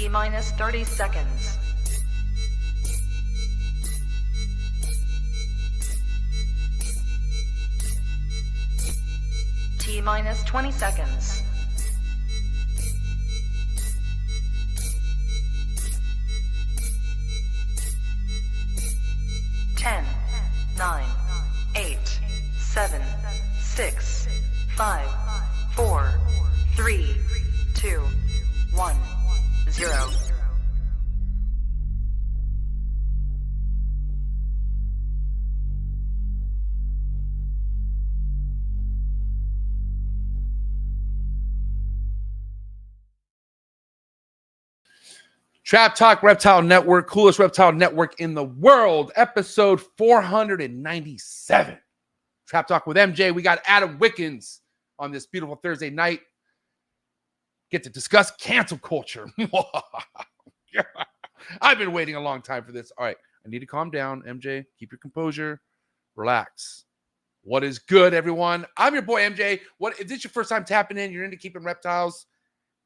T minus 30 seconds. T minus 20 seconds. 10, 9, 8, 7, 6, 5, 4, 3, 2, 1, 0. Trap Talk Reptile Network, coolest reptile network in the world, episode 497. Trap Talk with MJ. We got Adam Wickens on this beautiful Thursday night. Get to discuss cancel culture. I've been waiting a long time for this. All right, I need to calm down, MJ. Keep your composure. Relax. What is good, everyone? I'm your boy, MJ. If this is your first time tapping in, you're into keeping reptiles,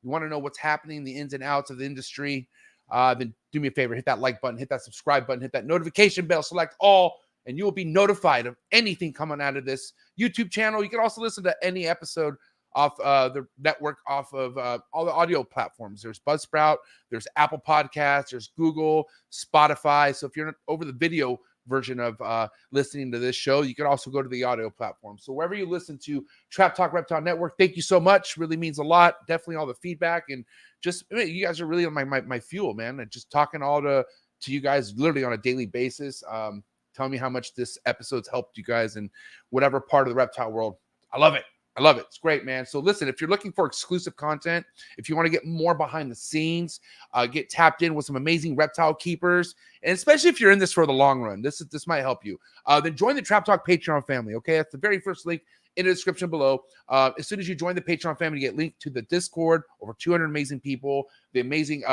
you want to know what's happening, the ins and outs of the industry, then do me a favor, hit that like button, hit that subscribe button, hit that notification bell, select all, and you will be notified of anything coming out of this YouTube channel. You can also listen to any episode off the network, off of all the audio platforms. There's Buzzsprout, there's Apple Podcasts, there's Google, Spotify. So if you're over the video version of listening to this show, you can also go to the audio platform. So wherever you listen to Trap Talk Reptile Network, thank you so much. Really means a lot. Definitely all the feedback, and just you guys are really my fuel, man. And just talking all to you guys literally on a daily basis. Tell me how much this episode's helped you guys in whatever part of the reptile world. I love it. I love it. It's great, man. So listen, if you're looking for exclusive content, if you want to get more behind the scenes, get tapped in with some amazing reptile keepers, and especially if you're in this for the long run, this might help you. Then join the Trap Talk Patreon family, okay? That's the very first link in the description below. As soon as you join the Patreon family, you get linked to the Discord, over 200 amazing people, the amazing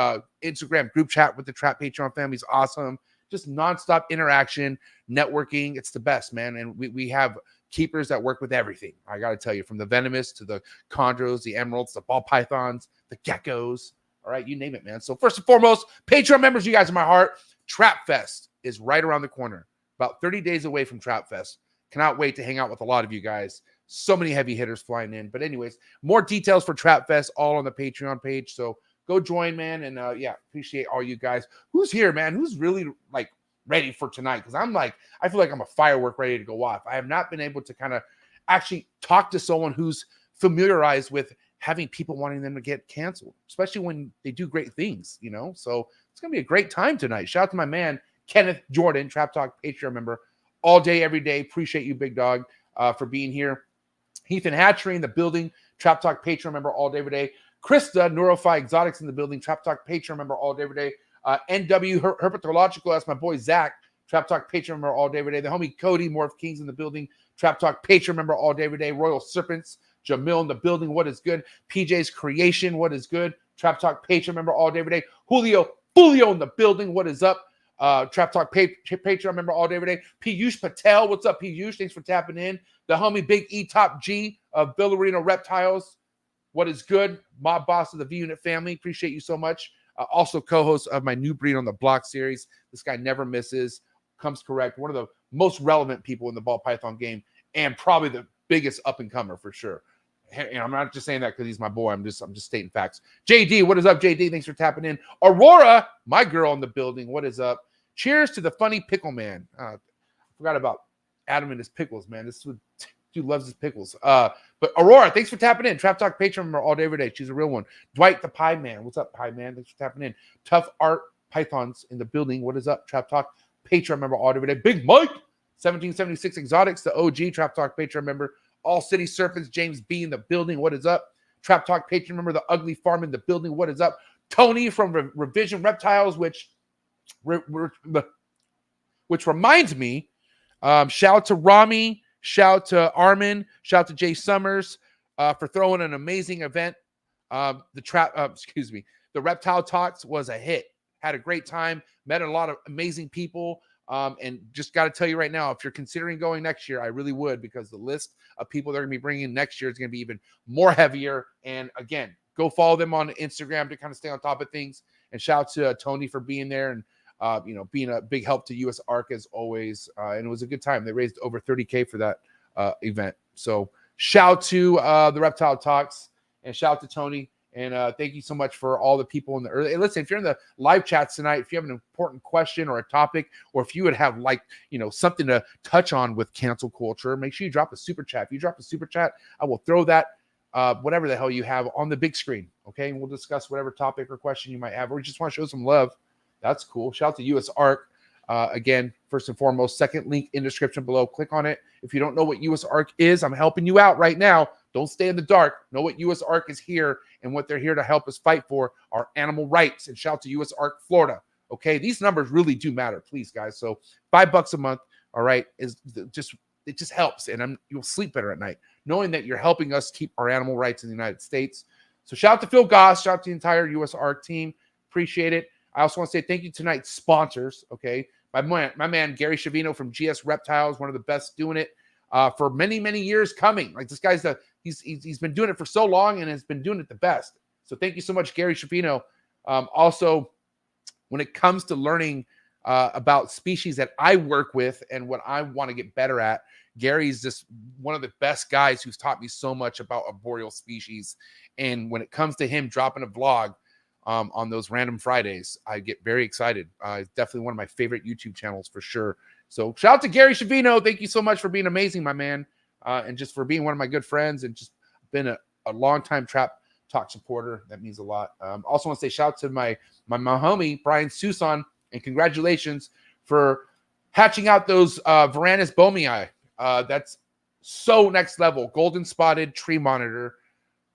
Instagram group chat with the Trap Patreon family is awesome. Just nonstop interaction, networking. It's the best, man. And we have keepers that work with everything. I got to tell you, from the venomous to the chondros, the emeralds, the ball pythons, the geckos. All right, you name it, man. So first and foremost, Patreon members, you guys are my heart. Trap Fest is right around the corner. About 30 days away from Trap Fest. Cannot wait to hang out with a lot of you guys. So many heavy hitters flying in. But anyways, more details for Trap Fest all on the Patreon page. So go join, man. And yeah, appreciate all you guys. Who's here, man? Who's really like ready for tonight? Because I feel like I'm a firework ready to go off. I have not been able to kind of actually talk to someone who's familiarized with having people wanting them to get canceled, especially when they do great things, you know? So it's going to be a great time tonight. Shout out to my man, Kenneth Jordan, Trap Talk Patreon member, all day, every day. Appreciate you, big dog, for being here. Ethan Hatchery in the building, Trap Talk Patreon member all day, every day. Krista, Neurophi Exotics in the building, Trap Talk Patreon member all day, every day. NW Herpetological, that's my boy Zach, Trap Talk Patreon member all day, every day. The homie Cody, MORPH Kings in the building, Trap Talk Patreon member all day, every day. Royal Serpents, Jamil in the building, what is good? PJ's Creation, what is good? Trap Talk Patreon member all day, every day. Julio in the building, what is up? Trap Talk Patreon member all day, every day. Piyush Patel, what's up, Piyush? Thanks for tapping in. The homie Big E Top G of Villarino Reptiles, what is good? Mob boss of the V Unit family, appreciate you so much. Also co-host of my New Breed on the Block series. This guy never misses, comes correct. One of the most relevant people in the ball python game, and probably the biggest up-and-comer for sure. And I'm not just saying that because he's my boy. I'm just stating facts. JD, what is up, JD? Thanks for tapping in. Aurora, my girl in the building. What is up? Cheers to the funny pickle man. I forgot about Adam and his pickles, man. This dude loves his pickles. But Aurora, thanks for tapping in. Trap Talk Patreon member all day, every day. She's a real one. Dwight the Pie Man. What's up, Pie Man? Thanks for tapping in. Tough Art Pythons in the building. What is up? Trap Talk Patreon member all day, every day. Big Mike, 1776 Exotics, the OG Trap Talk Patreon member. All City Serpents, James B in the building. What is up? Trap Talk Patreon member, the Ugly Farm in the building. What is up? Tony from Revision Reptiles, which reminds me, shout out to Rami, shout out to Armin, shout out to Jay Summers for throwing an amazing event. The Reptile Talks was a hit. Had a great time, met a lot of amazing people. And just got to tell you right now, if you're considering going next year, I really would, because the list of people they're going to be bringing next year is going to be even more heavier. And again, go follow them on Instagram to kind of stay on top of things And shout out to Tony for being there and being a big help to USARK as always. And it was a good time. They raised over 30K for that event. So shout to the Reptile Talks and shout out to Tony. And thank you so much for all the people in the early. Hey, listen, if you're in the live chats tonight, if you have an important question or a topic, or if you would have something to touch on with cancel culture, make sure you drop a super chat. If you drop a super chat, I will throw that whatever the hell you have on the big screen. Okay, and we'll discuss whatever topic or question you might have, or you just want to show some love. That's cool. Shout out to USARK. Again, first and foremost, second link in description below. Click on it. If you don't know what USARK is, I'm helping you out right now. Don't stay in the dark. Know what USARK is here and what they're here to help us fight for are animal rights. And shout out to USARK Florida. Okay, these numbers really do matter, please, guys. So $5 a month, all right, it just helps, and you'll sleep better at night knowing that you're helping us keep our animal rights in the United States. So shout out to Phil Goss, shout out to the entire USARK team. Appreciate it. I also want to say thank you to tonight's sponsors. Okay, my man Gary Shavino from GS Reptiles, one of the best doing it for many, many years coming. Like this guy's he's been doing it for so long and has been doing it the best. So thank you so much, Gary Shavino. Also, when it comes to learning about species that I work with and what I want to get better at, Gary's just one of the best guys who's taught me so much about arboreal species. And when it comes to him dropping a vlog on those random Fridays, I get very excited. It's definitely one of my favorite YouTube channels for sure. So shout out to Gary Shavino. Thank you so much for being amazing, my man. And just for being one of my good friends and just been a long-time Trap Talk supporter. That means a lot. Also want to say shout out to my homie, Brian Susan, and congratulations for hatching out those Varanus bomii. That's so next level. Golden spotted tree monitor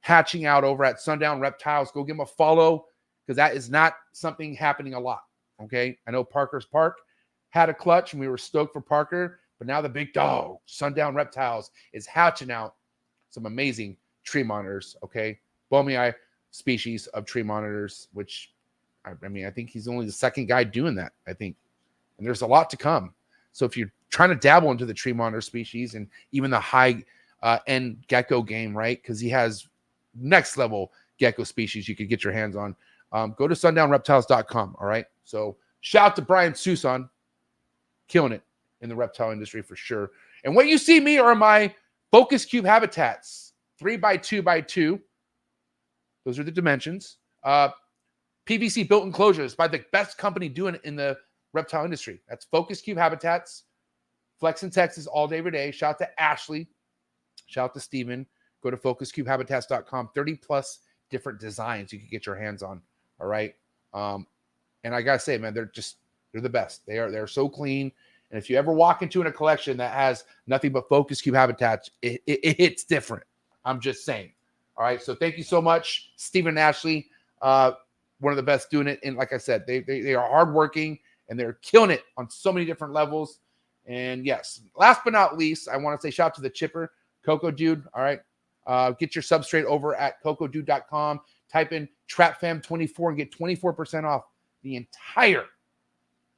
hatching out over at Sundown Reptiles. Go give him a follow because that is not something happening a lot. Okay. I know Parker's Park had a clutch and we were stoked for Parker, but now the big dog, Sundown Reptiles, is hatching out some amazing tree monitors. Okay. Bomii species of tree monitors, which I mean, I think he's only the second guy doing that, I think. And there's a lot to come. So if you're trying to dabble into the tree monitor species and even the high end gecko game, right? Because he has next level gecko species you could get your hands on. Go to sundownreptiles.com. All right. So shout out to Brian Susan, killing it in the reptile industry for sure. And what you see me are my focus cube habitats, 3x2x2. Those are the dimensions. PVC built enclosures by the best company doing it in the reptile industry. That's Focus Cube Habitats. Flex in Texas all day, every day. Shout out to Ashley. Shout out to Steven. Go to focuscubehabitats.com. 30 plus different designs you can get your hands on. All right. And I got to say, man, they're the best. They're so clean. And if you ever walk into a collection that has nothing but Focus Cube Habitats, it hits different. I'm just saying. All right. So thank you so much, Steven and Ashley. One of the best doing it. And like I said, they are hardworking and they're killing it on so many different levels. And yes, last but not least, I want to say shout out to the chipper, Coco Dude. All right. Get your substrate over at cocodude.com. Type in TrapFam24 and get 24% off the entire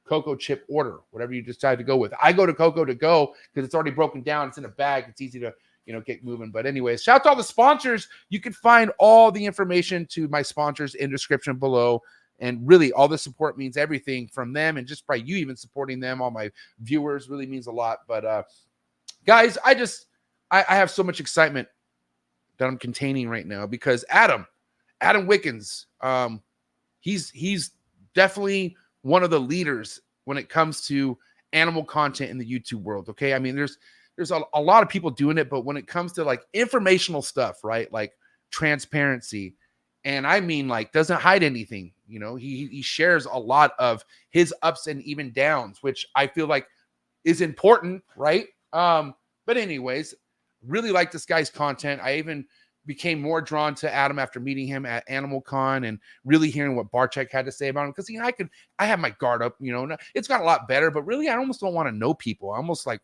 Coco chip order, whatever you decide to go with. I go to Coco to go because it's already broken down. It's in a bag. It's easy to get moving. But anyways, shout out to all the sponsors. You can find all the information to my sponsors in description below. And really, all the support means everything from them. And just by you even supporting them, all my viewers really means a lot. But guys, I have so much excitement that I'm containing right now because Adam Wickens, he's definitely one of the leaders when it comes to animal content in the YouTube world. Okay. I mean, there's a lot of people doing it, but when it comes to like informational stuff, right? Like transparency, and I mean like doesn't hide anything, he shares a lot of his ups and even downs, which I feel like is important, right? But anyways, really like this guy's content. I even became more drawn to Adam after meeting him at Animal Con and really hearing what Barczyk had to say about him. Because I have my guard up, it's got a lot better, but really I almost don't want to know people. I almost like,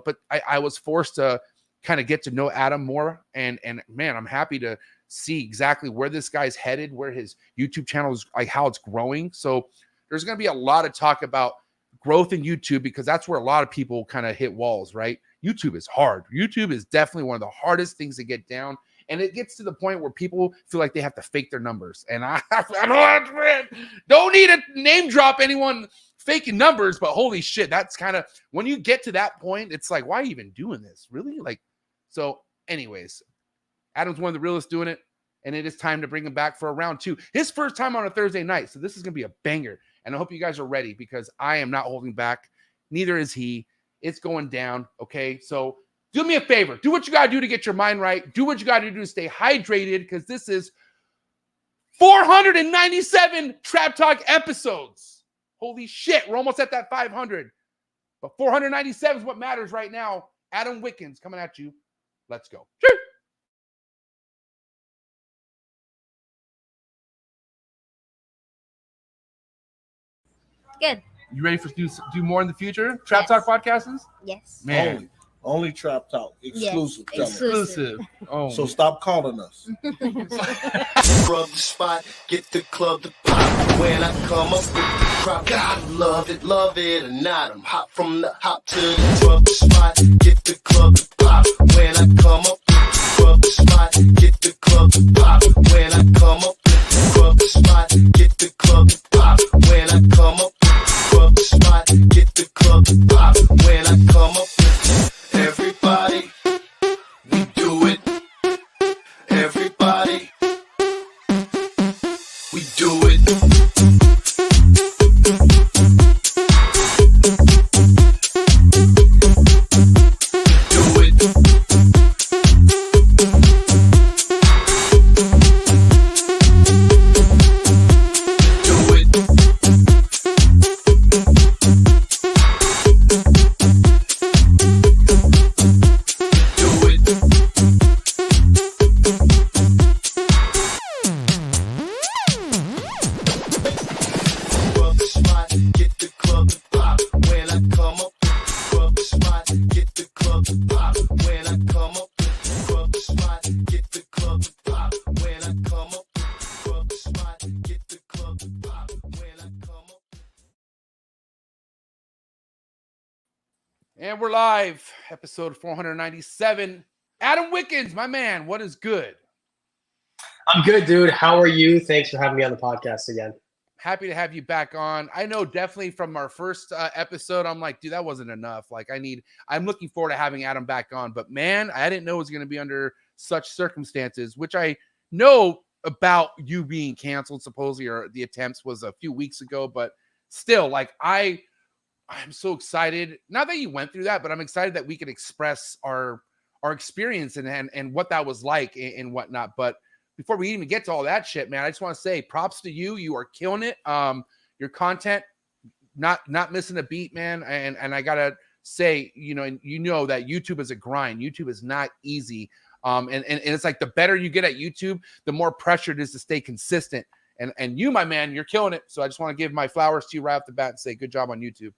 but I was forced to kind of get to know Adam more. And man, I'm happy to see exactly where this guy's headed, where his YouTube channel is, like how it's growing. So there's going to be a lot of talk about growth in YouTube because that's where a lot of people kind of hit walls, right? YouTube is hard. YouTube is definitely one of the hardest things to get down. And it gets to the point where people feel like they have to fake their numbers. And I don't need to name drop anyone faking numbers, but holy shit, that's kind of, when you get to that point, it's like, why are you even doing this? Really? Like, so anyways, Adam's one of the realest doing it. And it is time to bring him back for a round 2. His first time on a Thursday night. So this is going to be a banger. And I hope you guys are ready because I am not holding back. Neither is he. It's going down. Okay. So do me a favor. Do what you got to do to get your mind right. Do what you got to do to stay hydrated because this is 497 Trap Talk episodes. Holy shit. We're almost at that 500. But 497 is what matters right now. Adam Wickens coming at you. Let's go. Cheers. Good. You ready for do more in the future? Trap Talk podcasts? Yes. Man. Only Trap Talk. Exclusive. Yes, Exclusive. Oh. So stop calling us. Rub the spot, get the club to pop. When I come up with the crowd, God love it or not. I'm hot from the hop to the rub the spot, get the club to pop. When I come up with the rub the spot, get the club to pop. When I come up with the rub the spot, get the club to pop. When I come up with the rub the spot, get the club to pop. When I come up with everybody, we do it. Everybody, we do it. Do it. Do it. Do it. Rub the spot, get the club to pop. When I come up with the rub the spot, get the club to pop. When I come up with the rub the spot, get the club to pop. When I come up with the rub the spot, get the club to pop. When I come up. And we're live. Episode 497. Adam Wickens, my man, what is good? I'm good, dude. How are you? Thanks for having me on the podcast again. Happy to have you back on. I know definitely from our first episode, I'm like, dude, that wasn't enough. Like I'm looking forward to having Adam back on, but man, I didn't know it was going to be under such circumstances, which I know about you being canceled supposedly, or the attempts was a few weeks ago, but still like I'm so excited. Not that you went through that, but I'm excited that we could express our experience and what that was like and whatnot. But before we even get to all that shit, man, I just want to say props to you. You are killing it. Your content, not missing a beat, man. And I gotta say, and you know that YouTube is a grind. YouTube is not easy. And it's like the better you get at YouTube, the more pressure it is to stay consistent. And you, my man, you're killing it. So I just want to give my flowers to you right off the bat and say good job on YouTube.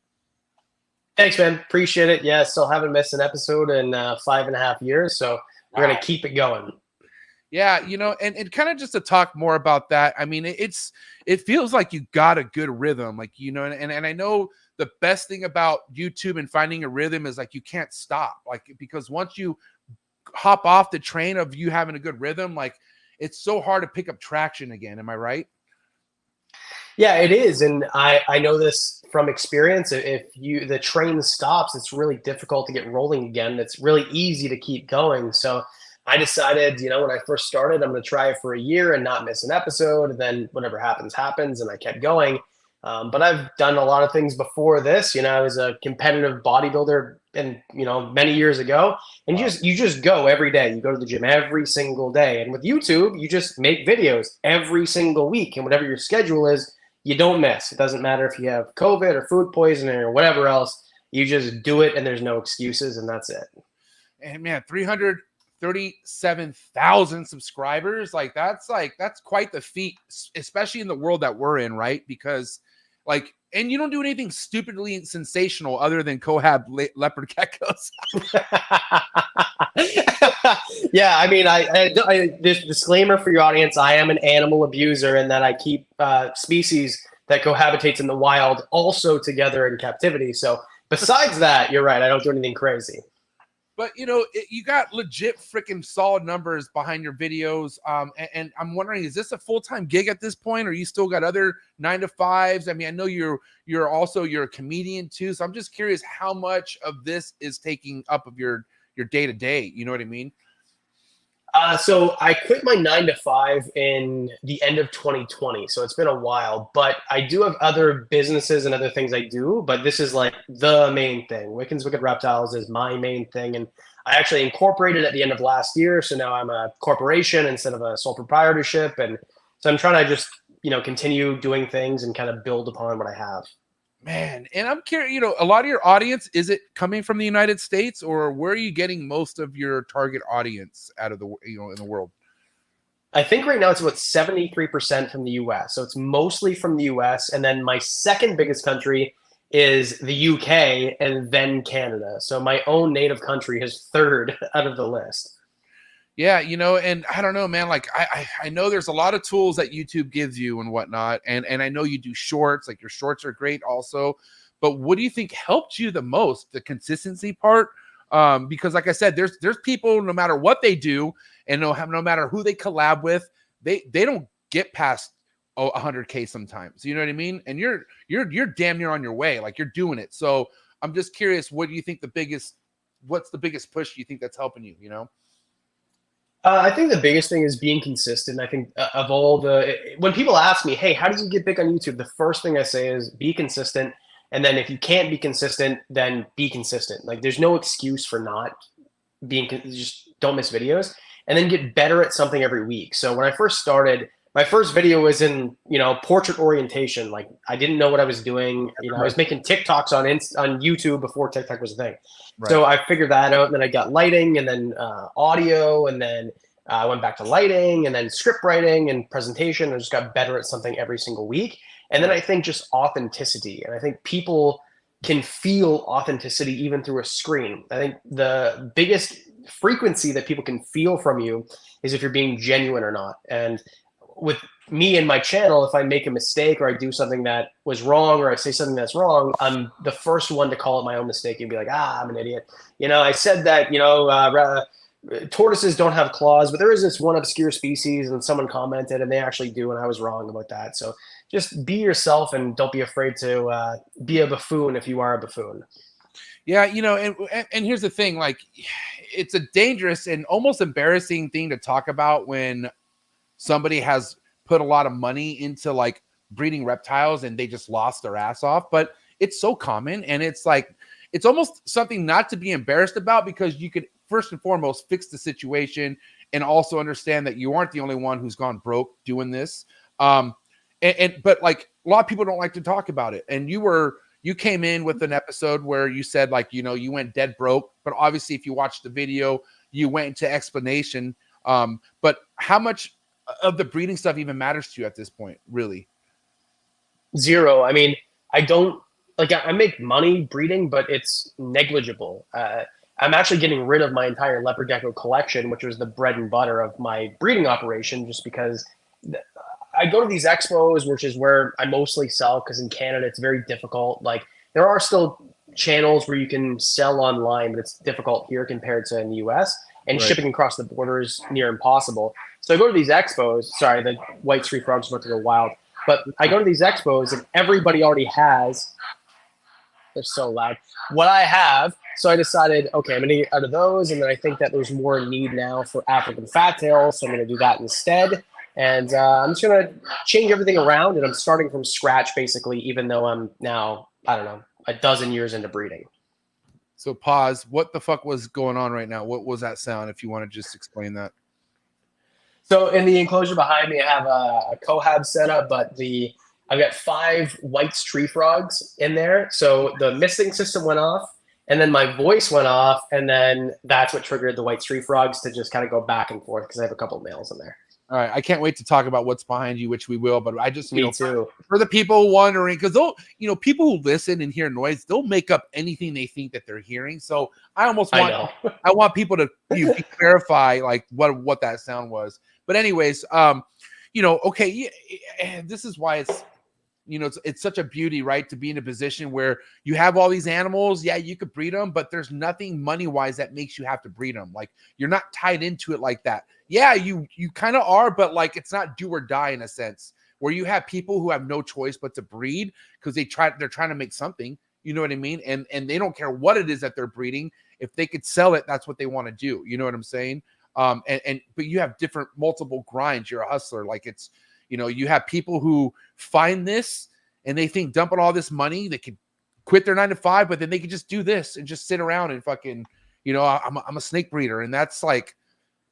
Thanks, man. Appreciate it. Yeah, still haven't missed an episode in 5.5 years, so we're gonna keep it going. Yeah, and kind of just to talk more about that. I mean, it feels like you got a good rhythm, like and I know the best thing about YouTube and finding a rhythm is like you can't stop, like because once you hop off the train of you having a good rhythm, like it's so hard to pick up traction again. Am I right? Yeah, it is, and I know this from experience. If the train stops, it's really difficult to get rolling again. It's really easy to keep going. So I decided, when I first started, I'm going to try it for a year and not miss an episode. And then whatever happens, happens. And I kept going. But I've done a lot of things before this. I was a competitive bodybuilder and, many years ago. And you just go every day. You go to the gym every single day. And with YouTube, you just make videos every single week. And whatever your schedule is, you don't miss. It doesn't matter if you have COVID or food poisoning or whatever else. You just do it and there's no excuses. And that's it. And man, 337,000 subscribers. That's quite the feat, especially in the world that we're in, right? Because and you don't do anything stupidly sensational other than cohab leopard geckos. Yeah, I mean, this disclaimer for your audience, I am an animal abuser in that I keep species that cohabitates in the wild also together in captivity. So besides that, you're right, I don't do anything crazy. But you got legit freaking solid numbers behind your videos. And I'm wondering, is this a full-time gig at this point, or you still got other 9-to-5s? I mean, I know you're a comedian too, so I'm just curious how much of this is taking up of your day-to-day. You know what I mean? So I quit my 9-to-5 in the end of 2020. So it's been a while, but I do have other businesses and other things I do, but this is like the main thing. Wickens Wicked Reptiles is my main thing. And I actually incorporated at the end of last year. So now I'm a corporation instead of a sole proprietorship. And so I'm trying to just, continue doing things and kind of build upon what I have. Man, and I'm curious, a lot of your audience, is it coming from the United States, or where are you getting most of your target audience out of the, in the world? I think right now it's about 73% from the US. So it's mostly from the US. And then my second biggest country is the UK and then Canada. So my own native country is third out of the list. Yeah, and I don't know, man, like I know there's a lot of tools that YouTube gives you and whatnot. And I know you do shorts, like your shorts are great also. But what do you think helped you the most? The consistency part? Because like I said, there's people, no matter what they do and no matter who they collab with, they don't get past 100K sometimes. You know what I mean? And you're damn near on your way. Like you're doing it. So I'm just curious, what do you think what's the biggest push you think that's helping you, I think the biggest thing is being consistent. I think of all when people ask me, hey, how did you get big on YouTube? The first thing I say is be consistent. And then if you can't be consistent, then be consistent. Like there's no excuse for not being, just don't miss videos, and then get better at something every week. So when I first started, my first video was in, portrait orientation. Like I didn't know what I was doing. I was making TikToks on YouTube before TikTok was a thing. Right. So I figured that out, and then I got lighting, and then audio, and then I went back to lighting, and then script writing and presentation. I just got better at something every single week. And then I think just authenticity. And I think people can feel authenticity even through a screen. I think the biggest frequency that people can feel from you is if you're being genuine or not. And with me and my channel, if I make a mistake or I do something that was wrong or I say something that's wrong, I'm the first one to call it my own mistake and be like, I'm an idiot. I said that, tortoises don't have claws, but there is this one obscure species, and someone commented and they actually do, and I was wrong about that. So just be yourself and don't be afraid to be a buffoon if you are a buffoon. Yeah, and here's the thing, like it's a dangerous and almost embarrassing thing to talk about when somebody has put a lot of money into like breeding reptiles and they just lost their ass off. But it's so common, and it's like it's almost something not to be embarrassed about, because you could first and foremost fix the situation and also understand that you aren't the only one who's gone broke doing this. But like a lot of people don't like to talk about it. And you came in with an episode where you said like, you went dead broke, but obviously if you watched the video, you went into explanation. But how much of the breeding stuff even matters to you at this point, really? Zero. I mean, I make money breeding, but it's negligible. I'm actually getting rid of my entire leopard gecko collection, which was the bread and butter of my breeding operation, just because I go to these expos, which is where I mostly sell, because in Canada it's very difficult. Like there are still channels where you can sell online, but it's difficult here compared to in the US, and right. Shipping across the border is near impossible. So I go to these expos. Sorry, the white street frogs about to go wild. But I go to these expos and everybody already has, they're so loud, what I have. So I decided, okay, I'm going to get out of those. And then I think that there's more need now for African fat tails. So I'm going to do that instead. And I'm just going to change everything around. And I'm starting from scratch, basically, even though I'm now, I don't know, a dozen years into breeding. So pause. What the fuck was going on right now? What was that sound? If you want to just explain that. So in the enclosure behind me, I have a cohab setup, but I've got 5 white tree frogs in there. So the misting system went off, and then my voice went off, and then that's what triggered the white tree frogs to just kind of go back and forth, because I have a couple of males in there. All right, I can't wait to talk about what's behind you, which we will. But I just, Me too. For the people wondering, because they'll, people who listen and hear noise, they'll make up anything they think that they're hearing. So I want people to clarify like what that sound was. But anyways, okay, this is why you know, it's such a beauty, right, to be in a position where you have all these animals. Yeah, you could breed them, but there's nothing money-wise that makes you have to breed them. Like, you're not tied into it like that. Yeah, you kind of are, but like, it's not do or die in a sense, where you have people who have no choice but to breed because they're trying to make something. You know what I mean? And they don't care what it is that they're breeding. If they could sell it, that's what they want to do. You know what I'm saying? But you have different multiple grinds. You're a hustler. Like, it's, you know, you have people who find this and they think dumping all this money, they could quit their 9 to 5, but then they could just do this and just sit around and fucking, you know, I'm a snake breeder. And that's like,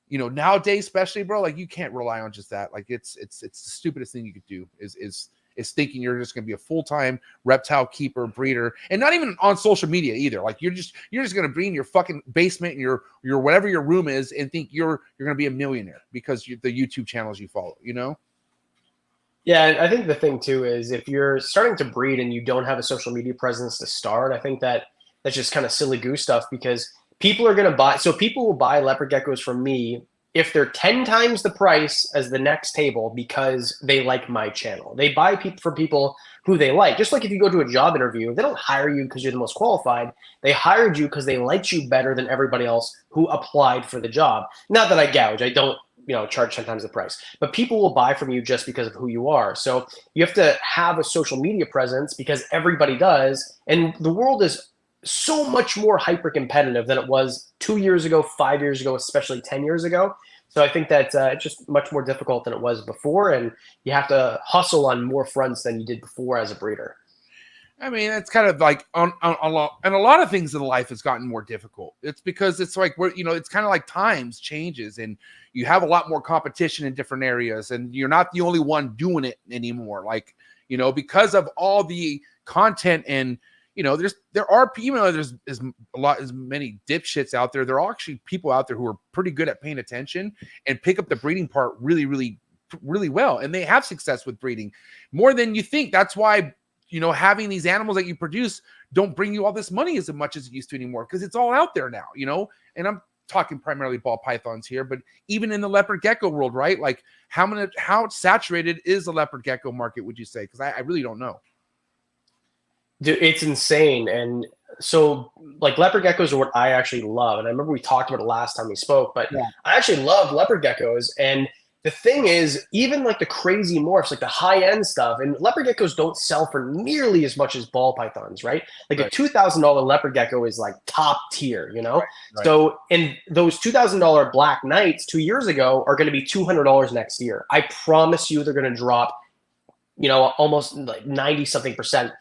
you know, nowadays, especially, bro, like, you can't rely on just that. Like, it's the stupidest thing you could do is thinking you're just going to be a full-time reptile keeper, breeder, and not even on social media either. Like, you're just going to be in your fucking basement and your whatever your room is and think you're going to be a millionaire because the YouTube channels you follow, you know? Yeah, I think the thing too is if you're starting to breed and you don't have a social media presence to start, I think that's just kind of silly goose stuff, because people are going to buy. So people will buy leopard geckos from me if they're 10 times the price as the next table because they like my channel. They buy from people who they like. Just like if you go to a job interview, they don't hire you because you're the most qualified. They hired you because they liked you better than everybody else who applied for the job. Not that I gouge. I don't, you know, charge 10 times the price, but people will buy from you just because of who you are. So you have to have a social media presence because everybody does. And the world is so much more hyper competitive than it was 2 years ago, 5 years ago, especially 10 years ago. So I think that it's just much more difficult than it was before. And you have to hustle on more fronts than you did before as a breeder. I mean, it's kind of like on a lot of things in life has gotten more difficult. It's because it's like, we're, you know, it's kind of like times changes and you have a lot more competition in different areas and you're not the only one doing it anymore. Like, you know, because of all the content and, you know, there's as many dipshits out there. There are actually people out there who are pretty good at paying attention and pick up the breeding part really, really, really well. And they have success with breeding more than you think. That's why, you know, having these animals that you produce don't bring you all this money as much as it used to anymore, because it's all out there now, you know. And I'm talking primarily ball pythons here, but even in the leopard gecko world, right? Like, how saturated is the leopard gecko market, would you say? Because I really don't know. Dude, it's insane. And so, like, leopard geckos are what I actually love. And I remember we talked about it last time we spoke, but yeah, I actually love leopard geckos. And the thing is, even like the crazy morphs, like the high-end stuff, and leopard geckos don't sell for nearly as much as ball pythons, right? Like a $2,000 leopard gecko is like top tier, you know? Right. So, and those $2,000 black knights 2 years ago are going to be $200 next year. I promise you they're going to drop, you know, almost like 90-something%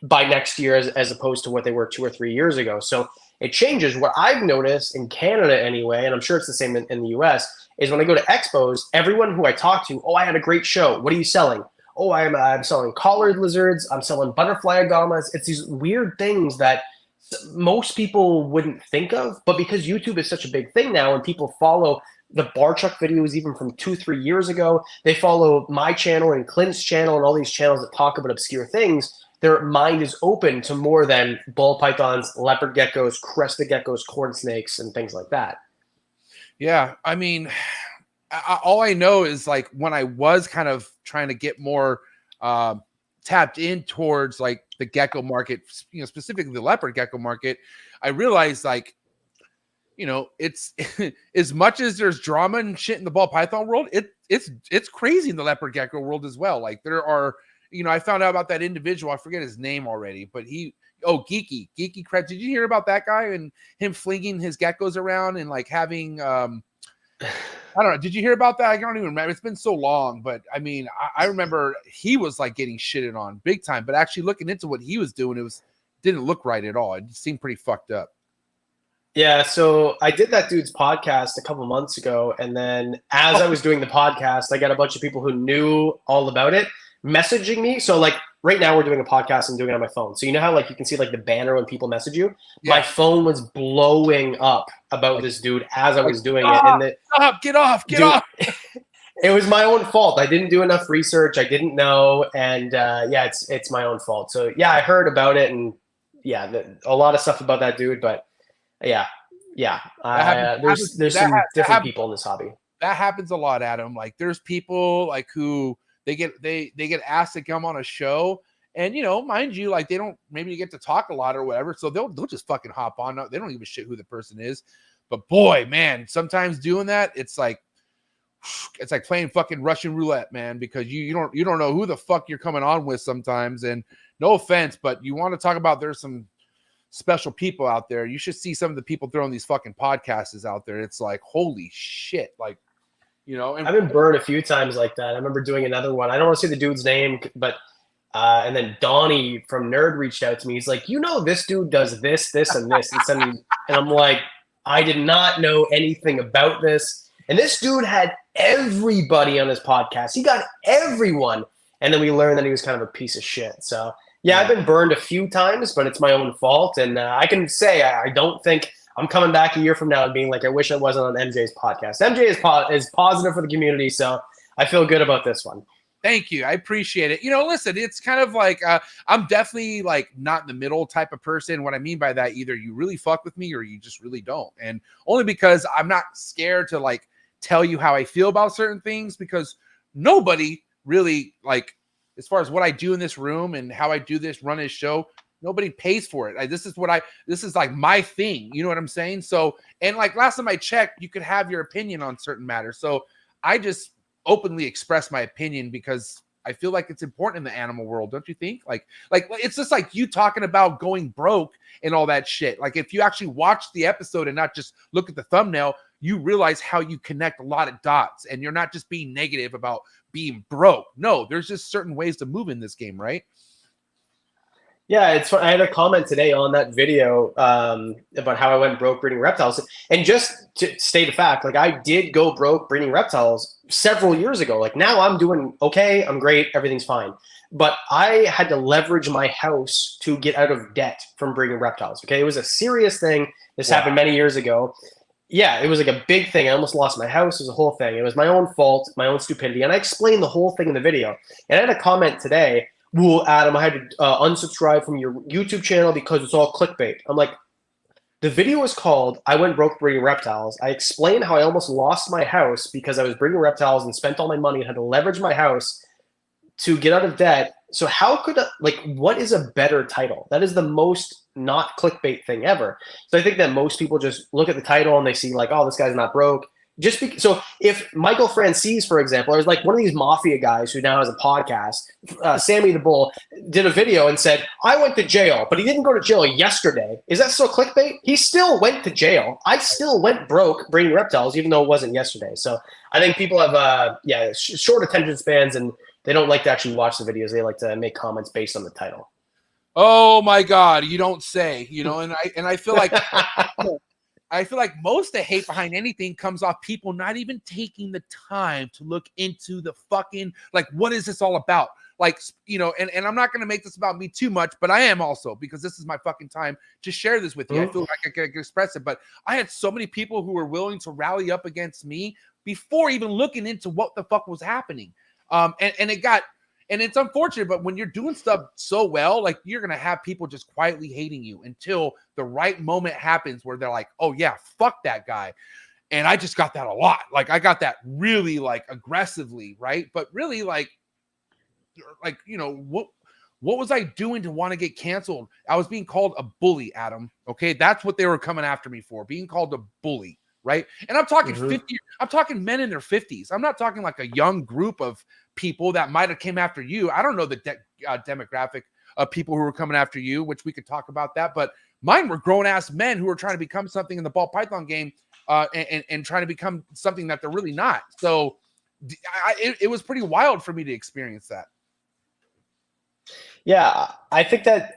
by next year as opposed to what they were 2 or 3 years ago. So it changes. What I've noticed in Canada anyway, and I'm sure it's the same in the US, is when I go to expos, everyone who I talk to, oh, I had a great show. What are you selling? Oh, I'm selling collared lizards. I'm selling butterfly agamas. It's these weird things that most people wouldn't think of, but because YouTube is such a big thing now and people follow the Barczyk videos even from 2-3 years ago, they follow my channel and Clint's channel and all these channels that talk about obscure things, their mind is open to more than ball pythons, leopard geckos, crested geckos, corn snakes, and things like that. Yeah, I mean, all I know is like when I was kind of trying to get more tapped in towards like the gecko market, you know, specifically the leopard gecko market, I realized like, you know, it's as much as there's drama and shit in the ball python world, it's crazy in the leopard gecko world as well. Like there are, you know, I found out about that individual. I forget his name already, but Geeky Cred. Did you hear about that guy and him flinging his geckos around and like having, I don't know. Did you hear about that? I don't even remember. It's been so long, but I mean, I remember he was like getting shitted on big time, but actually looking into what he was doing, didn't look right at all. It seemed pretty fucked up. Yeah, so I did that dude's podcast a couple months ago, and then as I was doing the podcast, I got a bunch of people who knew all about it messaging me. So like right now we're doing a podcast and doing it on my phone. So you know how like you can see like the banner when people message you? Yeah. My phone was blowing up about this dude as I was doing it. And get off. It was my own fault. I didn't do enough research. I didn't know. And yeah, it's my own fault. So yeah, I heard about it and yeah, a lot of stuff about that dude, but yeah. There's some different people in this hobby. That happens a lot, Adam. Like there's people like who they get asked to come on a show, and you know, mind you, like they don't maybe get to talk a lot or whatever, so they'll just fucking hop on. They don't give a shit who the person is. But boy, man, sometimes doing that, it's like playing fucking Russian roulette, man, because you don't know who the fuck you're coming on with sometimes. And no offense, but you want to talk about there's some special people out there. You should see some of the people throwing these fucking podcasts out there. It's like, holy shit. Like, you know, and I've been burned a few times like that. I remember doing another one. I don't want to say the dude's name, but and then Donnie from Nerd reached out to me. He's like, you know, this dude does this, this, and this. And I'm like, I did not know anything about this. And this dude had everybody on his podcast. He got everyone. And then we learned that he was kind of a piece of shit. So, yeah, I've been burned a few times, but it's my own fault. And I can say I don't think I'm coming back a year from now and being like, I wish I wasn't on MJ's podcast. MJ is positive for the community, so I feel good about this one. Thank you. I appreciate it. You know, listen, it's kind of like I'm definitely like not in the middle type of person. What I mean by that, either you really fuck with me or you just really don't. And only because I'm not scared to like tell you how I feel about certain things, because nobody really, like, as far as what I do in this room and how I do this, run this show, nobody pays for it. This is like my thing. You know what I'm saying? So, and like last time I checked, you could have your opinion on certain matters. So I just openly express my opinion because I feel like it's important in the animal world. Don't you think? Like it's just like you talking about going broke and all that shit. Like if you actually watch the episode and not just look at the thumbnail, you realize how you connect a lot of dots, and you're not just being negative about being broke. No, there's just certain ways to move in this game, right? Yeah, it's fun. I had a comment today on that video about how I went broke breeding reptiles. And just to state a fact, like I did go broke breeding reptiles several years ago. Like now I'm doing okay. I'm great. Everything's fine. But I had to leverage my house to get out of debt from breeding reptiles. Okay. It was a serious thing. This happened many years ago. Yeah, it was like a big thing. I almost lost my house. It was a whole thing. It was my own fault, my own stupidity. And I explained the whole thing in the video. And I had a comment today, well, Adam, I had to unsubscribe from your YouTube channel because it's all clickbait. I'm like, the video is called I Went Broke Breeding Reptiles. I explained how I almost lost my house because I was breeding reptiles and spent all my money and had to leverage my house to get out of debt. So how could, what is a better title? That is the most not clickbait thing ever. So I think that most people just look at the title and they see like, oh, this guy's not broke. So if Michael Francis, for example, or like one of these mafia guys who now has a podcast, Sammy the Bull, did a video and said, I went to jail, but he didn't go to jail yesterday. Is that still clickbait? He still went to jail. I still went broke breeding reptiles, even though it wasn't yesterday. So I think people have, short attention spans, and they don't like to actually watch the videos. They like to make comments based on the title. Oh my God, you don't say, you know, and I feel like I feel like most of the hate behind anything comes off people not even taking the time to look into the fucking, like, what is this all about? Like, you know, and I'm not going to make this about me too much, but I am also, because this is my fucking time to share this with you. I feel like I can express it, but I had so many people who were willing to rally up against me before even looking into what the fuck was happening. And it's unfortunate, but when you're doing stuff so well, like you're going to have people just quietly hating you until the right moment happens where they're like, oh yeah, fuck that guy. And I just got that a lot. Like I got that really like aggressively. Right. But really like, you know, what was I doing to want to get canceled? I was being called a bully, Adam. Okay. That's what they were coming after me for, being called a bully. Right. And I'm talking 50, I'm talking men in their 50s. I'm not talking like a young group of people that might have came after you. I don't know the demographic of people who were coming after you, which we could talk about that. But mine were grown ass men who were trying to become something in the ball python game and trying to become something that they're really not. So it was pretty wild for me to experience that. Yeah, I think that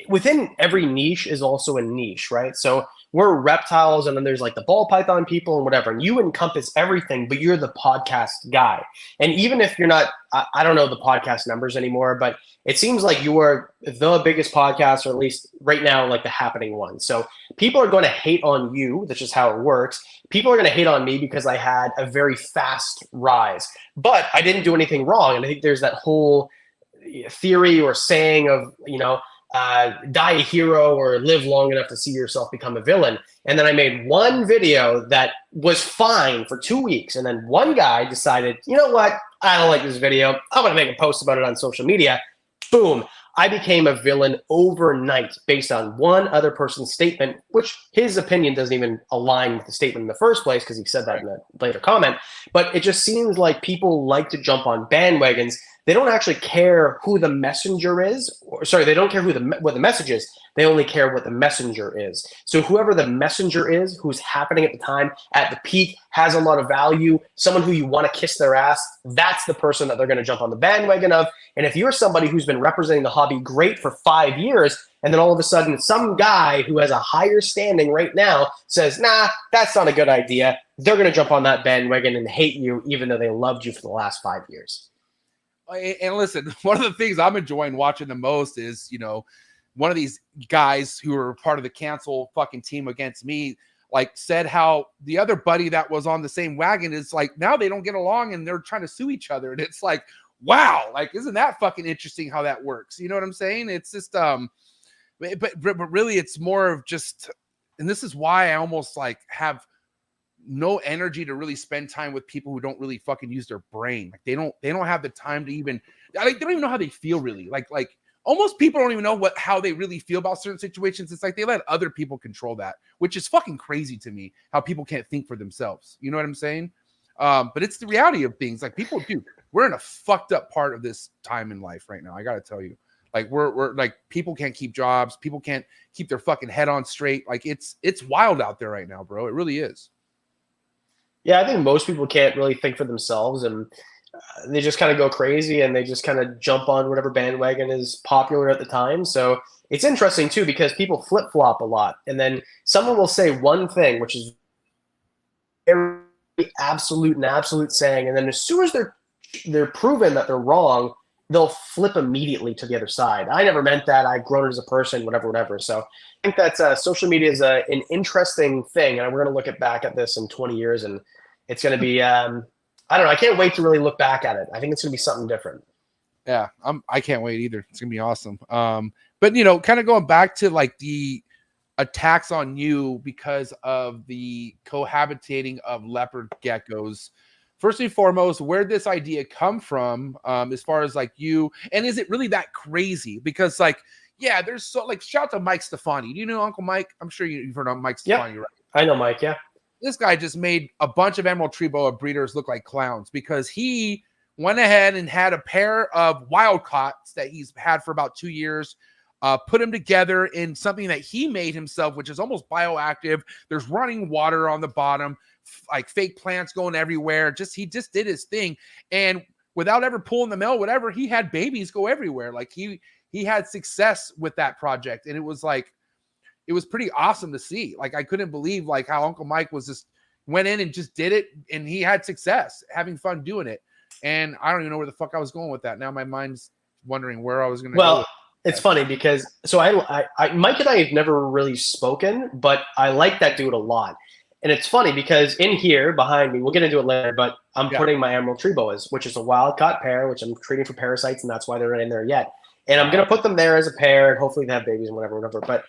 within every niche is also a niche, right? So we're reptiles, and then there's like the ball python people and whatever, and you encompass everything, but you're the podcast guy. And even if you're not, I don't know the podcast numbers anymore, but it seems like you are the biggest podcast, or at least right now, like the happening one. So people are going to hate on you. That's just how it works. People are going to hate on me because I had a very fast rise, but I didn't do anything wrong. And I think there's that whole theory or saying of, you know, die a hero or live long enough to see yourself become a villain. And then I made one video that was fine for 2 weeks. And then one guy decided, you know what? I don't like this video. I'm going to make a post about it on social media. Boom. I became a villain overnight based on one other person's statement, which his opinion doesn't even align with the statement in the first place because he said that in a later comment. But it just seems like people like to jump on bandwagons. They don't actually care who the messenger is. Or, sorry, they don't care what the message is. They only care what the messenger is. So whoever the messenger is, who's happening at the time, at the peak, has a lot of value, someone who you want to kiss their ass, that's the person that they're going to jump on the bandwagon of. And if you're somebody who's been representing the hobby great for 5 years, and then all of a sudden some guy who has a higher standing right now says, nah, that's not a good idea, they're going to jump on that bandwagon and hate you even though they loved you for the last 5 years. And listen, one of the things I'm enjoying watching the most is, you know, one of these guys who are part of the cancel fucking team against me, like, said how the other buddy that was on the same wagon is like, now they don't get along and they're trying to sue each other. And it's like, wow, like, isn't that fucking interesting how that works? You know what I'm saying? It's just, but really it's more of just, and this is why I almost like have no energy to really spend time with people who don't really fucking use their brain. Like they don't have the time to even, like, they don't even know how they feel really. Like almost people don't even know how they really feel about certain situations. It's like they let other people control that, which is fucking crazy to me, how people can't think for themselves. You know what I'm saying? But it's the reality of things. Like people do. We're in a fucked up part of this time in life right now. I got to tell you, like we're like, people can't keep jobs. People can't keep their fucking head on straight. Like it's wild out there right now, bro. It really is. Yeah, I think most people can't really think for themselves, and they just kind of go crazy and they just kind of jump on whatever bandwagon is popular at the time. So it's interesting too, because people flip-flop a lot, and then someone will say one thing, which is very absolute saying, and then as soon as they're proven that they're wrong, they'll flip immediately to the other side. I never meant that. I've grown as a person, whatever. So I think that social media is an interesting thing, and we're going to look back at this in 20 years, and it's going to be, I don't know. I can't wait to really look back at it. I think it's going to be something different. Yeah, I can't wait either. It's going to be awesome. But, you know, kind of going back to like the attacks on you because of the cohabitating of leopard geckos. First and foremost, where'd this idea come from, as far as like you, and is it really that crazy? Because like, yeah, there's so like, shout out to Mike Stefani. Do you know Uncle Mike? I'm sure you've heard of Mike Stefani, Yeah, right? I know Mike, yeah. This guy just made a bunch of Emerald Tree Boa breeders look like clowns because he went ahead and had a pair of wild caughts that he's had for about 2 years, put them together in something that he made himself, which is almost bioactive. There's running water on the bottom, like fake plants going everywhere. He just did his thing. And without ever pulling the mill, whatever, he had babies go everywhere. Like he had success with that project. And it was like, it was pretty awesome to see. Like, I couldn't believe like how Uncle Mike was just went in and just did it. And he had success having fun doing it. And I don't even know where the fuck I was going with that. Now my mind's wondering where I was going to go. Well, it's funny because, so I Mike and I have never really spoken, but I like that dude a lot. And it's funny because in here behind me, we'll get into it later, but I'm putting my Emerald Tree Boas, which is a wild caught pair, which I'm treating for parasites, and that's why they're not in there yet. And I'm going to put them there as a pair, and hopefully they have babies and whatever. But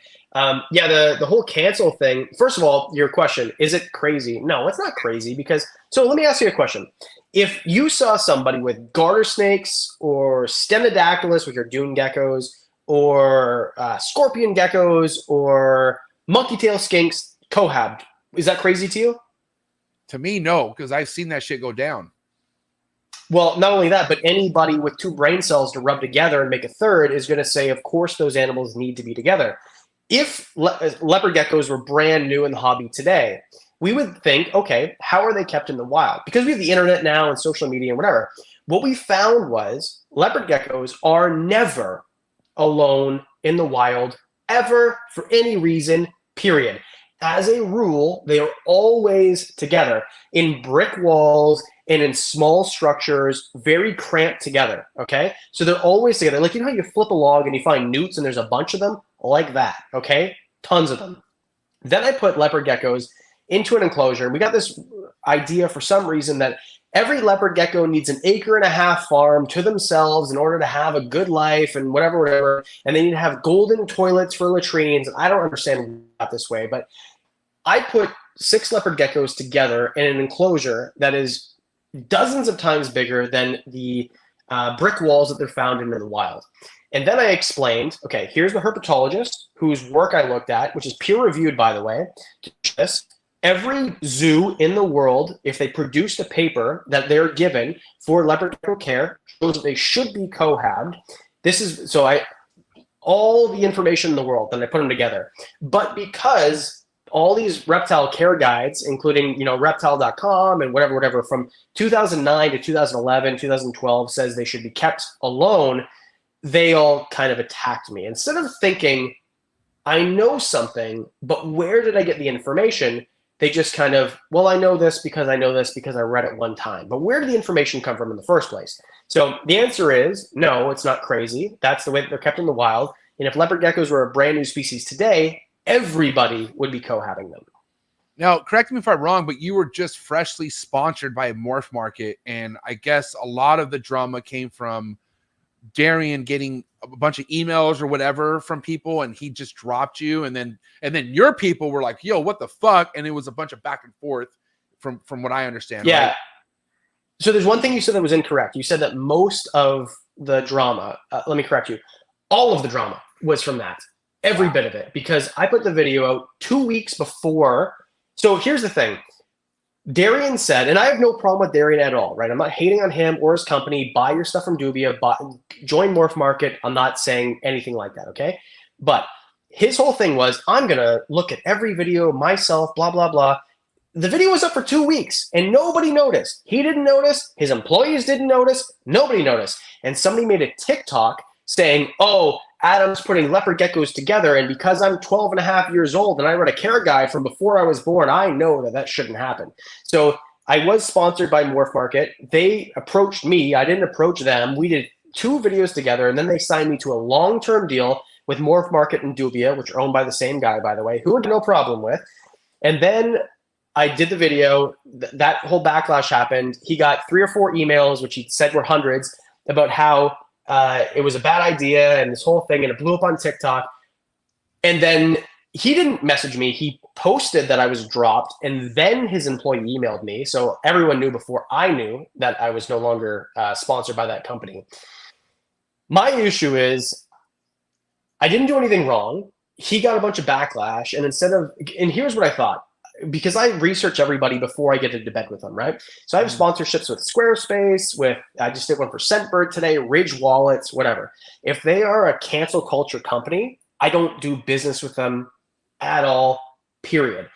yeah, the whole cancel thing, first of all, your question, is it crazy? No, it's not crazy because, so let me ask you a question. If you saw somebody with garter snakes or Stenodactylus, which are dune geckos, or scorpion geckos, or monkey tail skinks cohabbed, is that crazy to you? To me, no, because I've seen that shit go down. Well, not only that, but anybody with two brain cells to rub together and make a third is going to say, of course, those animals need to be together. If leopard geckos were brand new in the hobby today, we would think, okay, how are they kept in the wild? Because we have the internet now and social media and whatever. What we found was leopard geckos are never alone in the wild, ever, for any reason, period. As a rule, they are always together in brick walls and in small structures, very cramped together, okay? So they're always together. Like, you know how you flip a log and you find newts and there's a bunch of them? Like that, okay? Tons of them. Then I put leopard geckos into an enclosure. We got this idea for some reason that every leopard gecko needs an 1.5 acre farm to themselves in order to have a good life and whatever, and they need to have golden toilets for latrines. I don't understand that this way, but I put 6 leopard geckos together in an enclosure that is dozens of times bigger than the brick walls that they're found in the wild. And then I explained, okay, here's the herpetologist whose work I looked at, which is peer-reviewed, by the way. Every zoo in the world, if they produced a paper that they're given for leopard gecko care, shows that they should be cohabbed. This is, so all the information in the world, and I put them together. But because all these reptile care guides, including, reptile.com and whatever, from 2009 to 2011, 2012 says they should be kept alone, they all kind of attacked me. Instead of thinking, I know something, but where did I get the information? They just kind of, well, I know this because I read it one time. But where did the information come from in the first place? So the answer is, no, it's not crazy. That's the way that they're kept in the wild. And if leopard geckos were a brand new species today, everybody would be cohabbing them. Now, correct me if I'm wrong, but you were just freshly sponsored by MorphMarket, and I guess a lot of the drama came from Darian getting a bunch of emails or whatever from people, and he just dropped you, and then your people were like, yo, what the fuck? And it was a bunch of back and forth from what I understand. Yeah. Right? So there's one thing you said that was incorrect. You said that most of the drama, let me correct you, all of the drama was from that. Every bit of it, because I put the video out 2 weeks before. So here's the thing. Darian said, and I have no problem with Darian at all, right? I'm not hating on him or his company. Buy your stuff from Dubia, join MorphMarket. I'm not saying anything like that, okay? But his whole thing was, I'm going to look at every video myself, blah, blah, blah. The video was up for 2 weeks, and nobody noticed. He didn't notice. His employees didn't notice. Nobody noticed. And somebody made a TikTok saying, oh, Adam's putting leopard geckos together, and because I'm 12.5 years old and I read a care guide from before I was born, I know that that shouldn't happen. So I was sponsored by MorphMarket. They approached me. I didn't approach them. We did 2 videos together, and then they signed me to a long-term deal with MorphMarket and Dubia, which are owned by the same guy, by the way, who I had no problem with. And then I did the video. That whole backlash happened. He got 3 or 4 emails, which he said were hundreds, about how it was a bad idea and this whole thing, and it blew up on TikTok. And then he didn't message me. He posted that I was dropped, and then his employee emailed me. So everyone knew before I knew that I was no longer sponsored by that company. My issue is I didn't do anything wrong. He got a bunch of backlash, and here's what I thought. Because I research everybody before I get into bed with them, right? So I have sponsorships with Squarespace, I just did one for Scentbird today, Ridge Wallets, whatever. If they are a cancel culture company, I don't do business with them at all, period.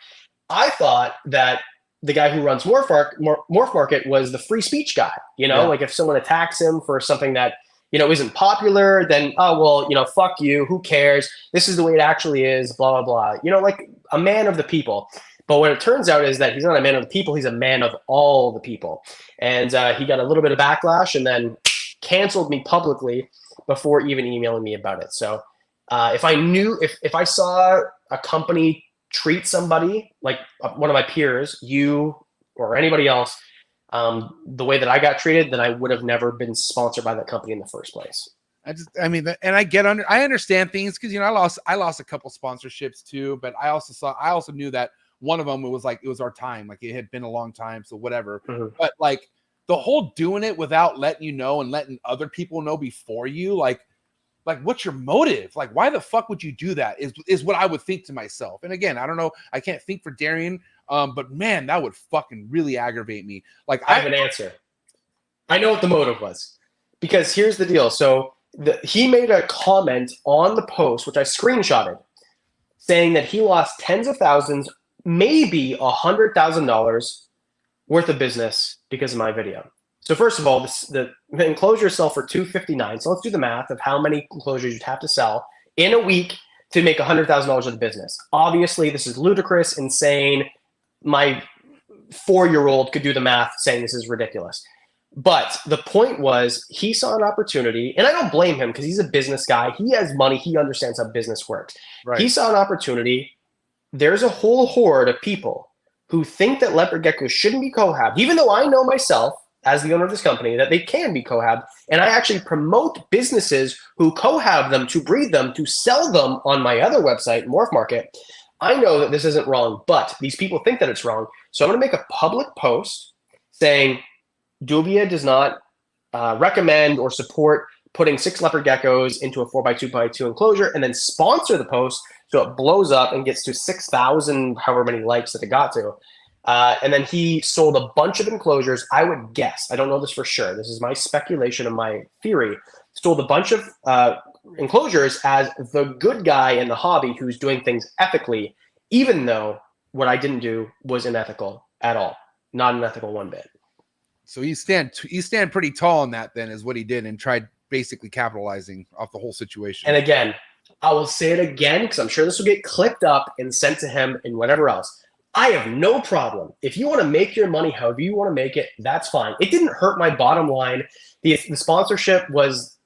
I thought that the guy who runs MorphMarket was the free speech guy. Like if someone attacks him for something that, isn't popular, then, oh, well, fuck you, who cares? This is the way it actually is, blah, blah, blah. Like a man of the people. But what it turns out is that he's not a man of the people, he's a man of all the people. And he got a little bit of backlash and then canceled me publicly before even emailing me about it. So if I saw a company treat somebody, like one of my peers, you or anybody else, the way that I got treated, then I would have never been sponsored by that company in the first place. I understand things because, I lost a couple sponsorships too, but I also knew that one of them, it was our time. Like it had been a long time. So whatever. Mm-hmm. But like the whole doing it without letting you know and letting other people know before you, like what's your motive? Like, why the fuck would you do that is what I would think to myself. And again, I don't know. I can't think for Darian. But man, that would fucking really aggravate me. Like I have an answer. I know what the motive was, because here's the deal. So he made a comment on the post, which I screenshotted, saying that he lost tens of thousands, maybe $100,000 worth of business because of my video. So first of all, the enclosures sell for $259. So let's do the math of how many enclosures you'd have to sell in a week to make $100,000 of the business. Obviously, this is ludicrous, insane. My 4-year-old could do the math saying this is ridiculous. But the point was, he saw an opportunity, and I don't blame him because he's a business guy. He has money. He understands how business works. Right. He saw an opportunity. There's a whole horde of people who think that leopard geckos shouldn't be cohabbed, even though I know myself as the owner of this company that they can be cohab, and I actually promote businesses who cohab them to breed them to sell them on my other website, MorphMarket. I know that this isn't wrong, but these people think that it's wrong. So I'm going to make a public post saying Dubia does not recommend or support putting 6 leopard geckos into a 4x2x2 enclosure, and then sponsor the post so it blows up and gets to 6,000, however many likes that it got to. And then he sold a bunch of enclosures. I would guess, I don't know this for sure, this is my speculation and my theory, sold a bunch of enclosures as the good guy in the hobby who's doing things ethically, even though what I didn't do was unethical at all. Not unethical one bit. So you stand pretty tall on that then, is what he did, and tried basically capitalizing off the whole situation. And again, I will say it again because I'm sure this will get clipped up and sent to him and whatever else. I have no problem. If you want to make your money however you want to make it, that's fine. It didn't hurt my bottom line. The sponsorship was,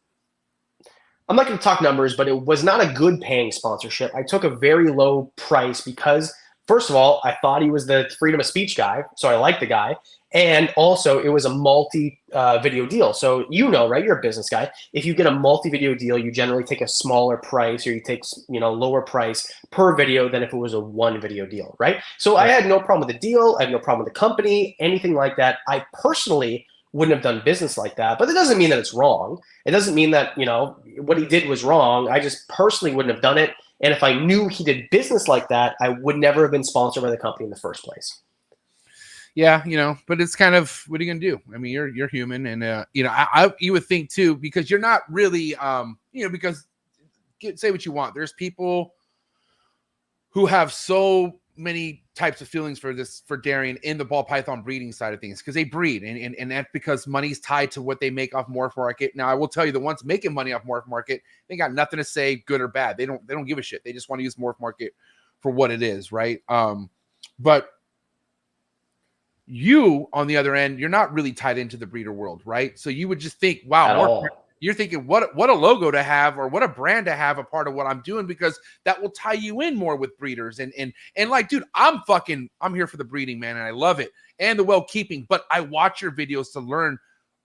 I'm not going to talk numbers, but it was not a good paying sponsorship. I took a very low price because, first of all, I thought he was the freedom of speech guy, so I liked the guy. And also, it was a multi-video deal. So you know, right? You're a business guy. If you get a multi-video deal, you generally take a smaller price, or you take, you know, lower price per video than if it was a one video deal, right? So I had no problem with the deal. I had no problem with the company, anything like that. I personally wouldn't have done business like that, but it doesn't mean that it's wrong. It doesn't mean that, you know, what he did was wrong. I just personally wouldn't have done it. And if I knew he did business like that, I would never have been sponsored by the company in the first place. Yeah, you know, but it's kind of, what are you gonna do? I mean, you're human, and you know, you would think too, because you're not really, you know, because say what you want. There's people who have so many types of feelings for Darian in the ball python breeding side of things, because they breed, and that's because money's tied to what they make off MorphMarket. Now, I will tell you, the ones making money off MorphMarket, they got nothing to say, good or bad. They don't give a shit. They just want to use MorphMarket for what it is, right? But you, on the other end, you're not really tied into the breeder world, right? So you would just think, wow, you're thinking, what a logo to have, or what a brand to have a part of what I'm doing, because that will tie you in more with breeders. And like, dude, I'm here for the breeding, man, and I love it, and the well keeping. But I watch your videos to learn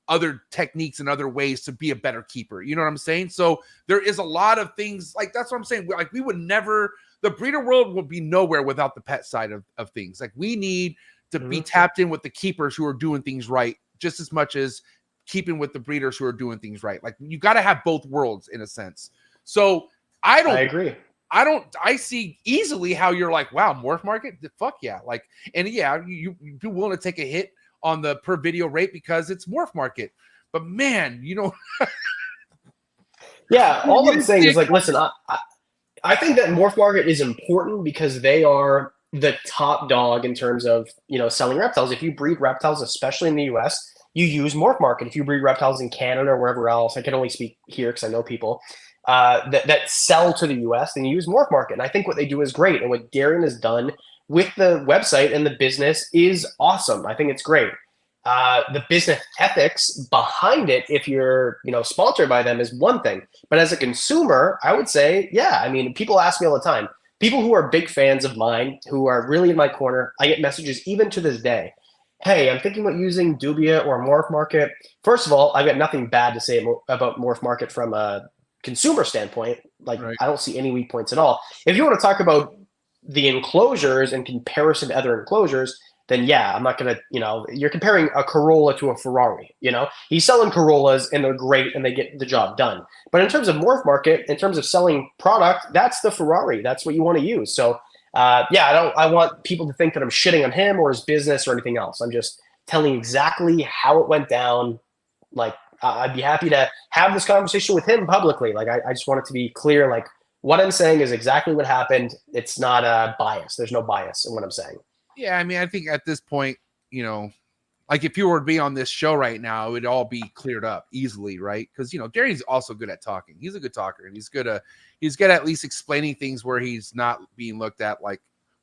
other techniques and other ways to be a better keeper. You know what I'm saying? So there is a lot of things, like, that's what I'm saying. Like, we would never, the breeder world would be nowhere without the pet side of things. Like, we need to be tapped in with the keepers who are doing things right, just as much as keeping with the breeders who are doing things right. Like, you got to have both worlds in a sense. So I agree. I see easily how you're like, wow, MorphMarket, fuck yeah. Like, and yeah, you're willing to take a hit on the per video rate because it's MorphMarket. But man, you know, yeah, all I'm saying is, like, listen, I think that MorphMarket is important because they are the top dog in terms of, you know, selling reptiles. If you breed reptiles, especially in the US, you use MorphMarket. If you breed reptiles in Canada or wherever else, I can only speak here because I know people that sell to the US, then you use MorphMarket. And I think what they do is great. And what Darian has done with the website and the business is awesome. I think it's great. The business ethics behind it, if you're, you know, sponsored by them, is one thing. But as a consumer, I would say, yeah, I mean, people ask me all the time. People who are big fans of mine, who are really in my corner, I get messages even to this day. Hey, I'm thinking about using Dubia or MorphMarket. First of all, I've got nothing bad to say about MorphMarket from a consumer standpoint. Like, right. I don't see any weak points at all. If you want to talk about the enclosures in comparison to other enclosures, then yeah, I'm not going to, you know, you're comparing a Corolla to a Ferrari, you know? He's selling Corollas and they're great and they get the job done. But in terms of MorphMarket, in terms of selling product, that's the Ferrari. That's what you want to use. So yeah, I want people to think that I'm shitting on him or his business or anything else. I'm just telling exactly how it went down. Like, I'd be happy to have this conversation with him publicly. Like, I just want it to be clear, like, what I'm saying is exactly what happened. It's not bias. There's no bias in what I'm saying. Yeah, I mean, I think at this point, you know, like, if you were to be on this show right now, it would all be cleared up easily, right? Because, you know, Darian's also good at talking. He's a good talker, and he's good at least explaining things where he's not being looked at like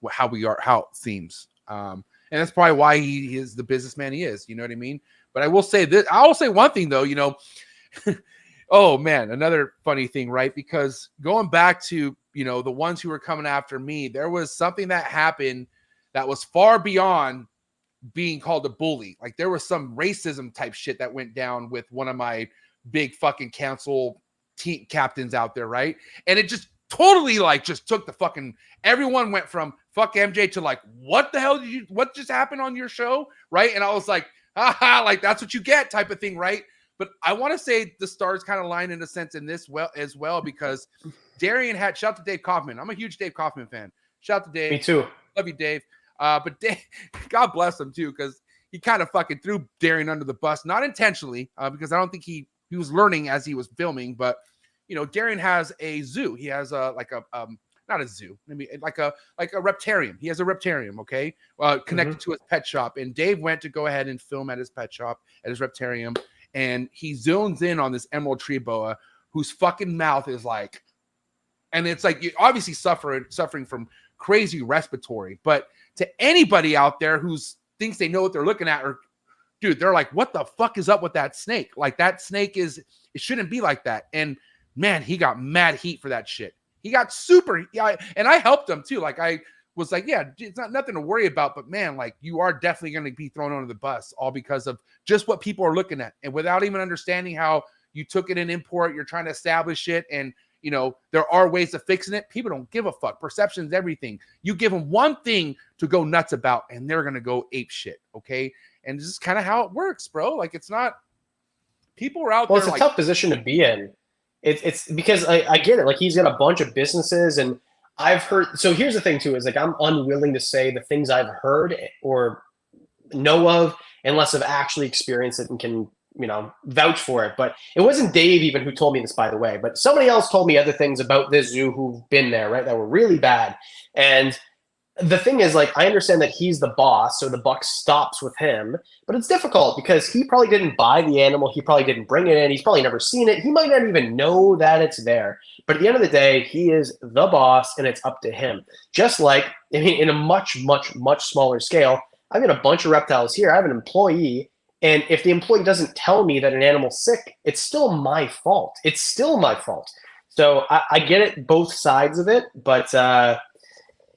how it seems. And that's probably why he is the businessman he is. You know what I mean? But I will say this. I will say one thing though. You know, oh man, another funny thing, right? Because going back to, you know, the ones who were coming after me, there was something that happened that was far beyond being called a bully. Like there was some racism type shit that went down with one of my big fucking council team captains out there, right? And it just totally like just took the fucking, everyone went from fuck MJ to like, what the hell what just happened on your show, right? And I was like, haha, like that's what you get type of thing, right? But I want to say the stars kind of line in a sense in this as well, because Darian had, shout out to Dave Kaufman. I'm a huge Dave Kaufman fan. Shout out to Dave. Me too. Love you, Dave. But Dave, God bless him too, because he kind of fucking threw Darian under the bus, not intentionally, because I don't think he was learning as he was filming. But you know, Darian has a zoo. He has not a zoo, maybe like a reptarium. He has a reptarium, okay, connected to his pet shop. And Dave went to go ahead and film at his pet shop, at his reptarium, and he zones in on this emerald tree boa whose fucking mouth is like, and it's like you obviously suffering from crazy respiratory. But to anybody out there who's thinks they know what they're looking at, or dude, they're like, what the fuck is up with that snake? Like that snake it shouldn't be like that. And man, he got mad heat for that shit. He got super, and I helped him too. Like I was like, yeah, it's not nothing to worry about, but man, like you are definitely going to be thrown under the bus all because of just what people are looking at. And without even understanding how you took it in import, you're trying to establish it. And you know, there are ways of fixing it. People don't give a fuck. Perception is everything. You give them one thing to go nuts about and they're going to go ape shit. Okay. And this is kind of how it works, bro. Like it's not, people are out there. Well, it's a tough position to be in. It's because I get it. Like he's got a bunch of businesses, and I've heard. So here's the thing too, is like I'm unwilling to say the things I've heard or know of unless I've actually experienced it and can, you know, vouch for it. But it wasn't Dave even who told me this, by the way, but somebody else told me other things about this zoo who've been there, right, that were really bad. And the thing is, like, I understand that he's the boss, so the buck stops with him, but it's difficult because he probably didn't buy the animal. He probably didn't bring it in. He's probably never seen it. He might not even know that it's there. But at the end of the day, he is the boss and it's up to him. Just like, I mean, in a much, much, much smaller scale, I've got a bunch of reptiles here. I have an employee, and if the employee doesn't tell me that an animal's sick, it's still my fault. It's still my fault. So I get it, both sides of it, but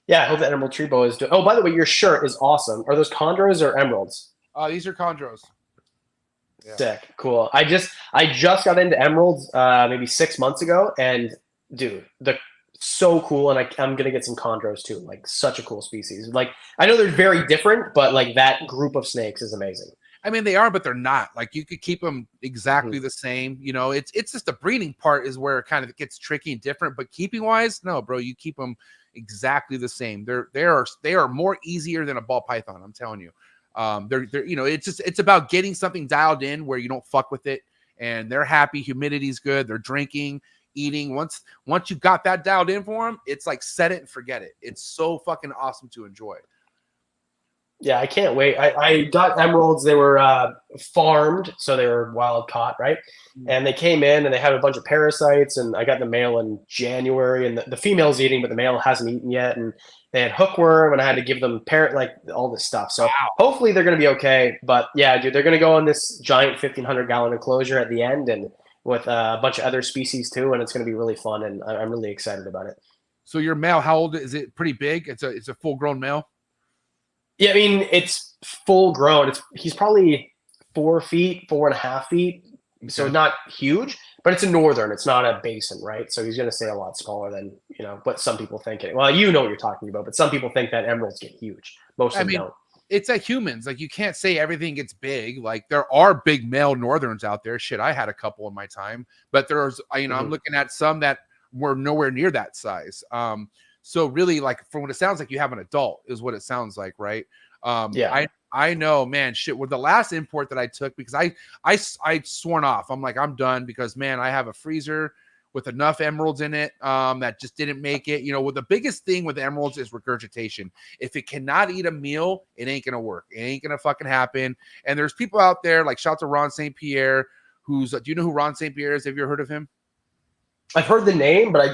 yeah, I hope that emerald tree boa is doing. Oh, by the way, your shirt is awesome. Are those chondros or emeralds? These are chondros. Yeah. Sick, cool. I just got into emeralds maybe 6 months ago, and dude, they're so cool. And I'm gonna get some chondros too. Like such a cool species. Like I know they're very different, but like that group of snakes is amazing. I mean, they are, but they're not. Like you could keep them exactly the same. You know, it's just the breeding part is where it kind of gets tricky and different. But keeping wise, no, bro, you keep them exactly the same. They are more easier than a ball python. I'm telling you. They're you know, it's about getting something dialed in where you don't fuck with it, and they're happy. Humidity's good. They're drinking, eating. Once you got that dialed in for them, it's like set it and forget it. It's so fucking awesome to enjoy. Yeah, I can't wait. I got emeralds. They were farmed, so they were wild caught, right? And they came in and they had a bunch of parasites, and I got the male in January, and the female's eating, but the male hasn't eaten yet. And they had hookworm, and I had to give them like all this stuff. So hopefully they're going to be okay. But yeah, dude, they're going to go in this giant 1,500 gallon enclosure at the end, and with a bunch of other species too, and it's going to be really fun, and I'm really excited about it. So your male, how old is it? Pretty big. It's a full grown male. Yeah, I mean, it's full grown. He's probably 4 feet, 4.5 feet. So not huge, but it's a northern. It's not a basin, right? So he's going to stay a lot smaller than, you know, what some people think. Well, you know what you're talking about, but some people think that emeralds get huge. Most of them don't. It's like humans. Like you can't say everything gets big. Like there are big male northerns out there. Shit, I had a couple in my time, but there's, you know, I'm looking at some that were nowhere near that size. So really, like from what it sounds like, you have an adult is what it sounds like, right? Yeah. I know, man, shit. With the last import that I took, because I sworn off. I'm like, I'm done because, man, I have a freezer with enough emeralds in it that just didn't make it. You know, well, the biggest thing with emeralds is regurgitation. If it cannot eat a meal, it ain't gonna work. It ain't gonna fucking happen. And there's people out there like shout out to Ron St. Pierre, who's do you know who Ron St. Pierre is? Have you ever heard of him? I've heard the name, but I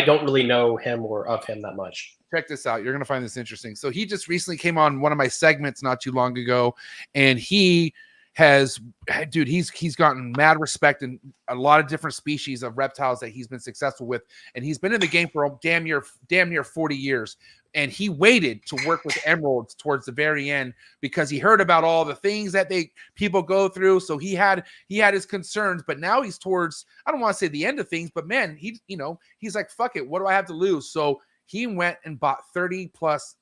don't really know him or of him that much. Check this out. You're going to find this interesting. So he just recently came on one of my segments not too long ago, and he dude, he's gotten mad respect in a lot of different species of reptiles that he's been successful with, and he's been in the game for damn near 40 years. And he waited to work with emeralds towards the very end because he heard about all the things that people go through. So he had his concerns, but now he's towards, I don't want to say the end of things, but man, he's like, fuck it, what do I have to lose? So he went and bought 30 plus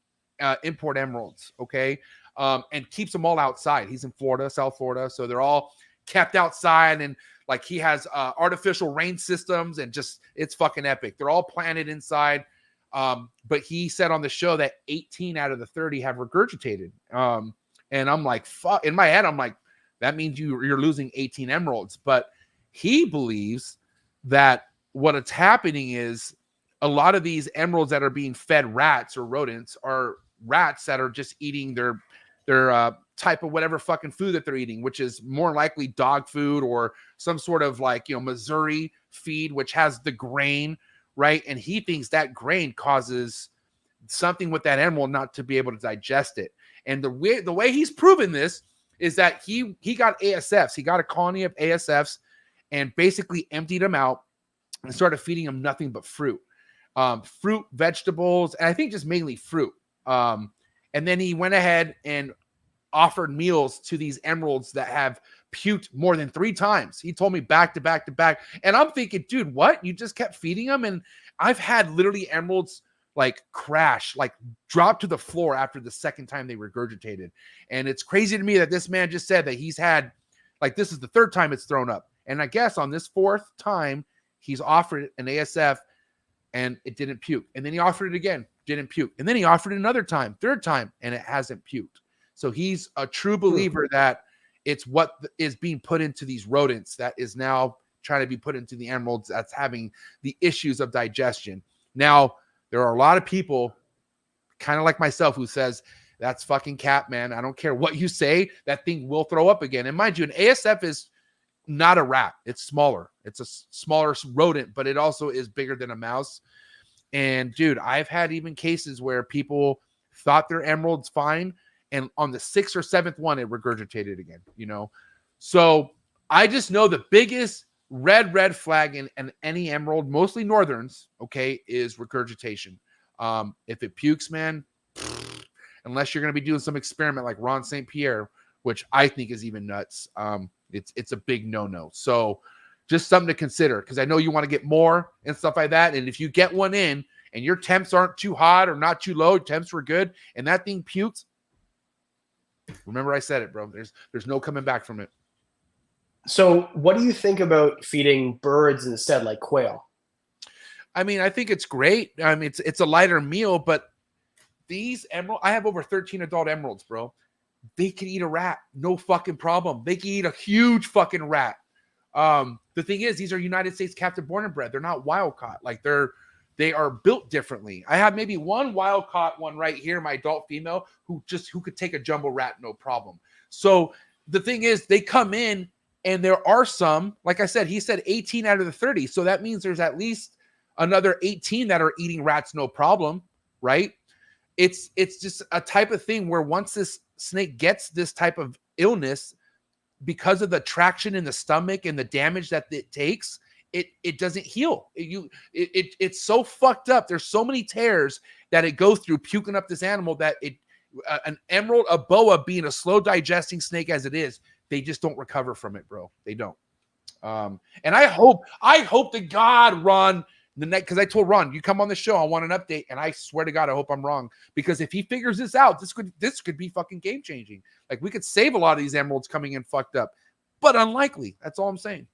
import emeralds, okay, and keeps them all outside. He's in Florida, South Florida, so they're all kept outside, and like he has artificial rain systems, and just it's fucking epic. They're all planted inside. But he said on the show that 18 out of the 30 have regurgitated. And I'm like, fuck. In my head, I'm like, that means you're losing 18 emeralds. But he believes that what's happening is a lot of these emeralds that are being fed rats or rodents are rats that are just eating their type of whatever fucking food that they're eating, which is more likely dog food or some sort of like, Missouri feed, which has the grain, right? And he thinks that grain causes something with that emerald not to be able to digest it. And the way he's proven this is that he got ASFs. He got a colony of ASFs and basically emptied them out and started feeding them nothing but fruit. Fruit, vegetables, and I think just mainly fruit. And then he went ahead and offered meals to these emeralds that have puked more than 3 times. He told me back to back to back. And I'm thinking, dude, what? You just kept feeding them? And I've had literally emeralds like crash, like drop to the floor after the second time they regurgitated. And it's crazy to me that this man just said that he's had, like, this is the 3rd time it's thrown up. And I guess on this 4th time, he's offered an ASF and it didn't puke. And then he offered it again, didn't puke. And then he offered it another time, 3rd time, and it hasn't puked. So he's a true believer that it's what is being put into these rodents that is now trying to be put into the emeralds that's having the issues of digestion. Now, there are a lot of people, kind of like myself, who says, that's fucking cap, man. I don't care what you say. That thing will throw up again. And mind you, an ASF is not a rat. It's smaller. It's a smaller rodent, but it also is bigger than a mouse. And, dude, I've had even cases where people thought their emerald's fine, and on the 6th or 7th one, it regurgitated again, So I just know the biggest red flag in any emerald, mostly northerns, okay, is regurgitation. If it pukes, man, unless you're going to be doing some experiment like Ron St. Pierre, which I think is even nuts, it's a big no-no. So just something to consider, because I know you want to get more and stuff like that. And if you get one in and your temps aren't too hot or not too low, temps were good, and that thing pukes, remember I said it, bro. There's no coming back from it. So what do you think about feeding birds instead, like quail? I mean, I think it's great. I mean, it's a lighter meal, but these emerald, I have over 13 adult emeralds, bro. They can eat a rat, no fucking problem. They can eat a huge fucking rat. The thing is, these are United States captive born and bred. They're not wild caught. Like they are built differently. I have maybe one wild caught one right here, my adult female, who could take a jumbo rat, no problem. So the thing is, they come in, and there are some, like I said, he said 18 out of the 30. So that means there's at least another 18 that are eating rats, no problem, right? It's just a type of thing where once this snake gets this type of illness, because of the traction in the stomach and the damage that it takes, it doesn't heal. It's so fucked up. There's so many tears that it goes through, puking up this animal, that an emerald, a boa, being a slow digesting snake as it is, they just don't recover from it, bro. They don't. And I hope to God, Ron, because I told Ron, you come on the show, I want an update, and I swear to God, I hope I'm wrong, because if he figures this out, this could be fucking game changing. Like, we could save a lot of these emeralds coming in fucked up, but unlikely. That's all I'm saying.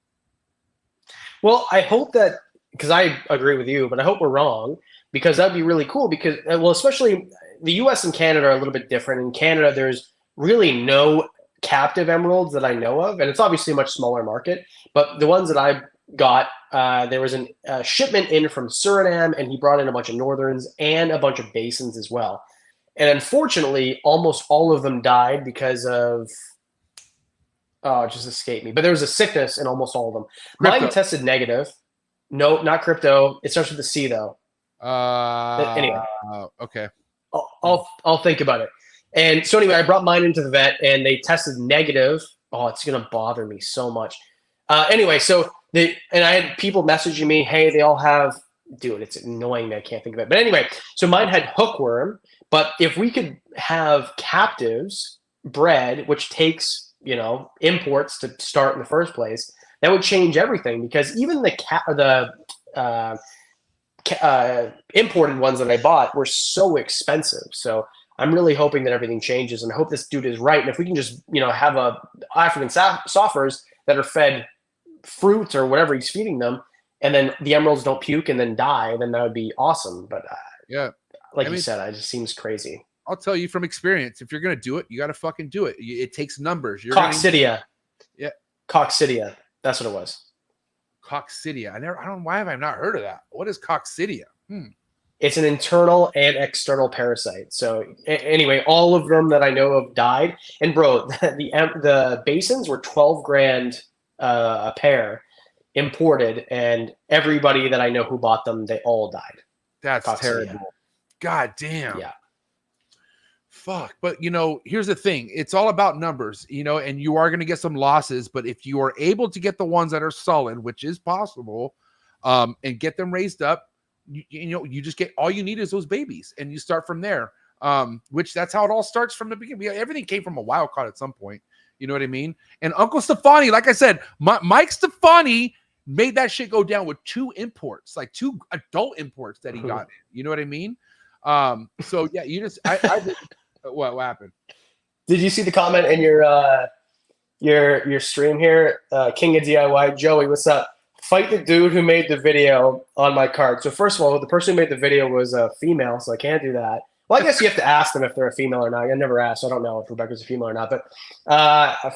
Well, I hope that, because I agree with you, but I hope we're wrong, because that'd be really cool. Because, well, especially the U.S. and Canada are a little bit different. In Canada, there's really no captive emeralds that I know of, and it's obviously a much smaller market. But the ones that I got, there was a shipment in from Suriname, and he brought in a bunch of northerns and a bunch of basins as well. And unfortunately, almost all of them died because of, it just escaped me, but there was a sickness in almost all of them. Crypto. Mine tested negative. No, not crypto. It starts with a C though. Anyway, okay. I'll think about it. And so anyway, I brought mine into the vet, and they tested negative oh, it's gonna bother me so much. Anyway, so I had people messaging me, hey, they all have, dude, it's annoying that I can't think of it. But anyway, so mine had hookworm, but if we could have captives bred, which takes, you know, imports to start in the first place, that would change everything, because even the imported ones that I bought were so expensive. So I'm really hoping that everything changes, and I hope this dude is right. And if we can just, you know, have African soffers that are fed fruit or whatever he's feeding them, and then the emeralds don't puke and then die, then that would be awesome. But yeah, like you said, it just seems crazy. I'll tell you from experience, if you're gonna do it, you got to fucking do it. It takes numbers. Coccidia. Yeah, Coccidia. That's what it was. Coccidia. I don't know, why have I not heard of that? What is Coccidia? It's an internal and external parasite. So anyway, all of them that I know of died. And bro, the basins were 12 grand a pair imported, and everybody that I know who bought them, they all died. That's Coccidia. terrible. God damn. Yeah. Fuck. But you know, here's the thing. It's all about numbers, you know, and you are going to get some losses, but if you are able to get the ones that are solid, which is possible, and get them raised up, you know, you just get, all you need is those babies, and you start from there. Which that's how it all starts from the beginning. Everything came from a wild card at some point. You know what I mean? And Uncle Stefani, like I said, Mike Stefani made that shit go down with 2 imports, like 2 adult imports that he got in. You know what I mean? So yeah, you just, what happened? Did you see the comment in your stream here? King of DIY, Joey, what's up? Fight the dude who made the video on my card. So first of all, the person who made the video was a female, so I can't do that. Well, I guess you have to ask them if they're a female or not. I never asked, so I don't know if Rebecca's a female or not. But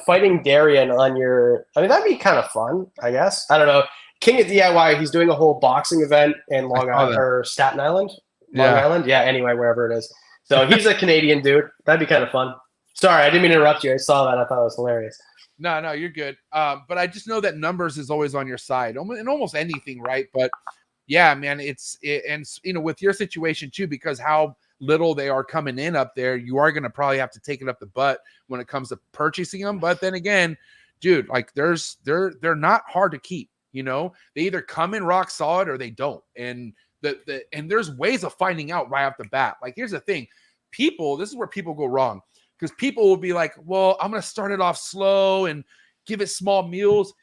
fighting Darian on your, I mean, that'd be kind of fun, I guess. I don't know. King of DIY, he's doing a whole boxing event in Long Island or Staten Island. Long Island? Yeah, anyway, wherever it is. So he's a Canadian dude. That'd be kind of fun. Sorry, I didn't mean to interrupt you. I saw that. I thought it was hilarious. No, you're good. But I just know that numbers is always on your side in almost anything, right? But yeah, man, and you know, with your situation too, because how little they are coming in up there, you are going to probably have to take it up the butt when it comes to purchasing them. But then again, dude, like they're not hard to keep, you know, they either come in rock solid or they don't. And and there's ways of finding out right off the bat. Like, here's the thing, this is where people go wrong, because people will be like, well, I'm going to start it off slow and give it small meals.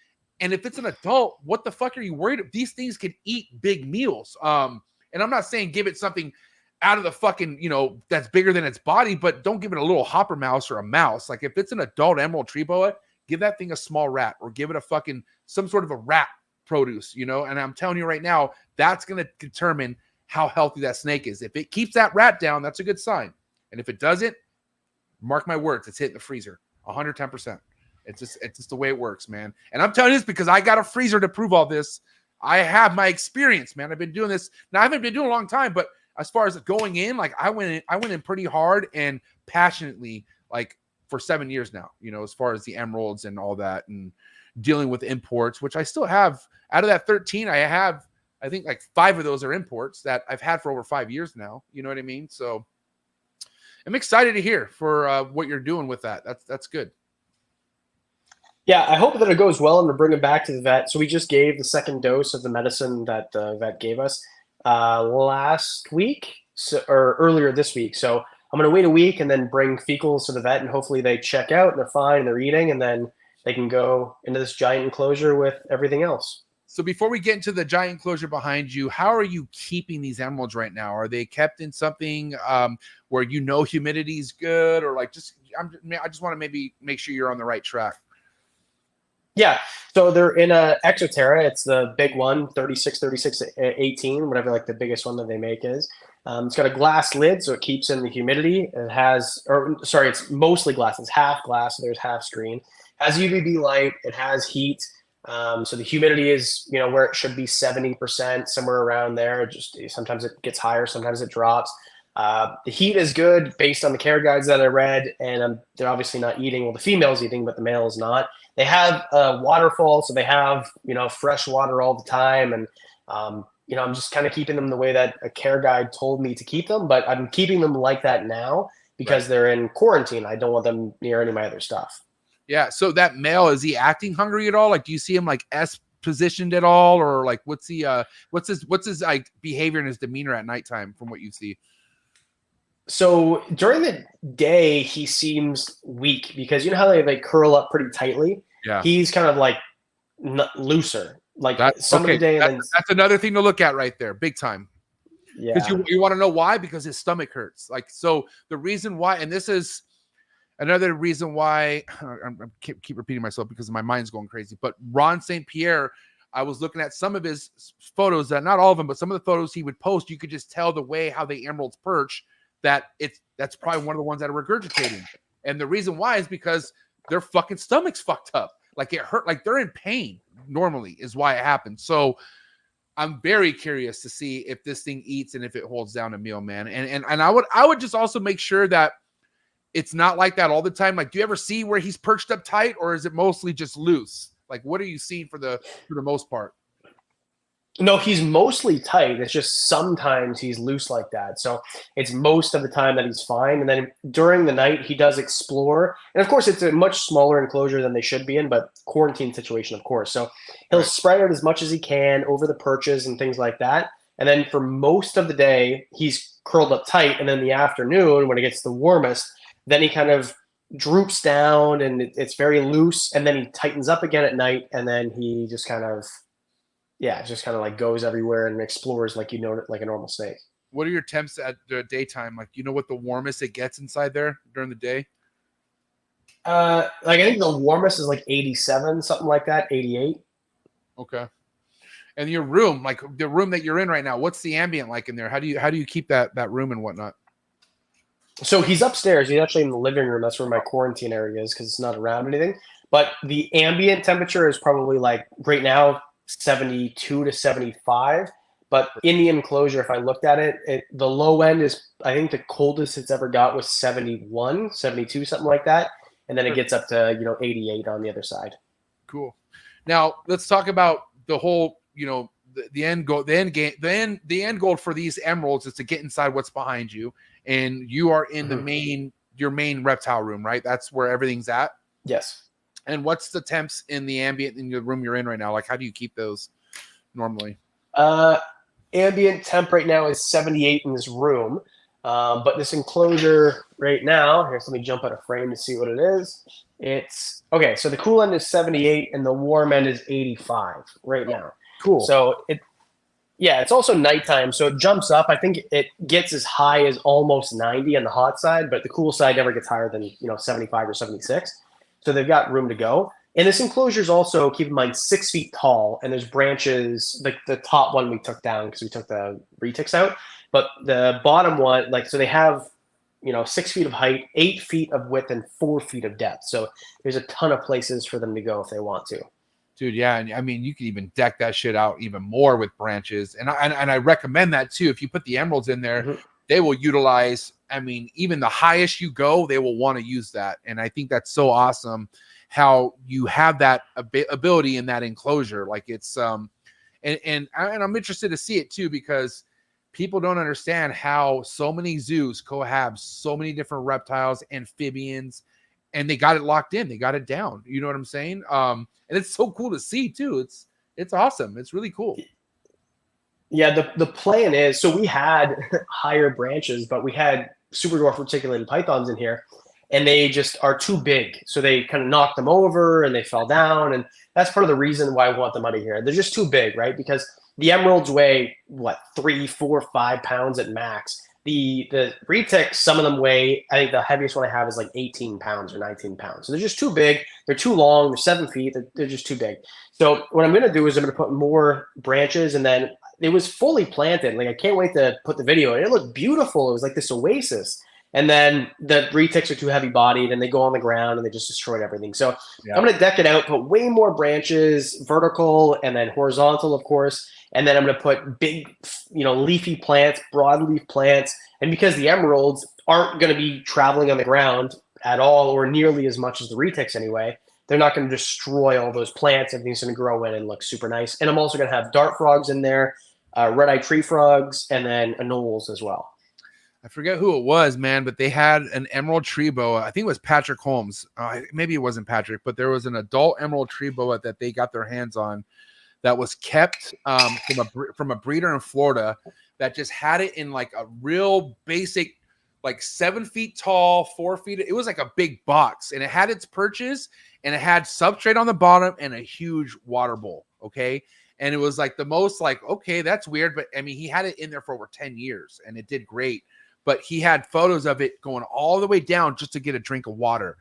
And if it's an adult, what the fuck are you worried about? These things can eat big meals. And I'm not saying give it something out of the fucking, you know, that's bigger than its body, but don't give it a little hopper mouse or a mouse. Like, if it's an adult emerald tree boa, give that thing a small rat, or give it a fucking, some sort of a rat produce, you know? And I'm telling you right now, that's going to determine how healthy that snake is. If it keeps that rat down, that's a good sign. And if it doesn't, mark my words, it's hitting the freezer 110%. It's just the way it works, man. And I'm telling you this because I got a freezer to prove all this. I have my experience, man. I've been doing this. Now, I haven't been doing it a long time, but as far as going in, like I went in pretty hard and passionately, like for 7 years now, you know, as far as the emeralds and all that, and dealing with imports, which I still have. Out of that 13, I think like 5 of those are imports that I've had for over 5 years now. You know what I mean? So I'm excited to hear for what you're doing with that. That's good. Yeah, I hope that it goes well and to bring him back to the vet. So we just gave the 2nd dose of the medicine that the vet gave us last week, or earlier this week. So I'm going to wait a week and then bring fecals to the vet, and hopefully they check out and they're fine and they're eating, and then they can go into this giant enclosure with everything else. So before we get into the giant enclosure behind you, how are you keeping these emeralds right now? Are they kept in something where you know humidity is good, or like I just want to maybe make sure you're on the right track? Yeah, so they're in a Exoterra. It's the big one, 36, 18, whatever like the biggest one that they make is. It's got a glass lid, so it keeps in the humidity. It has, it's mostly glass. It's half glass, so there's half screen. It has UVB light. It has heat. So the humidity is, you know, where it should be 70%, somewhere around there. Just sometimes it gets higher, sometimes it drops. The heat is good based on the care guides that I read, and they're obviously not eating. Well, the female's eating, but the male is not. They have a waterfall, so they have, you know, fresh water all the time. And, you know, I'm just kind of keeping them the way that a care guide told me to keep them, but I'm keeping them like that now because they're in quarantine. I don't want them near any of my other stuff. Yeah. So that male, is he acting hungry at all? Like, do you see him like S positioned at all, or like what's his like behavior and his demeanor at nighttime from what you see? So during the day, he seems weak because you know how they curl up pretty tightly. Yeah. He's kind of like looser, like That's some of the day, and then that's another thing to look at right there, big time. Because yeah. you want to know why? Because his stomach hurts. Like, so the reason why, and this is another reason why I keep repeating myself because my mind's going crazy. But Ron St. Pierre, I was looking at some of his photos, that not all of them, but some of the photos he would post, you could just tell the way how the emeralds perch that's probably one of the ones that are regurgitating. And the reason why is because their fucking stomach's fucked up. Like it hurt, like they're in pain normally is why it happens. So I'm very curious to see if this thing eats and if it holds down a meal, man. And I would just also make sure that it's not like that all the time. Like, do you ever see where he's perched up tight, or is it mostly just loose? Like, what are you seeing for the most part? No, he's mostly tight. It's just sometimes he's loose like that. So it's most of the time that he's fine. And then during the night, he does explore. And of course, it's a much smaller enclosure than they should be in, but quarantine situation, of course. So he'll spread out as much as he can over the perches and things like that. And then for most of the day, he's curled up tight. And then in the afternoon, when it gets the warmest, then he kind of droops down and it's very loose. And then he tightens up again at night. And then he just kind of, just kind of like goes everywhere and explores like like a normal snake. What are your temps at the daytime? Like, you know what the warmest it gets inside there during the day? Like I think the warmest is like 87, something like that, 88. Okay. And your room, like the room that you're in right now, what's the ambient like in there? How do you keep that room and whatnot? So he's upstairs. He's actually in the living room. That's where my quarantine area is because it's not around anything. But the ambient temperature is probably like right now 72 to 75. But in the enclosure, if I looked at it, the low end is, I think the coldest it's ever got was 71, 72, something like that. And then it gets up to, 88 on the other side. Cool. Now let's talk about the whole, the end goal. The end goal for these emeralds is to get inside what's behind you. And you are in your main reptile room, right? That's where everything's at. Yes. And what's the temps in the ambient in the room you're in right now? Like, how do you keep those normally? Ambient temp right now is 78 in this room. But this enclosure right now, here, so let me jump out of frame to see what it is. It's okay. So the cool end is 78 and the warm end is 85 right now. Cool. So it's also nighttime. So it jumps up. I think it gets as high as almost 90 on the hot side, but the cool side never gets higher than, 75 or 76. So they've got room to go. And this enclosure is also, keep in mind, 6 feet tall. And there's branches, like the top one we took down because we took the retics out. But the bottom one, so they have, 6 feet of height, 8 feet of width, and 4 feet of depth. So there's a ton of places for them to go if they want to. Dude, yeah, and I mean, you could even deck that shit out even more with branches. And I recommend that too. If you put the emeralds in there, they will utilize, I mean, even the highest you go, they will want to use that. And I think that's so awesome how you have that ability in that enclosure. Like it's, and I'm interested to see it too, because people don't understand how so many zoos cohabit so many different reptiles, amphibians, and they got it locked in. They got it down. You know what I'm saying? And it's so cool to see too. It's awesome. It's really cool. Yeah, the plan is, so we had higher branches, but we had super dwarf reticulated pythons in here, and they just are too big. So they kind of knocked them over and they fell down. And that's part of the reason why I want them out of here. They're just too big, right? Because the emeralds weigh, 3, 4, 5 pounds at max. The retics, some of them weigh, I think the heaviest one I have is like 18 pounds or 19 pounds. So they're just too big. They're too long. They're 7 feet. They're just too big. So what I'm going to do is I'm going to put more branches, and then it was fully planted. Like, I can't wait to put the video in. It looked beautiful. It was like this oasis. And then the retics are too heavy bodied and they go on the ground and they just destroyed everything. So I'm going to deck it out, put way more branches, vertical and then horizontal, of course. And then I'm going to put big, leafy plants, broadleaf plants. And because the emeralds aren't going to be traveling on the ground at all, or nearly as much as the retics anyway, they're not going to destroy all those plants. Everything's going to grow in and look super nice. And I'm also going to have dart frogs in there, red-eye tree frogs, and then anoles as well. I forget who it was, man, but they had an emerald tree boa. I think it was Patrick Holmes. Maybe it wasn't Patrick, but there was an adult emerald tree boa that they got their hands on that was kept from a breeder in Florida that just had it in like a real basic, like 7 feet tall, 4 feet. It was like a big box, and it had its perches, and it had substrate on the bottom and a huge water bowl. Okay. And it was like the most like, okay, that's weird. But I mean, he had it in there for over 10 years and it did great. But he had photos of it going all the way down just to get a drink of water,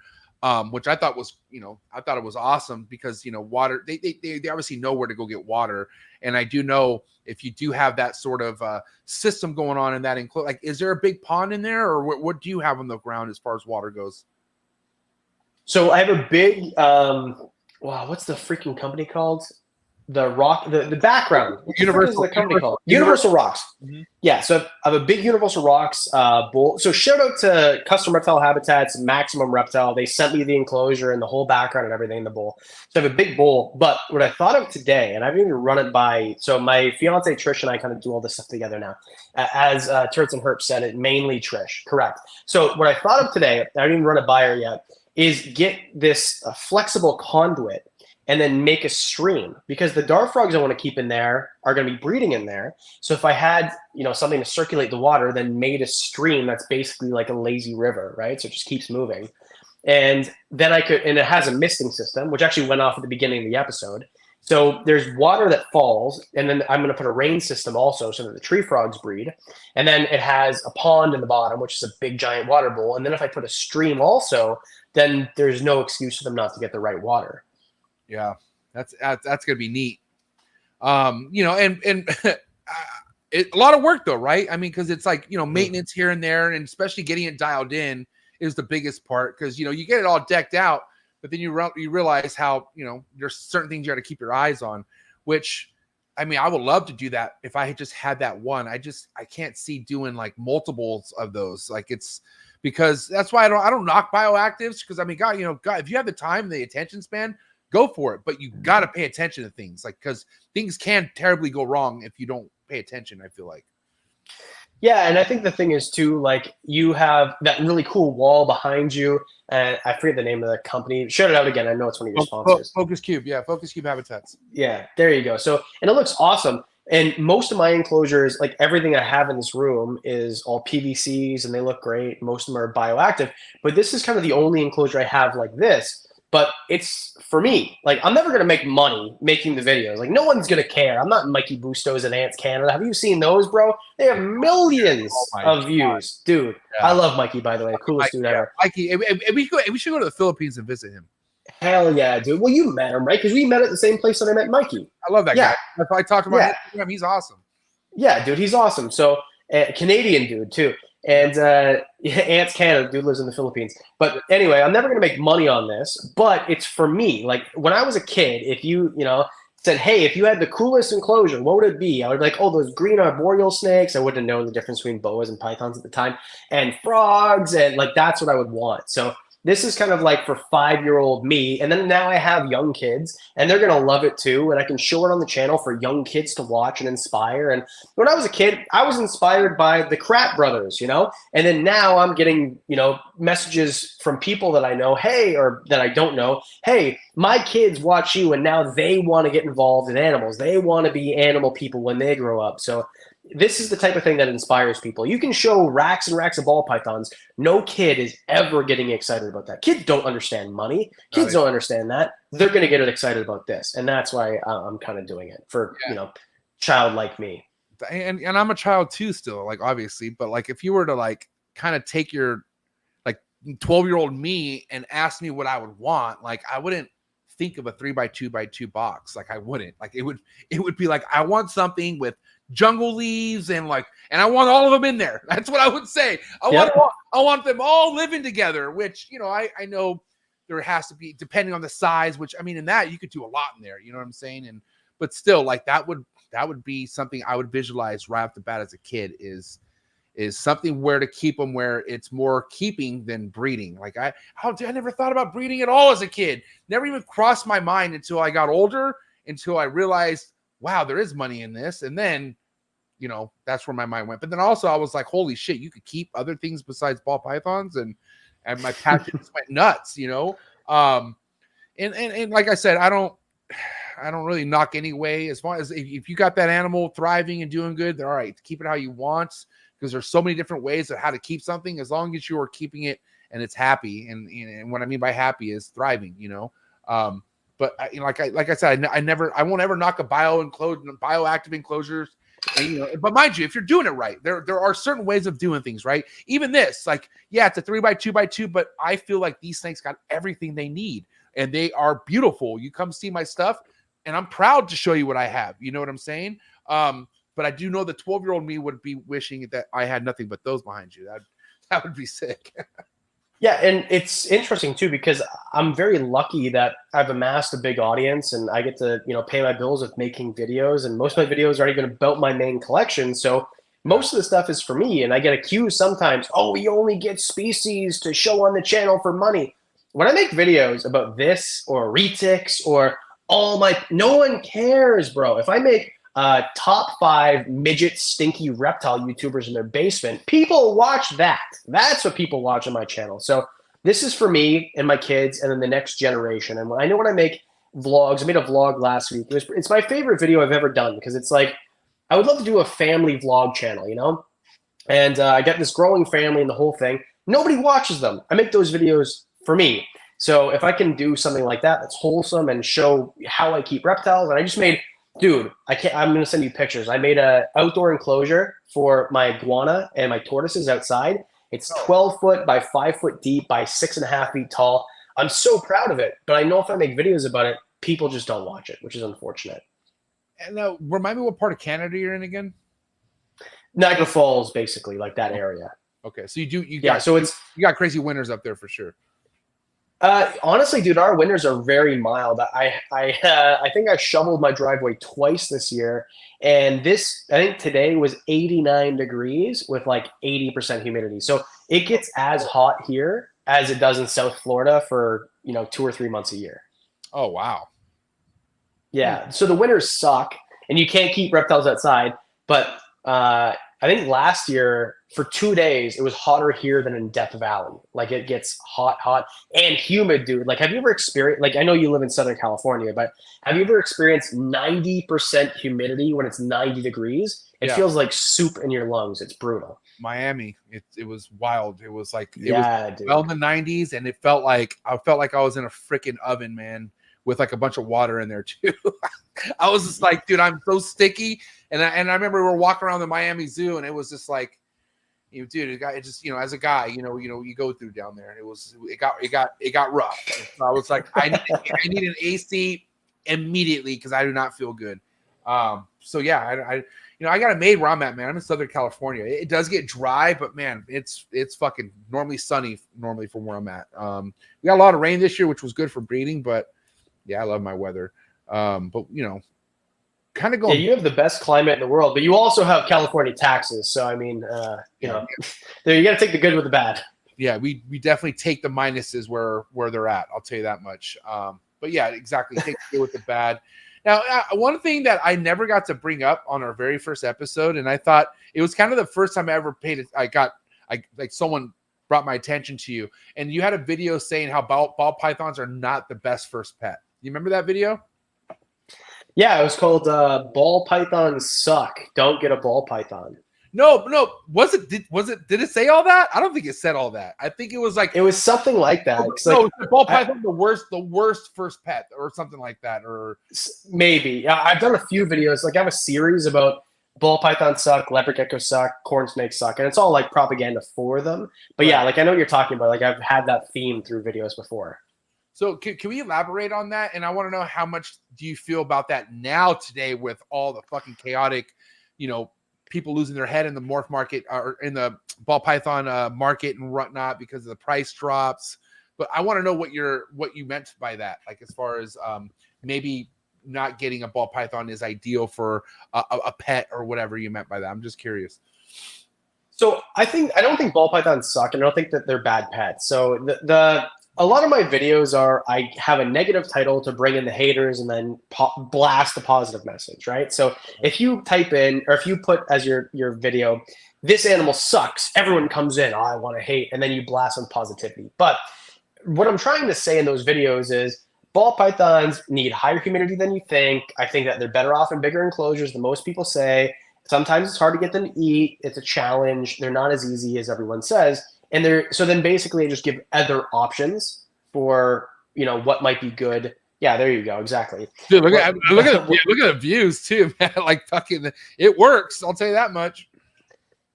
which I thought was, I thought it was awesome because, water, they obviously know where to go get water. And I do know if you do have that sort of system going on in that enclosure, like, is there a big pond in there, or what do you have on the ground as far as water goes? So I have a big, wow, what's the freaking company called? The rock, the background. Universal, the company called? Universal Rocks. Mm-hmm. Yeah, so I have a big Universal Rocks bowl. So shout out to Custom Reptile Habitats, Maximum Reptile. They sent me the enclosure and the whole background and everything in the bowl. So I have a big bowl. But what I thought of today, and I've even run it by, so my fiance Trish and I kind of do all this stuff together now. As Turts and Herp said it, mainly Trish, correct. So what I thought of today, I haven't even run it by her yet, is get this flexible conduit and then make a stream, because the dart frogs I want to keep in there are going to be breeding in there. So if I had, something to circulate the water, then made a stream that's basically like a lazy river, right? So it just keeps moving. And then I could, and it has a misting system, which actually went off at the beginning of the episode. So there's water that falls, and then I'm going to put a rain system also so that the tree frogs breed. And then it has a pond in the bottom, which is a big giant water bowl. And then if I put a stream also, then there's no excuse for them not to get the right water. Yeah, that's gonna be neat. And a lot of work though, right? I mean, because it's like maintenance here and there, and especially getting it dialed in is the biggest part. Because you get it all decked out, but then you realize how there's certain things you got to keep your eyes on. Which, I mean, I would love to do that if I had just had that one. I can't see doing like multiples of those. Like it's because that's why I don't knock bioactives, because I mean, God, if you have the time, the attention span, go for it, but you got to pay attention to things, like, because things can terribly go wrong if you don't pay attention, I feel like. Yeah, and I think the thing is too, like, you have that really cool wall behind you, and I forget the name of the company. Shout it out again. I know it's one of your sponsors. Focus Cube, yeah, Focus Cube Habitats. Yeah, there you go. So, and it looks awesome. And most of my enclosures, like everything I have in this room, is all PVCs, and they look great. Most of them are bioactive, but this is kind of the only enclosure I have like this. But it's for me, like, I'm never going to make money making the videos. Like, no one's going to care. I'm not Mikey Bustos and Ants Canada. Have you seen those, bro? They have millions of views. Dude, yeah. I love Mikey, by the way. Coolest dude ever. Mikey, we should go to the Philippines and visit him. Hell yeah, dude. Well, you met him, right? Because we met at the same place that I met Mikey. I love that guy. If I talk about him, he's awesome. Yeah, dude, he's awesome. So, Canadian dude, too. And Ants Canada, dude lives in the Philippines. But anyway, I'm never going to make money on this, but it's for me. Like, when I was a kid, if you, said, hey, if you had the coolest enclosure, what would it be? I would be like, oh, those green arboreal snakes. I wouldn't have known the difference between boas and pythons at the time. And frogs, and like, that's what I would want. So this is kind of like for 5-year-old me. And then now I have young kids, and they're going to love it too. And I can show it on the channel for young kids to watch and inspire. And when I was a kid, I was inspired by the Crap Brothers, And then now I'm getting, messages from people that I know, hey, or that I don't know, hey, my kids watch you, and now they want to get involved in animals. They want to be animal people when they grow up. So this is the type of thing that inspires people. You can show racks and racks of ball pythons. No kid is ever getting excited about that. Kids don't understand money. Kids don't understand that. They're going to get excited about this. And that's why I'm kind of doing it for, child like me. And I'm a child too still, like, obviously. But like, if you were to like kind of take your like 12-year-old me and ask me what I would want, like, I wouldn't think of a 3x2x2 box. Like, I wouldn't. Like, it would be like, I want something with jungle leaves and I want all of them in there. That's what I would say. I want them all living together, which, I know there has to be, depending on the size, which, I mean, in that you could do a lot in there, you know what I'm saying? But still, like, that would be something I would visualize right off the bat as a kid, is something where to keep them, where it's more keeping than breeding. Like, I never thought about breeding at all as a kid. Never even crossed my mind until I got older, until I realized, wow, there is money in this. And then you know, that's where my mind went. But then also I was like, holy shit, you could keep other things besides ball pythons, and my passion just went nuts, you know. And like I said, I don't really knock any way. As long as if you got that animal thriving and doing good, then all right, keep it how you want, because there's so many different ways of how to keep something, as long as you are keeping it and it's happy. And what I mean by happy is thriving, you know. But you know, like I said, I won't ever knock a bioactive enclosures. And, you know, but mind you, if you're doing it right, there are certain ways of doing things right. Even this, like, yeah, it's a 3x2x2, but I feel like these snakes got everything they need, and they are beautiful. You come see my stuff, and I'm proud to show you what I have. You know what I'm saying? But I do know the 12-year-old me would be wishing that I had nothing but those behind you. That would be sick. Yeah, and it's interesting too, because I'm very lucky that I've amassed a big audience, and I get to, you know, pay my bills with making videos, and most of my videos aren't even about my main collection. So most of the stuff is for me, and I get accused sometimes, oh, you only get species to show on the channel for money. When I make videos about this or retics or no one cares, bro. If I make top 5 midget stinky reptile YouTubers in their basement, people watch that. That's what people watch on my channel. So this is for me and my kids and then the next generation. And I know when I make vlogs, I made a vlog last week. It's my favorite video I've ever done, because it's like, I would love to do a family vlog channel, you know? And I got this growing family and the whole thing. Nobody watches them. I make those videos for me. So if I can do something like that that's wholesome and show how I keep reptiles, and I just made, dude, I'm going to send you pictures. I made a outdoor enclosure for my iguana and my tortoises outside. It's 12 foot by 5 foot deep by 6.5 feet tall. I'm so proud of it, but I know if I make videos about it, people just don't watch it, which is unfortunate. And remind me what part of Canada you're in again? Niagara Falls, basically, like that area. Okay, so you got crazy winters up there for sure. Honestly, dude, our winters are very mild. I think I shoveled my driveway twice this year, and I think today was 89 degrees with like 80% humidity. So it gets as hot here as it does in South Florida for, you know, 2 or 3 months a year. Oh, wow. Yeah. So the winters suck, and you can't keep reptiles outside. But I think last year for 2 days, it was hotter here than in Death Valley. Like, it gets hot and humid, dude. Like, have you ever experienced, like, I know you live in Southern California, but have you ever experienced 90% humidity when it's 90 degrees? It feels like soup in your lungs. It's brutal. Miami, it was wild. It was like, dude. Well in the 90s, and it felt like I was in a freaking oven, man, with like a bunch of water in there too. I was just like, dude, I'm so sticky. And I remember we were walking around the Miami Zoo, and it was just like, you know, dude, it just, you know, as a guy, you know, you go through down there, and it got rough. And so I was like, I need an AC immediately, because I do not feel good. So yeah, I got it made where I'm at, man. I'm in Southern California. It does get dry, but man, it's fucking normally sunny from where I'm at. We got a lot of rain this year, which was good for breeding, but yeah, I love my weather. But you know, kind of going. Yeah, you have the best climate in the world, but you also have California taxes. So I mean, you know, there, you got to take the good with the bad. Yeah, we definitely take the minuses where they're at. I'll tell you that much. But yeah, exactly. Take the good with the bad. Now, one thing that I never got to bring up on our very first episode, and I thought it was kind of the first time I ever paid it. Like someone brought my attention to you, and you had a video saying how ball pythons are not the best first pet. You remember that video? Yeah, it was called "Ball Pythons Suck. Don't get a ball python." No. Did it say all that? I don't think it said all that. I think it was like, it was something like that. No, like, the ball python the worst first pet, or something like that, or maybe. I've done a few videos. Like, I have a series about ball pythons suck, leopard geckos suck, corn snakes suck, and it's all like propaganda for them. But yeah, like, I know what you're talking about. Like, I've had that theme through videos before. So can we elaborate on that? And I want to know, how much do you feel about that now today, with all the fucking chaotic, you know, people losing their head in the morph market, or in the ball python market and whatnot, because of the price drops? But I want to know what you meant by that, like, as far as maybe not getting a ball python is ideal for a pet, or whatever you meant by that. I'm just curious. So I don't think ball pythons suck, and I don't think that they're bad pets. So a lot of my videos are, I have a negative title to bring in the haters and then blast a positive message, right? So if you type in, or if you put as your video, this animal sucks, everyone comes in, oh, I want to hate, and then you blast on positivity. But what I'm trying to say in those videos is ball pythons need higher humidity than you think. I think that they're better off in bigger enclosures than most people say. Sometimes it's hard to get them to eat. It's a challenge. They're not as easy as everyone says. And so then basically I just give other options for, you know, what might be good. Yeah, there you go. Exactly. Dude, look at the views too, man. Like fucking, it works. I'll tell you that much.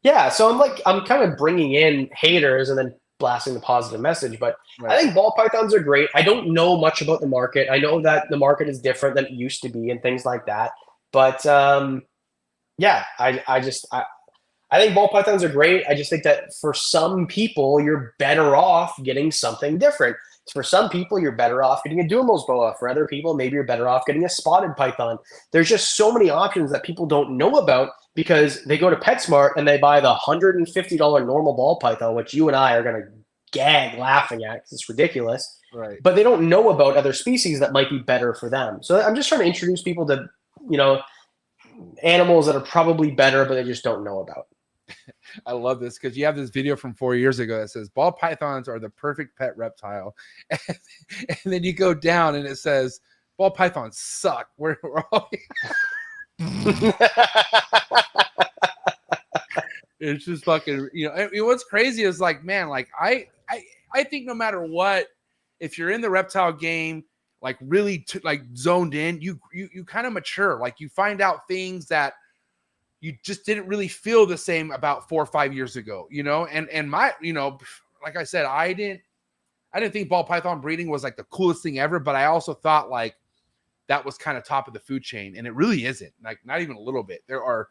Yeah. So I'm kind of bringing in haters and then blasting the positive message, but Right. I think ball pythons are great. I don't know much about the market. I know that the market is different than it used to be and things like that. But yeah, I think ball pythons are great. I just think that for some people, you're better off getting something different. For some people, you're better off getting a Dumos boa. For other people, maybe you're better off getting a spotted python. There's just so many options that people don't know about because they go to PetSmart and they buy the $150 normal ball python, which you and I are going to gag laughing at because it's ridiculous. Right. But they don't know about other species that might be better for them. So I'm just trying to introduce people to, you know, animals that are probably better, but they just don't know about. I love this because you have this video from 4 years ago that says ball pythons are the perfect pet reptile. And then you go down and it says ball pythons suck. We're all it's just fucking, you know, I mean, what's crazy is like, man, like I think no matter what, if you're in the reptile game, like really like zoned in, you kind of mature. Like you find out things that you just didn't really feel the same about 4 or 5 years ago, you know? And my, you know, like I said, I didn't think ball python breeding was like the coolest thing ever, but I also thought like that was kind of top of the food chain. And it really isn't, like not even a little bit. There are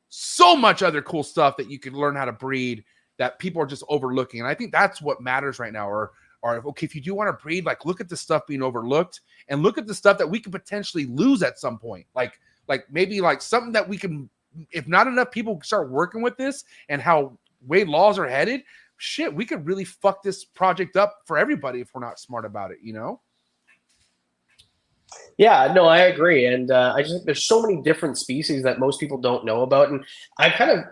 so much other cool stuff that you can learn how to breed that people are just overlooking. And I think that's what matters right now. Or okay, if you do want to breed, like look at the stuff being overlooked and look at the stuff that we could potentially lose at some point. Like maybe like something that we can, if not enough people start working with this and how way laws are headed, shit, we could really fuck this project up for everybody if we're not smart about it, you know? Yeah, no, I agree. And I just think there's so many different species that most people don't know about. And I kind of,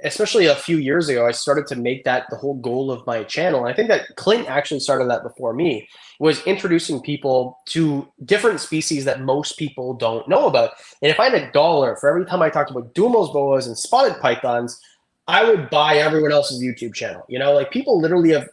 especially a few years ago, I started to make that the whole goal of my channel. And I think that Clint actually started that before me, was introducing people to different species that most people don't know about. And if I had $1 for every time I talked about Dumos boas and spotted pythons, I would buy everyone else's YouTube channel. You know, like people literally have,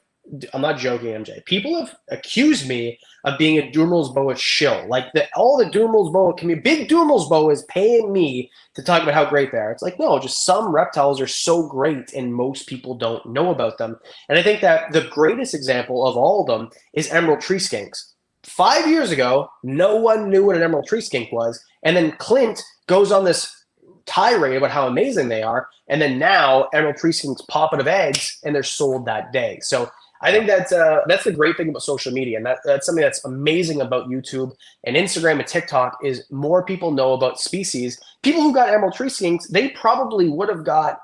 I'm not joking, MJ. People have accused me of being a Dumos boa shill. Like all the Dumos boa big Dumos boa is paying me to talk about how great they are. It's like, no, just some reptiles are so great and most people don't know about them. And I think that the greatest example of all of them is emerald tree skinks. 5 years ago, no one knew what an emerald tree skink was. And then Clint goes on this tirade about how amazing they are. And then now emerald tree skinks pop out of eggs and they're sold that day. So I think that's the great thing about social media, and that's something that's amazing about YouTube and Instagram and TikTok is more people know about species. People who got emerald tree skinks, they probably would have got,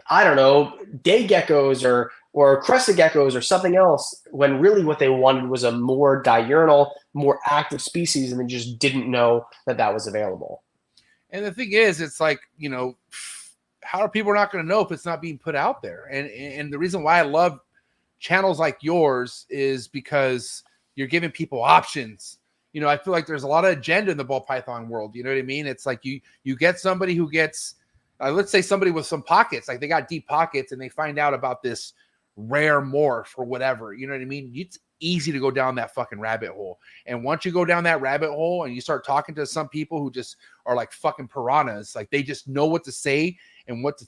I don't know, day geckos or crested geckos or something else, when really what they wanted was a more diurnal, more active species, and they just didn't know that that was available. And the thing is, it's like, you know, how are people not going to know if it's not being put out there? And the reason why I love channels like yours is because you're giving people options. You know, I feel like there's a lot of agenda in the ball python world. You know what I mean? It's like you get somebody who gets, let's say somebody with some pockets, like they got deep pockets and they find out about this rare morph or whatever. You know what I mean? It's easy to go down that fucking rabbit hole. And once you go down that rabbit hole and you start talking to some people who just are like fucking piranhas, like they just know what to say and what to,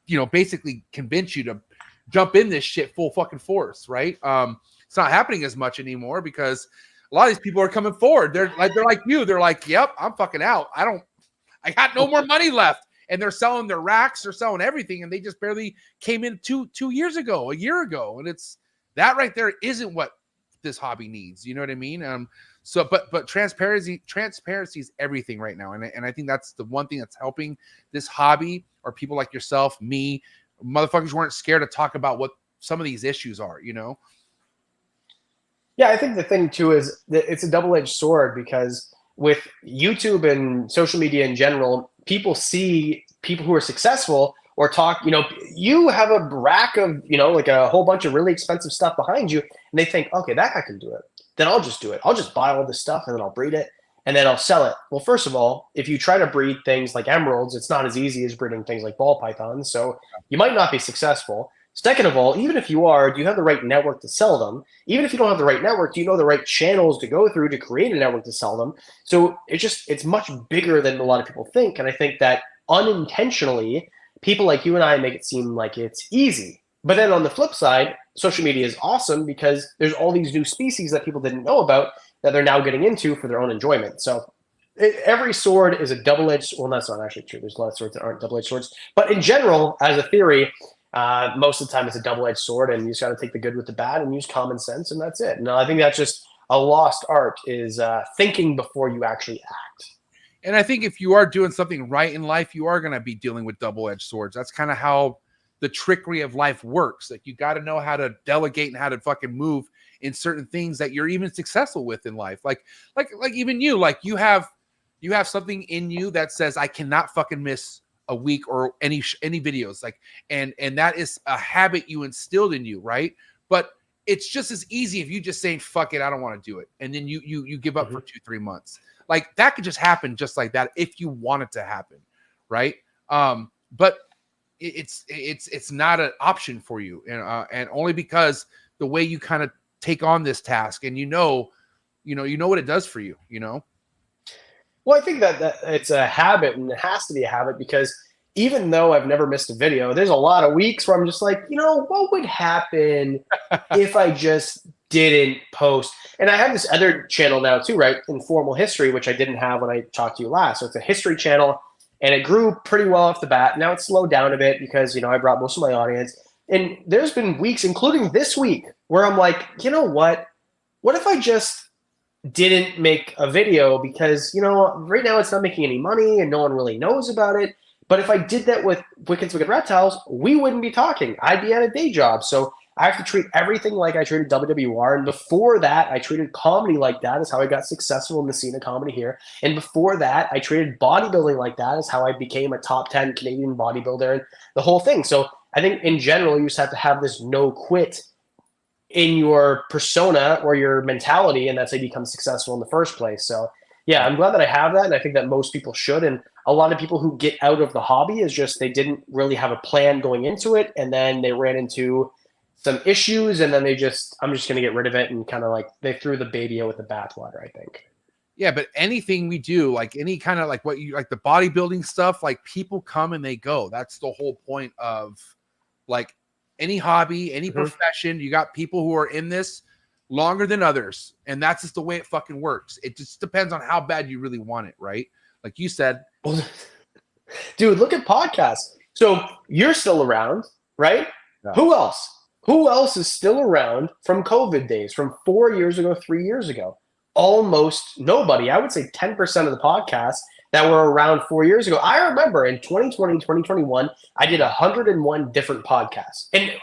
you know, basically convince you to jump in this shit full fucking force, right? It's not happening as much anymore because a lot of these people are coming forward. They're like you. They're like, yep, I'm fucking out. I got no more money left. And they're selling their racks, they're selling everything, and they just barely came in two years ago, a year ago. And it's that right there isn't what this hobby needs. You know what I mean? So but transparency is everything right now. And I think that's the one thing that's helping this hobby, or people like yourself, me. Motherfuckers weren't scared to talk about what some of these issues are, you know? Yeah, I think the thing too is that it's a double-edged sword because with YouTube and social media in general, people see people who are successful or talk, you have a rack of, like a whole bunch of really expensive stuff behind you, and they think, okay, that guy can do it. Then I'll just do it. I'll just buy all this stuff and then I'll breed it and then I'll sell it. Well, first of all, if you try to breed things like emeralds, it's not as easy as breeding things like ball pythons. So you might not be successful. Second of all, even if you are, do you have the right network to sell them? Even if you don't have the right network, do you know the right channels to go through to create a network to sell them? So it's much bigger than a lot of people think. And I think that unintentionally, people like you and I make it seem like it's easy. But then on the flip side, social media is awesome because there's all these new species that people didn't know about that they're now getting into for their own enjoyment. So every sword is a double-edged, well, that's not actually true. There's a lot of swords that aren't double-edged swords. But in general, as a theory, most of the time it's a double-edged sword, and you just got to take the good with the bad and use common sense, and that's it. And I think that's just a lost art is thinking before you actually act. And I think if you are doing something right in life, you are going to be dealing with double-edged swords. That's kind of how the trickery of life works. Like you got to know how to delegate and how to fucking move in certain things that you're even successful with in life. Like even you, like you have something in you that says, I cannot fucking miss a week or any videos. Like, and that is a habit you instilled in you. Right. But it's just as easy if you just say, fuck it, I don't want to do it. And then you give up for 2-3 months. Like that could just happen just like that if you want it to happen. Right. But it's not an option for you. And only because the way you kind of take on this task and you know what it does for you, Well, I think that it's a habit, and it has to be a habit because even though I've never missed a video, there's a lot of weeks where I'm just like, what would happen if I just didn't post? And I have this other channel now too, right? Informal History, which I didn't have when I talked to you last. So it's a history channel, and it grew pretty well off the bat. Now it's slowed down a bit because, I brought most of my audience. And there's been weeks, including this week, where I'm like, you know what? What if I just didn't make a video because, right now it's not making any money and no one really knows about it. But if I did that with Wickens, Wicked Reptiles, we wouldn't be talking. I'd be at a day job. So I have to treat everything like I treated WWR. And before that, I treated comedy like that is how I got successful in the scene of comedy here. And before that, I treated bodybuilding like that is how I became a top 10 Canadian bodybuilder and the whole thing. So I think in general, you just have to have this no quit in your persona or your mentality, and that's how you become successful in the first place. So yeah, I'm glad that I have that, and I think that most people should. And a lot of people who get out of the hobby is just they didn't really have a plan going into it, and then they ran into some issues, and then I'm just going to get rid of it, and kind of like they threw the baby out with the bathwater, I think. Yeah, but anything we do, like any kind of like what you like the bodybuilding stuff, like people come and they go. That's the whole point of like any hobby, any profession. You got people who are in this longer than others, and that's just the way it fucking works. It just depends on how bad you really want it, right? Like you said. Dude, look at podcasts. So you're still around, right? Yeah. Who else is still around from COVID days, from 4 years ago, 3 years ago? Almost nobody. I would say 10% of the podcasts that were around 4 years ago. I remember in 2020, 2021, I did 101 different podcasts. And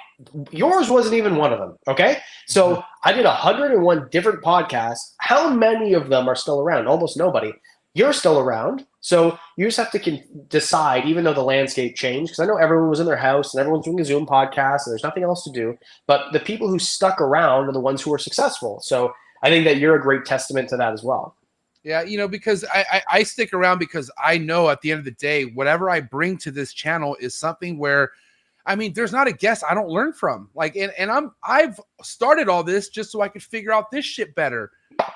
yours wasn't even one of them, okay? So I did 101 different podcasts. How many of them are still around? Almost nobody. You're still around. So you just have to decide, even though the landscape changed, because I know everyone was in their house and everyone's doing a Zoom podcast and there's nothing else to do. But the people who stuck around are the ones who are successful. So I think that you're a great testament to that as well. Yeah, because I stick around because I know at the end of the day, whatever I bring to this channel is something where, there's not a guest I don't learn from. Like, and I've started all this just so I could figure out this shit better.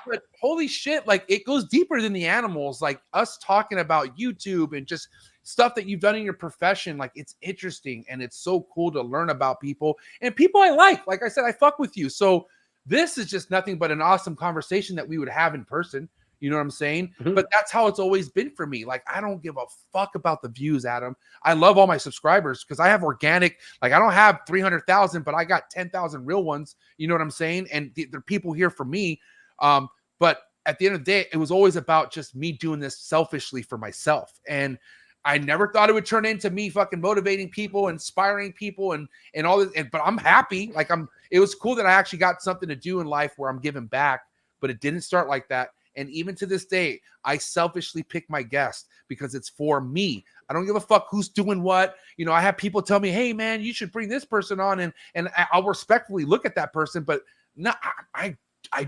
But holy shit, like it goes deeper than the animals. Like us talking about YouTube and just stuff that you've done in your profession. Like it's interesting and it's so cool to learn about people and people I like. Like I said, I fuck with you. So this is just nothing but an awesome conversation that we would have in person. You know what I'm saying? But that's how it's always been for me. Like, I don't give a fuck about the views, Adam. I love all my subscribers because I have organic. Like, I don't have 300,000, but I got 10,000 real ones. You know what I'm saying? And there are people here for me. But at the end of the day, it was always about just me doing this selfishly for myself. And I never thought it would turn into me fucking motivating people, inspiring people, and all this. But I'm happy. Like it was cool that I actually got something to do in life where I'm giving back, but it didn't start like that. And even to this day, I selfishly pick my guests because it's for me. I don't give a fuck who's doing what. You know, I have people tell me, hey man, you should bring this person on, and I'll respectfully look at that person, but no, I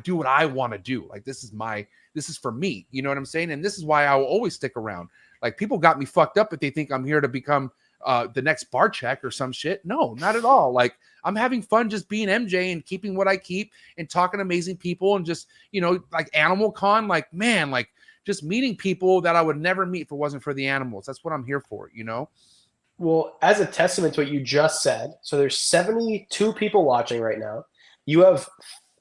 do what I want to do. Like, this is for me. You know what I'm saying? And this is why I will always stick around. Like, people got me fucked up if they think I'm here to become the next Barczyk or some shit. No, not at all. Like, I'm having fun just being MJ and keeping what I keep and talking to amazing people and just, you know, like Animal Con, like, man, like just meeting people that I would never meet if it wasn't for the animals. That's what I'm here for, you know? Well, as a testament to what you just said, so there's 72 people watching right now. You have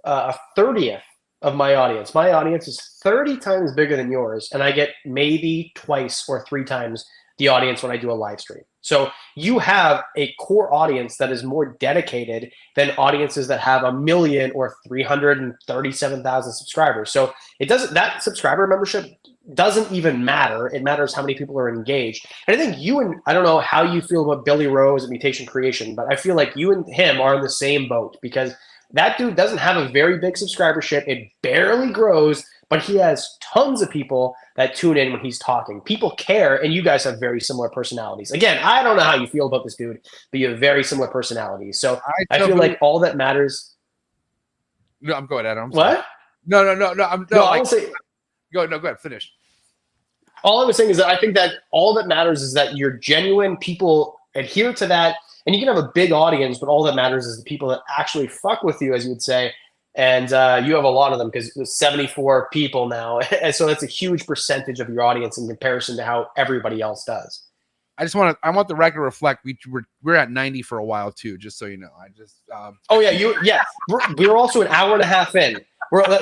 a 30th of my audience. My audience is 30 times bigger than yours, and I get maybe twice or 3 times the audience when I do a live stream. So you have a core audience that is more dedicated than audiences that have 1 million or 337,000 subscribers. So it doesn't, that subscriber membership doesn't even matter. It matters how many people are engaged. And I think you and, I don't know how you feel about Billy Rose and Mutation Creation, but I feel like you and him are in the same boat, because that dude doesn't have a very big subscribership. It barely grows, but he has tons of people that tune in when he's talking. People care, and you guys have very similar personalities. Again, I don't know how you feel about this dude, but you have very similar personalities. So I feel like all that matters. No, I'm going at it. What? No. I will say. Go ahead. Finish. All I was saying is that I think that all that matters is that you're genuine. People adhere to that, and you can have a big audience, but all that matters is the people that actually fuck with you, as you would say. And you have a lot of them, because there's 74 people now. And so that's a huge percentage of your audience in comparison to how everybody else does. I want the record to reflect. We're at 90 for a while too, just so you know. Oh yeah, we're also an hour and a half in.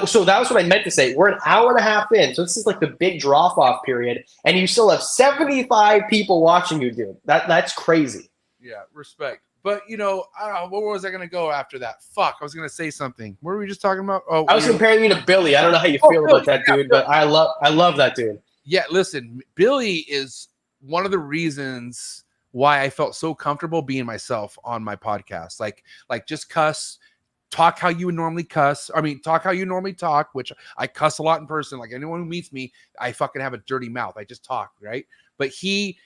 So that was what I meant to say. We're an hour and a half in. So this is like the big drop off period, and you still have 75 people watching you, dude. That's crazy. Yeah, respect. But, you know, I don't know. Where was I going to go after that? Fuck, I was going to say something. What were we just talking about? Oh, I was comparing you to Billy. I don't know how you feel about that dude, but I love that dude. Yeah, listen, Billy is one of the reasons why I felt so comfortable being myself on my podcast. Like just cuss, talk how you would normally cuss. I mean, talk how you normally talk, which I cuss a lot in person. Like, anyone who meets me, I fucking have a dirty mouth. I just talk, right? But he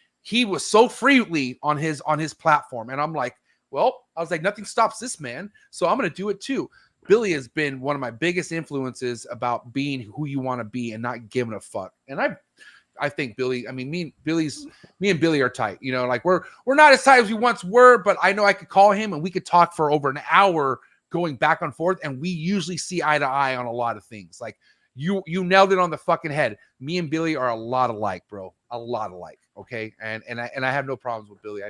was so freely on his platform, and I'm like, well, I was like, nothing stops this man, so I'm going to do it too. Billy has been one of my biggest influences about being who you want to be and not giving a fuck. And I think Billy, I mean, me and Billy are tight. You know, like we're not as tight as we once were, but I know I could call him and we could talk for over an hour going back and forth, and we usually see eye to eye on a lot of things. Like you nailed it on the fucking head. Me and Billy are a lot alike, bro. A lot alike. Okay. And I have no problems with Billy.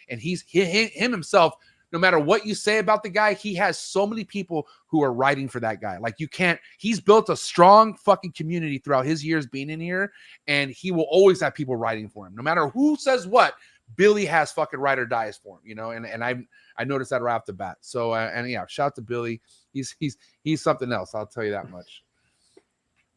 And him himself, no matter what you say about the guy, he has so many people who are writing for that guy. Like, he's built a strong fucking community throughout his years being in here, and he will always have people writing for him. No matter who says what, Billy has fucking ride or dies for him, you know? And I noticed that right off the bat. So, and yeah, shout out to Billy. He's something else. I'll tell you that much.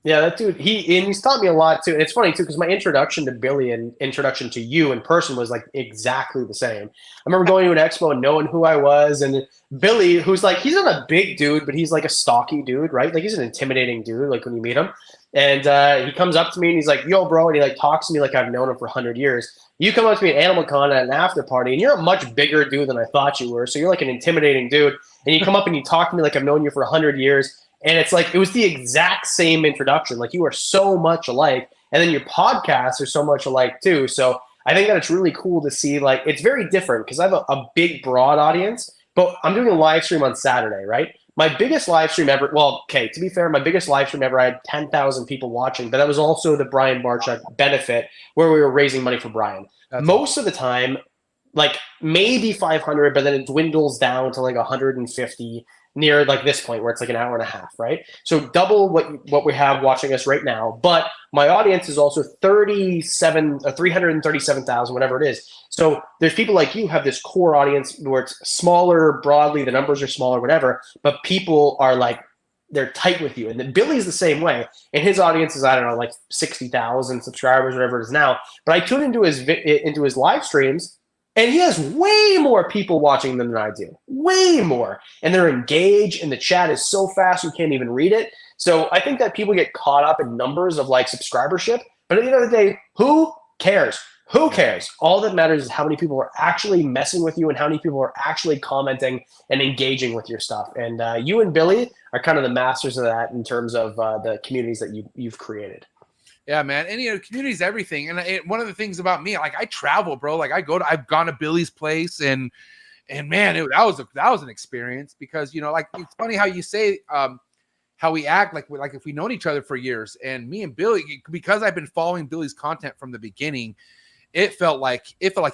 Yeah, that dude, he's taught me a lot too. And it's funny too, because my introduction to Billy and introduction to you in person was like exactly the same. I remember going to an expo and knowing who I was, and Billy, who's like, he's not a big dude, but he's like a stocky dude, right? Like, he's an intimidating dude, like when you meet him. And he comes up to me and he's like, yo, bro, and he like talks to me like I've known him for 100 years. You come up to me at Animal Con at an after party, and you're a much bigger dude than I thought you were. So you're like an intimidating dude. And you come up and you talk to me like I've known you for 100 years. And it's like, it was the exact same introduction. Like, you are so much alike. And then your podcasts are so much alike too. So I think that it's really cool to see, like, it's very different because I have a big, broad audience, but I'm doing a live stream on Saturday, right? My biggest live stream ever, well, okay, to be fair, my biggest live stream ever, I had 10,000 people watching, but that was also the Brian Barczyk benefit where we were raising money for Brian. Most of the time, like maybe 500, but then it dwindles down to like 150 near like this point where it's like an hour and a half, right? So double what we have watching us right now. But my audience is also 337,000, whatever it is. So there's people like you have this core audience where it's smaller broadly, the numbers are smaller, whatever, but people are like, they're tight with you. And then Billy's the same way. And his audience is, I don't know, like 60,000 subscribers, whatever it is now. But I tune into his live streams, And he has way more people watching them than I do. Way more. And they're engaged, and the chat is so fast you can't even read it. So I think that people get caught up in numbers of like subscribership. But at the end of the day, who cares? Who cares? All that matters is how many people are actually messing with you and how many people are actually commenting and engaging with your stuff. And you and Billy are kind of the masters of that in terms of the communities that you've created. Yeah, man. And community is everything. And one of the things about me, like I travel, bro. Like I've gone to Billy's place, and man, that was an experience because like it's funny how you say how we act like if we known each other for years. And me and Billy, because I've been following Billy's content from the beginning, it felt like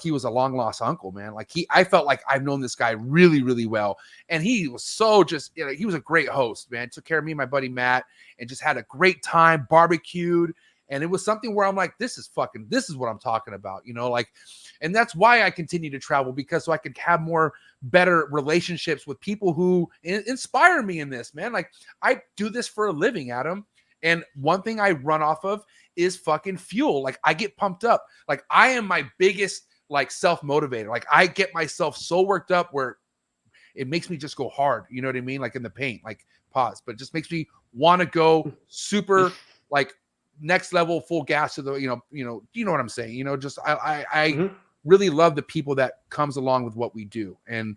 he was a long lost uncle, man. Like I felt like I've known this guy really, really well, and he was so just he was a great host, man. Took care of me and my buddy Matt, and just had a great time, barbecued. And it was something where I'm like, this is what I'm talking about, and that's why I continue to travel, because so I could have better relationships with people who inspire me in this, man. Like I do this for a living, Adam. And one thing I run off of is fucking fuel. Like I get pumped up. Like I am my biggest self-motivator. Like I get myself so worked up where it makes me just go hard. You know what I mean? Like in the paint, pause, but it just makes me want to go super next level, full gas to the, you know what I'm saying? Just I really love the people that comes along with what we do, and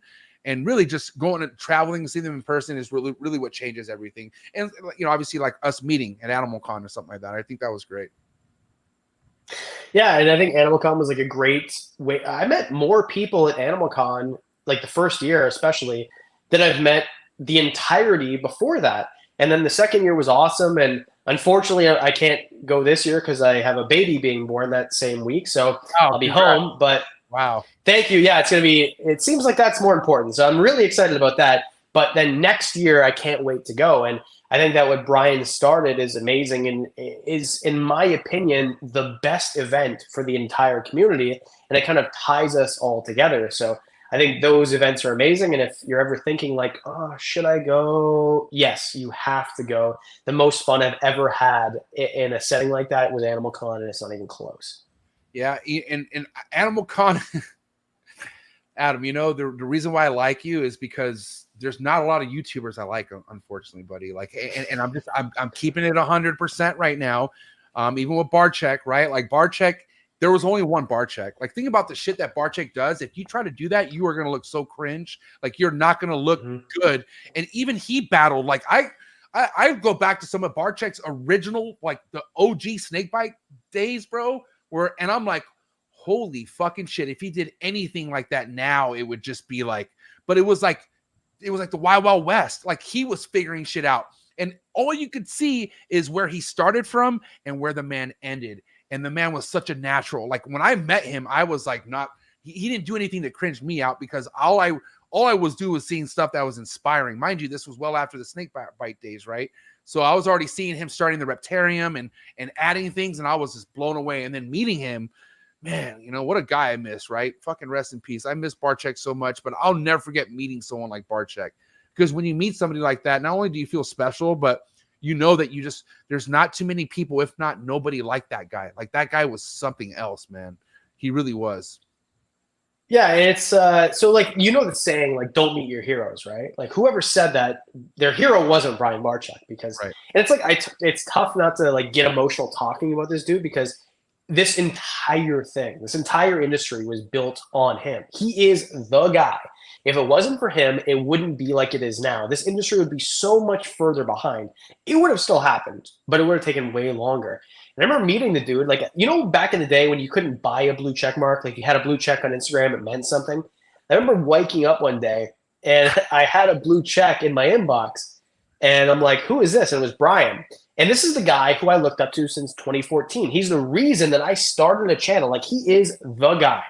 really just going and traveling and seeing them in person is really, really what changes everything. And obviously like us meeting at Animal Con or something like that. I think that was great. Yeah, and I think Animal Con was like a great way. I met more people at Animal Con, like the first year especially, than I've met the entirety before that. And then the second year was awesome. And unfortunately, I can't go this year because I have a baby being born that same week. So I'll be home. But wow. Thank you. Yeah, it seems like that's more important. So I'm really excited about that. But then next year, I can't wait to go. And I think that what Brian started is amazing and is, in my opinion, the best event for the entire community. And it kind of ties us all together. So I think those events are amazing. And if you're ever thinking like, oh, should I go? Yes, you have to go. The most fun I've ever had in a setting like that was Animal Con, and it's not even close. Yeah, and Animal Con, Adam, the reason why I like you is because there's not a lot of YouTubers I like, unfortunately, buddy. And I'm keeping it 100% right now. Even with Barczyk, right? Like Barczyk, there was only one Barczyk. Like, think about the shit that Barczyk does. If you try to do that, you are going to look so cringe. Like, you're not going to look good. And even he battled. Like, I go back to some of Barczyk's original, like the OG Snakebite days, bro. And I'm like, holy fucking shit. If he did anything like that now, it would just be like, but it was like the Wild Wild West. Like, he was figuring shit out. And all you could see is where he started from and where the man ended. And the man was such a natural. Like when I met him, I was like, he didn't do anything to cringe me out, because all I was doing was seeing stuff that was inspiring. Mind you, this was well after the snake bite days, right? So I was already seeing him starting the Reptarium and adding things, and I was just blown away. And then meeting him, man, what a guy I miss, right? Fucking rest in peace. I miss Barczyk so much, but I'll never forget meeting someone like Barczyk, because when you meet somebody like that, not only do you feel special, but that there's not too many people, if not nobody, like that guy. Like that guy was something else, man. He really was. Yeah, and it's so like the saying, like, don't meet your heroes, right? Like whoever said that, their hero wasn't Brian Barczyk, because right. And it's like it's tough not to like get emotional talking about this dude, because this entire industry was built on him. He is the guy. If it wasn't for him, it wouldn't be like it is now. This industry would be so much further behind. It would have still happened, but it would have taken way longer. And I remember meeting the dude, like, back in the day when you couldn't buy a blue check mark, like you had a blue check on Instagram, it meant something. I remember waking up one day and I had a blue check in my inbox, and I'm like, who is this? And it was Brian. And this is the guy who I looked up to since 2014. He's the reason that I started a channel. Like, he is the guy.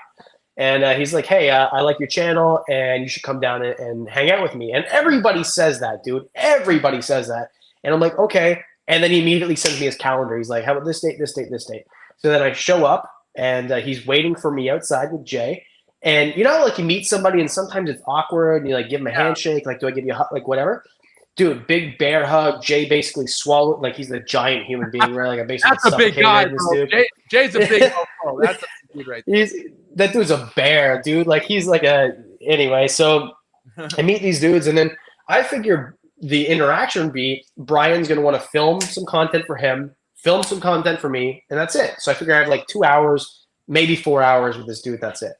And he's like, hey, I like your channel, and you should come down and hang out with me. And everybody says that, dude. Everybody says that. And I'm like, okay. And then he immediately sends me his calendar. He's like, how about this date, this date, this date? So then I show up, and he's waiting for me outside with Jay. And like you meet somebody, and sometimes it's awkward, and you like give him a handshake. Like, do I give you a hug? Like, whatever. Dude, big bear hug. Jay basically swallowed, like he's a giant human being, right? Like I basically that's a big guy, bro. Jay's a big. That's a dude right there. that dude's a bear, dude. Like he's like anyway. So I meet these dudes, and then I figure the interaction would be Brian's gonna want to film some content for him, film some content for me, and that's it. So I figure I have like 2 hours, maybe 4 hours with this dude. That's it.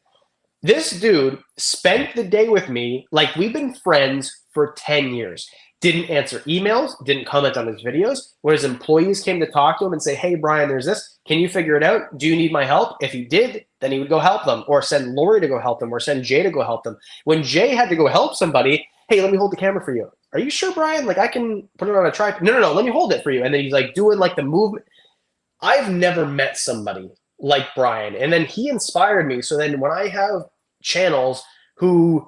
This dude spent the day with me like we've been friends for 10 years. Didn't answer emails, didn't comment on his videos. When his employees came to talk to him and say, hey, Brian, there's this. Can you figure it out? Do you need my help? If he did, then he would go help them, or send Lori to go help them, or send Jay to go help them. When Jay had to go help somebody, hey, let me hold the camera for you. Are you sure, Brian? Like I can put it on a tripod. No, let me hold it for you. And then he's like doing like the movement. I've never met somebody like Brian. And then he inspired me. So then when I have channels who,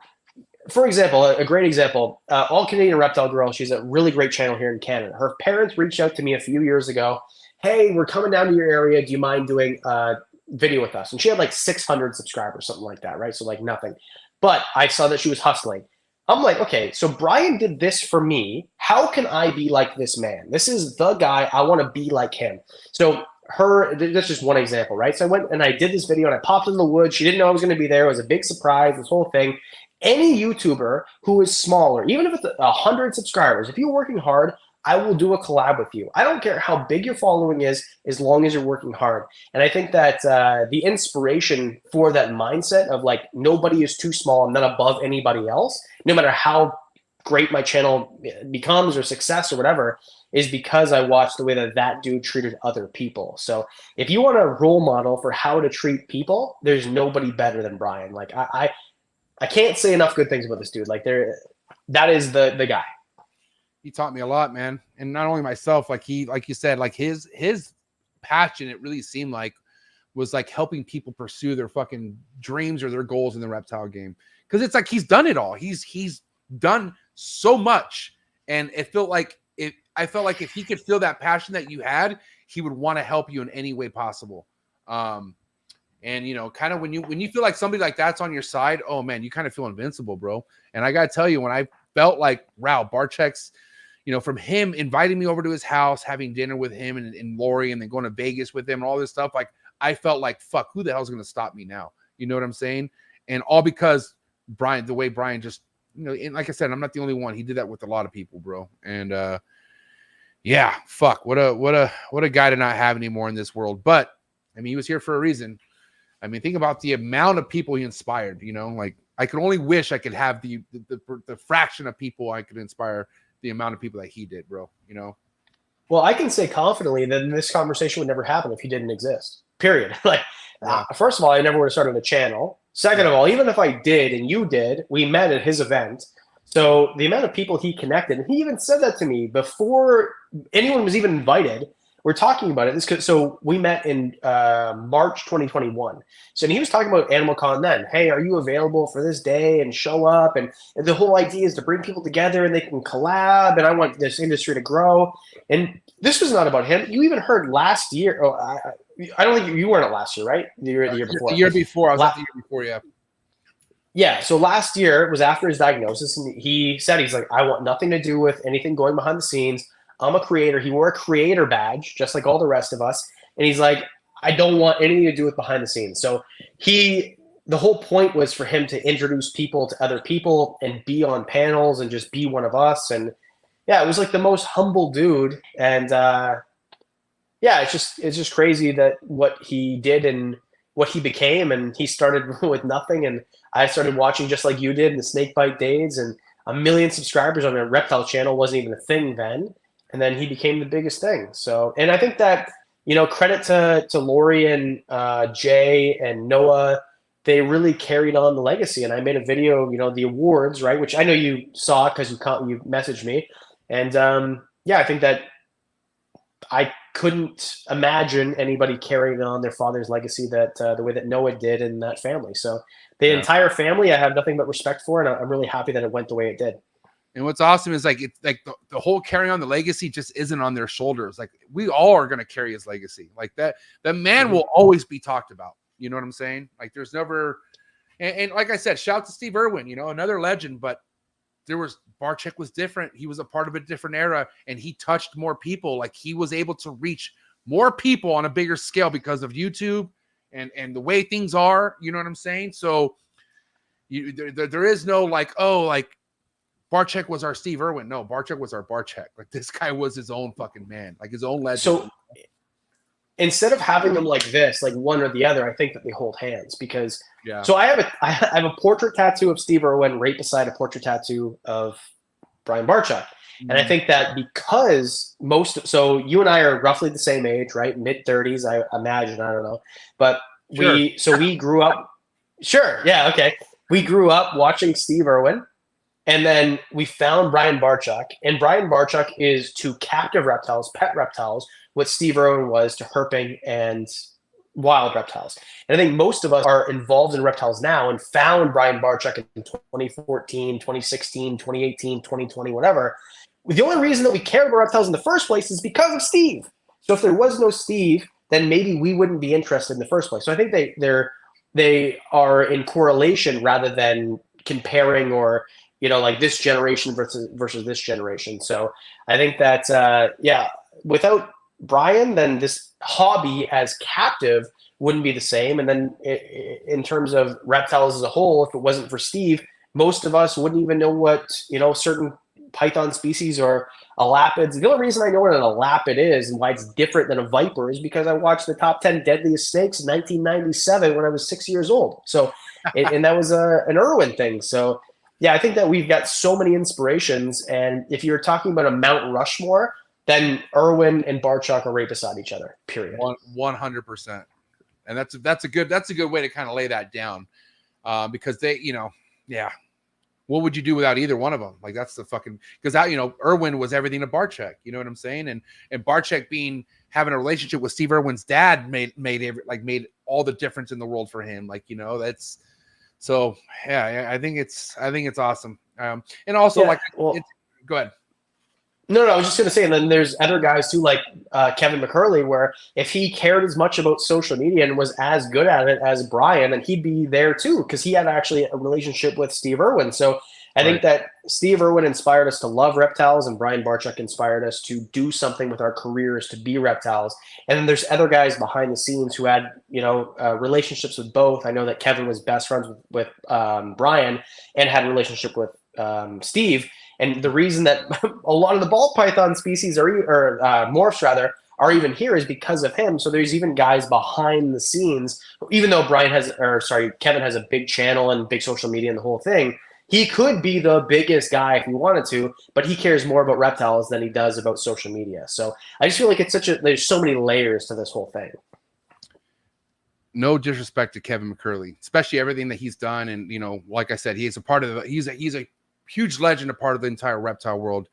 for example, a great example, All Canadian Reptile Girl, she's a really great channel here in Canada. Her parents reached out to me a few years ago. Hey, we're coming down to your area. Do you mind doing a video with us? And she had like 600 subscribers, something like that, right? So like nothing. But I saw that she was hustling. I'm like, okay, so Brian did this for me. How can I be like this man? This is the guy. I want to be like him. So that's just one example, right? So I went and I did this video and I popped in the woods. She didn't know I was going to be there. It was a big surprise, this whole thing. Any YouTuber who is smaller, even if it's 100 subscribers, if you're working hard, I will do a collab with you. I don't care how big your following is, as long as you're working hard. And I think that the inspiration for that mindset of like, nobody is too small, I'm not above anybody else, no matter how great my channel becomes or success or whatever, is because I watched the way that that dude treated other people. So if you want a role model for how to treat people, there's nobody better than Brian. Like I can't say enough good things about this dude. Like that is the guy. He taught me a lot, man. And not only myself, like you said, like his passion, it really seemed like was like helping people pursue their fucking dreams or their goals in the reptile game. Cause it's like, he's done it all. He's done so much. And it felt like I felt like if he could feel that passion that you had, he would want to help you in any way possible. And you know, kind of when you feel like somebody like that's on your side, oh man, you kind of feel invincible, bro. And I gotta tell you, when I felt like, wow, Barczyk's, you know, from him inviting me over to his house, having dinner with him and Lori, and then going to Vegas with him and all this stuff, like I felt like, fuck, who the hell's gonna stop me now? You know what I'm saying? And all because Brian, the way Brian just, you know, and like I said, I'm not the only one. He did that with a lot of people, bro. And yeah, fuck, what a guy to not have anymore in this world. But I mean, he was here for a reason. I mean, think about the amount of people he inspired, you know, like I could only wish I could have the fraction of people I could inspire the amount of people that he did, bro, you know? Well, I can say confidently that this conversation would never happen if he didn't exist, period. Like, first of all, I never would have started a channel. Second of all, even if I did and you did, we met at his event. So the amount of people he connected, and he even said that to me before anyone was even invited. We're talking about it. So we met in March 2021. So he was talking about Animal Con then. Hey, are you available for this day and show up? And the whole idea is to bring people together and they can collab. And I want this industry to grow. And this was not about him. You even heard last year. Oh, I don't think you weren't at last year, right? The year before. The year before. I was at the year before, yeah. Yeah, so last year it was after his diagnosis, and he said, he's like, I want nothing to do with anything going behind the scenes. I'm a creator. He wore a creator badge, just like all the rest of us. And he's like, I don't want anything to do with behind the scenes. So the whole point was for him to introduce people to other people and be on panels and just be one of us. And yeah, it was like the most humble dude. And yeah, it's just crazy that what he did and what he became. And he started with nothing. And I started watching just like you did in the Snakebite days, and 1 million subscribers on a reptile channel wasn't even a thing then. And then he became the biggest thing. So, and I think that, you know, credit to Lori and Jay and Noah, they really carried on the legacy. And I made a video, you know, the awards, right, which I know you saw because you messaged me. And yeah, I think that I couldn't imagine anybody carrying on their father's legacy that the way that Noah did in that family. So the entire family, I have nothing but respect for, and I'm really happy that it went the way it did. And what's awesome is like, it's like the whole carrying on the legacy just isn't on their shoulders. Like we all are going to carry his legacy like that. The man will always be talked about. You know what I'm saying? Like there's never, and like I said, shout out to Steve Irwin, you know, another legend, but Barczyk was different. He was a part of a different era, and he touched more people. Like he was able to reach more people on a bigger scale because of YouTube and the way things are, you know what I'm saying? So there is no like, oh, like Barczyk was our Steve Irwin. No, Barczyk was our Barczyk. Like this guy was his own fucking man, like his own legend. So instead of having them like this, like one or the other, I think that they hold hands because. Yeah. So I have a portrait tattoo of Steve Irwin right beside a portrait tattoo of Brian Barczyk. And I think that because so you and I are roughly the same age, right? Mid-30s, I imagine. I don't know. But we grew up. Sure. Yeah. Okay. We grew up watching Steve Irwin. And then we found Brian Barczyk. And Brian Barczyk is to captive reptiles, pet reptiles, what Steve Irwin was to herping and wild reptiles. And I think most of us are involved in reptiles now and found Brian Barczyk in 2014, 2016, 2018, 2020, whatever. The only reason that we cared about reptiles in the first place is because of Steve. So if there was no Steve, then maybe we wouldn't be interested in the first place. So I think they are in correlation rather than comparing or, like this generation versus this generation. So I think that, without Brian, then this hobby as captive wouldn't be the same. And then in terms of reptiles as a whole, if it wasn't for Steve, most of us wouldn't even know what, certain python species or elapids. The only reason I know what an elapid is and why it's different than a viper is because I watched the top 10 deadliest snakes in 1997 when I was 6 years old. So, and that was an Irwin thing. So yeah, I think that we've got so many inspirations. And if you're talking about a Mount Rushmore, then Irwin and Barczyk are right beside each other, period. 100%. And that's a good way to kind of lay that down. Because they, what would you do without either one of them? Like that's the fucking, because Irwin was everything to Barczyk, you know what I'm saying? And Barczyk having a relationship with Steve Irwin's dad made all the difference in the world for him. Like, that's, so yeah, I think it's awesome. And also go ahead. No, I was just going to say, and then there's other guys too, like Kevin McCurley, where if he cared as much about social media and was as good at it as Brian, then he'd be there too, because he had actually a relationship with Steve Irwin. So I think that Steve Irwin inspired us to love reptiles, and Brian Barczyk inspired us to do something with our careers to be reptiles. And then there's other guys behind the scenes who had, relationships with both. I know that Kevin was best friends with Brian and had a relationship with Steve. And the reason that a lot of the ball python species or morphs rather are even here is because of him. So there's even guys behind the scenes, even though Kevin has a big channel and big social media and the whole thing. He could be the biggest guy if he wanted to, but he cares more about reptiles than he does about social media. So I just feel like there's so many layers to this whole thing. No disrespect to Kevin McCurley, especially everything that he's done. And, like I said, he's a part of he's a huge legend, a part of the entire reptile world,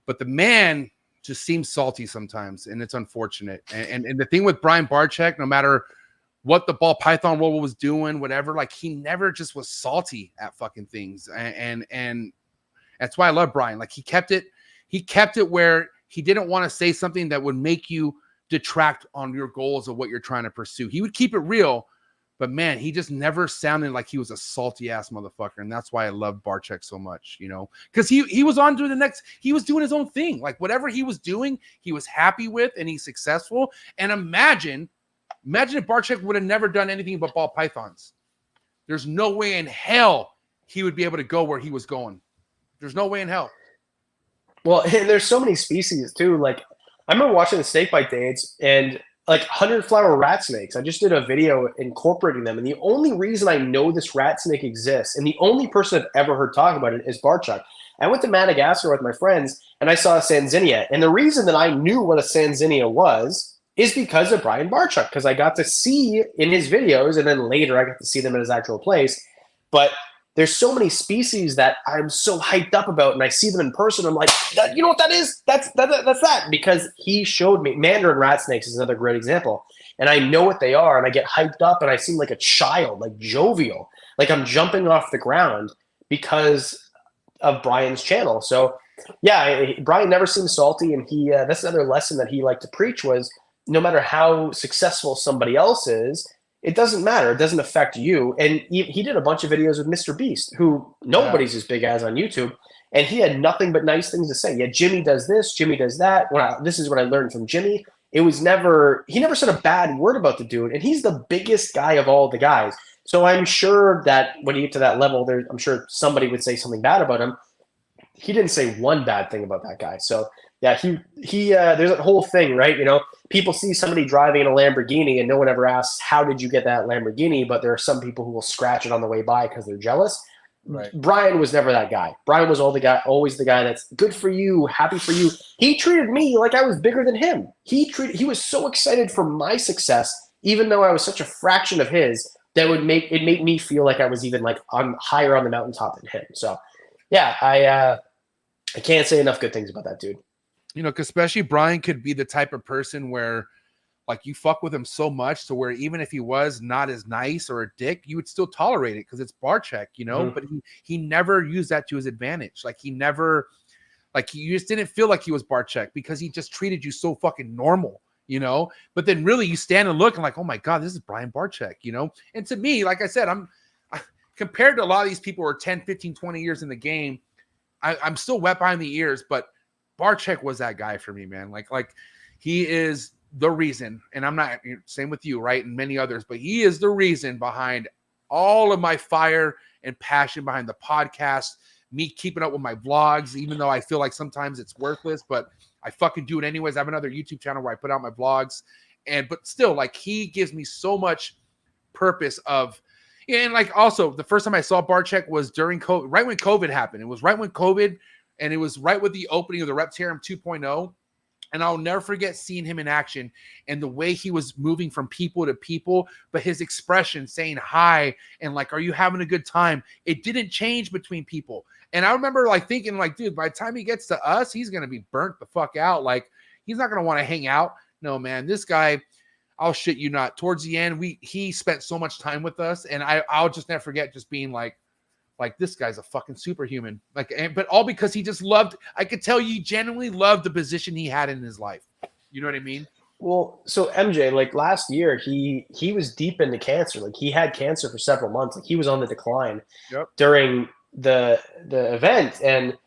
but the man just seems salty sometimes, and it's unfortunate. And the thing with Brian Barczyk, no matter what the ball python world was doing, whatever, like he never just was salty at fucking things. And that's why I love Brian. Like he kept it where he didn't want to say something that would make you detract on your goals of what you're trying to pursue. He would keep it real, but man, he just never sounded like he was a salty ass motherfucker. And that's why I love Barczyk so much, because he was on to he was doing his own thing. Like whatever he was doing, he was happy with and he's successful. And imagine if Barczyk would have never done anything but ball pythons. There's no way in hell he would be able to go where he was going. There's no way in hell. Well, and there's so many species too. Like I remember watching the snakebite days and like 100-flower rat snakes. I just did a video incorporating them. And the only reason I know this rat snake exists, and the only person I've ever heard talk about it, is Barczyk. I went to Madagascar with my friends, and I saw a Sanzinia. And the reason that I knew what a Sanzinia was is because of Brian Barczyk, because I got to see in his videos, and then later I got to see them in his actual place. But there's so many species that I'm so hyped up about, and I see them in person. I'm like, you know what that is? That's that, because he showed me. Mandarin rat snakes is another great example, and I know what they are, and I get hyped up, and I seem like a child, like jovial, like I'm jumping off the ground because of Brian's channel. So yeah, Brian never seemed salty, and he that's another lesson that he liked to preach was no matter how successful somebody else is, it doesn't matter. It doesn't affect you. And he did a bunch of videos with Mr. Beast, who nobody's as big as on YouTube. And he had nothing but nice things to say. Yeah, Jimmy does this, Jimmy does that. This is what I learned from Jimmy. he never said a bad word about the dude, and he's the biggest guy of all the guys. So I'm sure that when you get to that level, I'm sure somebody would say something bad about him. He didn't say one bad thing about that guy. So yeah, there's that whole thing, right? You know, people see somebody driving in a Lamborghini and no one ever asks, how did you get that Lamborghini? But there are some people who will scratch it on the way by because they're jealous. Right. Brian was never that guy. Brian was always the guy that's good for you, happy for you. He treated me like I was bigger than him. He was so excited for my success, even though I was such a fraction of his, that would make me feel like I was even like higher on the mountaintop than him. So yeah, I can't say enough good things about that dude. You know, because especially Brian could be the type of person where, like, you fuck with him so much to where even if he was not as nice or a dick, you would still tolerate it because it's Barczyk, you know. But he never used that to his advantage. Like, he just didn't feel like he was Barczyk because he just treated you so fucking normal, you know. But then really you stand and look and like, oh my God, this is Brian Barczyk, you know. And to me, like I said, compared to a lot of these people who are 10, 15, 20 years in the game, I'm still wet behind the ears, but Barczyk was that guy for me, man. Like he is the reason, and I'm not same with you, right? And many others, but he is the reason behind all of my fire and passion behind the podcast, me keeping up with my vlogs, even though I feel like sometimes it's worthless, but I fucking do it anyways. I have another YouTube channel where I put out my vlogs, but still, like, he gives me so much purpose of. And like also the first time I saw Barczyk was during COVID, right when COVID happened. It was right when COVID, and it was right with the opening of the Reptile 2.0. And I'll never forget seeing him in action and the way he was moving from people to people, but his expression saying hi and like, are you having a good time? It didn't change between people. And I remember like thinking like, dude, by the time he gets to us, he's going to be burnt the fuck out. Like, he's not going to want to hang out. No, man, this guy, I'll shit you not. Towards the end, he spent so much time with us, and I'll just never forget just being like this guy's a fucking superhuman. Like, but all because he just loved. I could tell you genuinely loved the position he had in his life. You know what I mean? Well, so MJ, like last year, he was deep into cancer. Like, he had cancer for several months. Like, he was on the decline during the event, and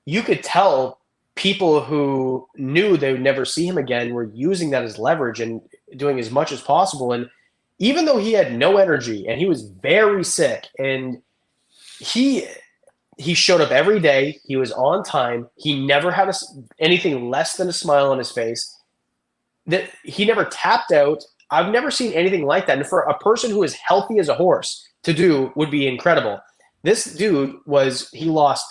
you could tell people who knew they would never see him again were using that as leverage and doing as much as possible. And even though he had no energy and he was very sick, and he showed up every day, he was on time, he never had anything less than a smile on his face, that he never tapped out. I've never seen anything like that. And for a person who is healthy as a horse to do would be incredible. This dude he lost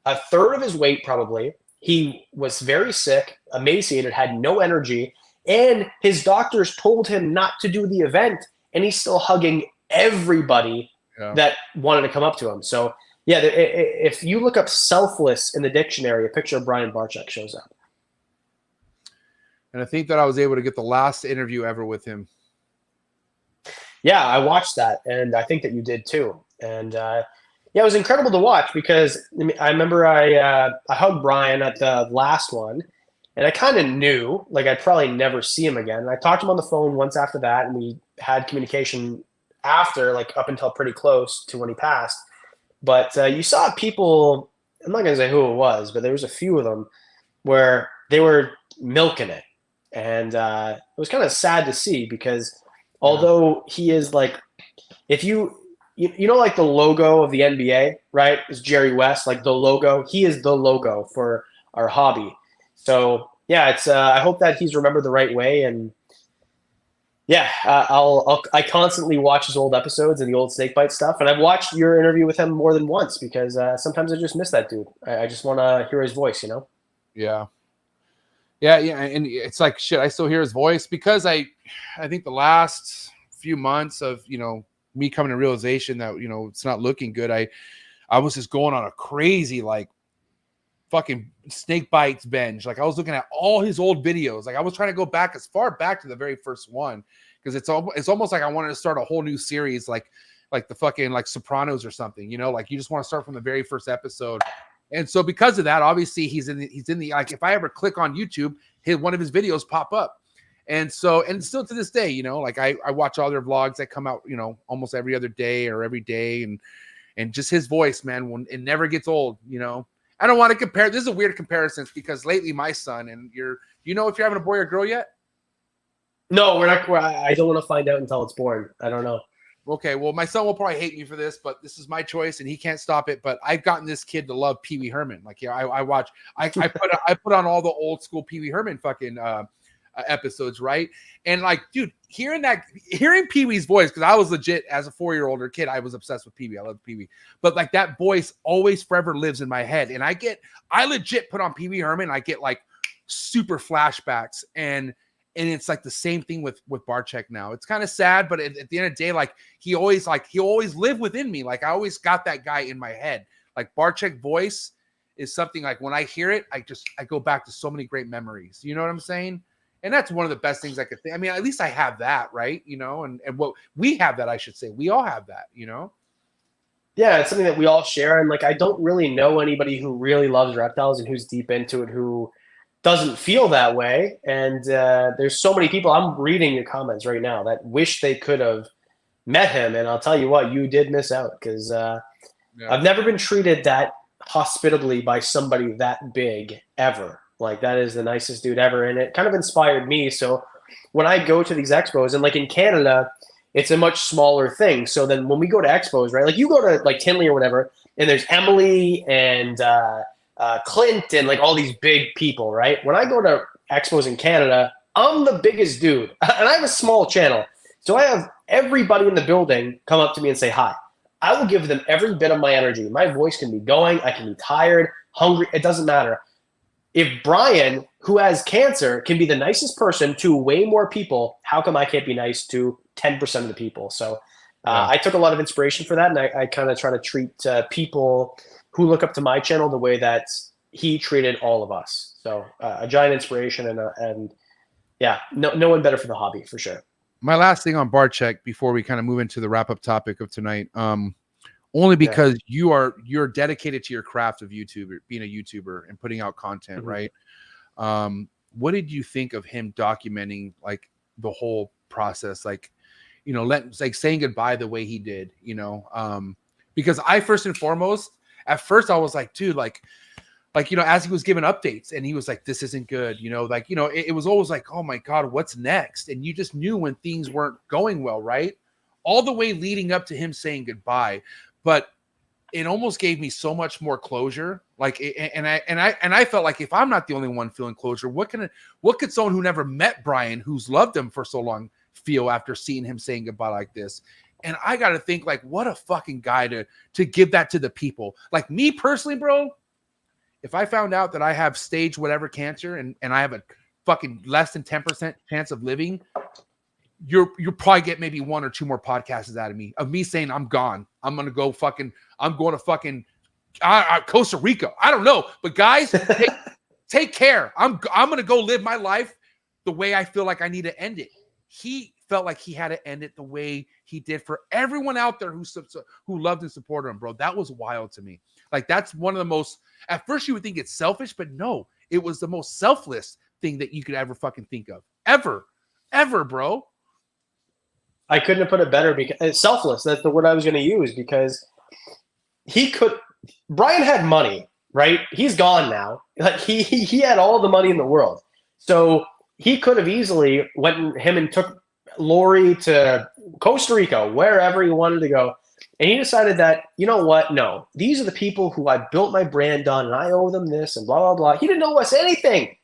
a third of his weight probably. He was very sick, emaciated, had no energy, and his doctors told him not to do the event, and he's still hugging everybody that wanted to come up to him. So, yeah, if you look up selfless in the dictionary, a picture of Brian Barczyk shows up. And I think that I was able to get the last interview ever with him. Yeah, I watched that, and I think that you did too. And yeah, it was incredible to watch because I remember I hugged Brian at the last one, and I kind of knew like I'd probably never see him again. And I talked to him on the phone once after that, and we had communication after, like up until pretty close to when he passed. But you saw people, I'm not going to say who it was, but there was a few of them where they were milking it. And it was kind of sad to see because although he is like, if you know, like the logo of the NBA, right? Is Jerry West, like the logo. He is the logo for our hobby. So yeah, it's. I hope that he's remembered the right way, and yeah, I constantly watch his old episodes and the old snakebite stuff, and I've watched your interview with him more than once because sometimes I just miss that dude. I just want to hear his voice, you know? Yeah, and it's like shit. I still hear his voice because I think the last few months of me coming to realization that it's not looking good. I was just going on a crazy like fucking snake bites binge. Like I was looking at all his old videos. Like I was trying to go back as far back to the very first one because it's almost like I wanted to start a whole new series like the fucking like Sopranos or something. Like you just want to start from the very first episode. And so because of that, obviously he's in the like if I ever click on YouTube, one of his videos pop up. And so, and still to this day, like I watch all their vlogs that come out, almost every other day or every day. And just his voice, man, it never gets old, I don't want to compare. This is a weird comparison because lately my son, and if you're having a boy or girl yet? No, we're not. I don't want to find out until it's born. I don't know. Okay, well, my son will probably hate me for this, but this is my choice, and he can't stop it. But I've gotten this kid to love Pee Wee Herman. Like, yeah, I watch. I put on all the old school Pee Wee Herman fucking episodes, right? And like, dude, hearing Pee Wee's voice, because I was legit as a 4-year-old kid, I was obsessed with Pee Wee. I love Pee Wee, but like that voice always forever lives in my head. And I legit put on Pee Wee Herman. I get like super flashbacks, and it's like the same thing with Barczyk now. It's kind of sad, but at the end of the day, like he always lived within me. Like I always got that guy in my head. Like Barczyk voice is something like when I hear it, I go back to so many great memories. You know what I'm saying? And that's one of the best things I could think. I mean, at least I have that, right? You know, and what we have that, I should say. We all have that, you know? Yeah, it's something that we all share. And like, I don't really know anybody who really loves reptiles and who's deep into it who doesn't feel that way. And there's so many people, I'm reading your comments right now, that wish they could have met him. And I'll tell you what, you did miss out, because I've never been treated that hospitably by somebody that big ever. Like, that is the nicest dude ever. And it kind of inspired me. So when I go to these expos, and like in Canada, it's a much smaller thing. So then when we go to expos, right, like you go to like Tinley or whatever, and there's Emily and Clint and like all these big people, right? When I go to expos in Canada, I'm the biggest dude, and I have a small channel. So I have everybody in the building come up to me and say hi. I will give them every bit of my energy. My voice can be going. I can be tired, hungry. It doesn't matter. If Brian, who has cancer, can be the nicest person to way more people, how come I can't be nice to 10% of the people? So I took a lot of inspiration for that, and I kind of try to treat people who look up to my channel the way that he treated all of us. So a giant inspiration, and yeah, no one better for the hobby, for sure. My last thing on Barczyk before we kind of move into the wrap-up topic of tonight, only because you're dedicated to your craft of YouTuber, being a YouTuber and putting out content, right? What did you think of him documenting like the whole process, like, you know, like saying goodbye the way he did, you know? Because I first and foremost, at first I was like, dude, like, you know, as he was giving updates and he was like, this isn't good, you know, like, you know, it was always like, oh my God, what's next? And you just knew when things weren't going well, right? All the way leading up to him saying goodbye. But it almost gave me so much more closure. Like, and I felt like if I'm not the only one feeling closure, what could someone who never met Brian, who's loved him for so long, feel after seeing him saying goodbye like this? And I got to think, like, what a fucking guy to give that to the people. Like me personally, bro, if I found out that I have stage whatever cancer and I have a fucking less than 10% chance of living, you'll probably get maybe 1 or 2 more podcasts out of me saying I'm gone. I'm going to fucking Costa Rica. I don't know. But guys, take care. I'm going to go live my life the way I feel like I need to end it. He felt like he had to end it the way he did for everyone out there who loved and supported him, bro. That was wild to me. Like, that's one of the most, at first you would think it's selfish, but no, it was the most selfless thing that you could ever fucking think of. Ever, bro. I couldn't have put it better, because it's selfless. That's the word I was going to use, because Brian had money, right? He's gone now. Like he had all the money in the world. So he could have easily went and took Lori to Costa Rica, wherever he wanted to go. And he decided that, you know what? No, these are the people who I built my brand on, and I owe them this, and blah, blah, blah. He didn't owe us anything.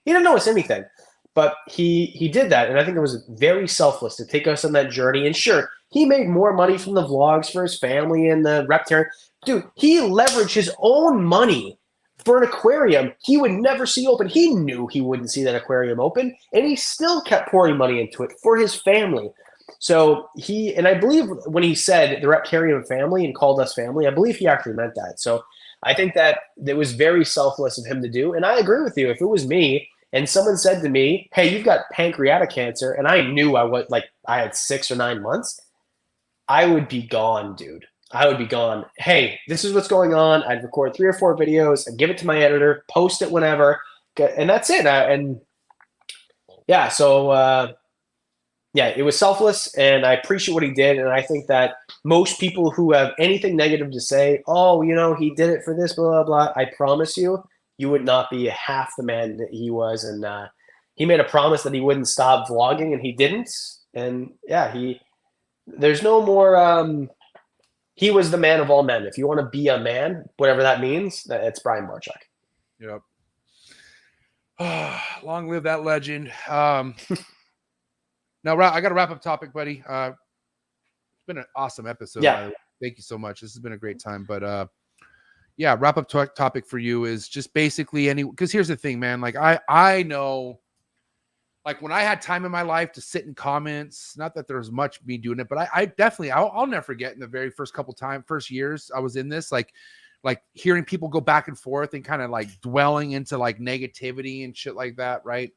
But he did that, and I think it was very selfless to take us on that journey. And sure, he made more money from the vlogs for his family and the Reptile. Dude, he leveraged his own money for an aquarium he would never see open. He knew he wouldn't see that aquarium open, and he still kept pouring money into it for his family. So and I believe when he said the Reptarian family and called us family, I believe he actually meant that. So I think that it was very selfless of him to do. And I agree with you. If it was me and someone said to me, hey, you've got pancreatic cancer, and I knew I had 6 or 9 months, I would be gone, dude. I would be gone. Hey, this is what's going on. I'd record 3 or 4 videos and give it to my editor, post it whenever, and that's it. Yeah, it was selfless, and I appreciate what he did. And I think that most people who have anything negative to say, oh, you know, he did it for this, blah, blah, blah, I promise you, you would not be half the man that he was. And he made a promise that he wouldn't stop vlogging, and he didn't. And yeah, there's no more. He was the man of all men. If you want to be a man, whatever that means, it's Brian Barczyk. Yep. Long live that legend. Now, I got to wrap up topic, buddy. It's been an awesome episode. Yeah. Thank you so much. This has been a great time. But yeah, wrap up topic for you is just basically because here's the thing, man. Like I know, like when I had time in my life to sit in comments, not that there was much me doing it, but I definitely, I'll never forget in the very first first years I was in this, like hearing people go back and forth and kind of like dwelling into like negativity and shit like that. Right.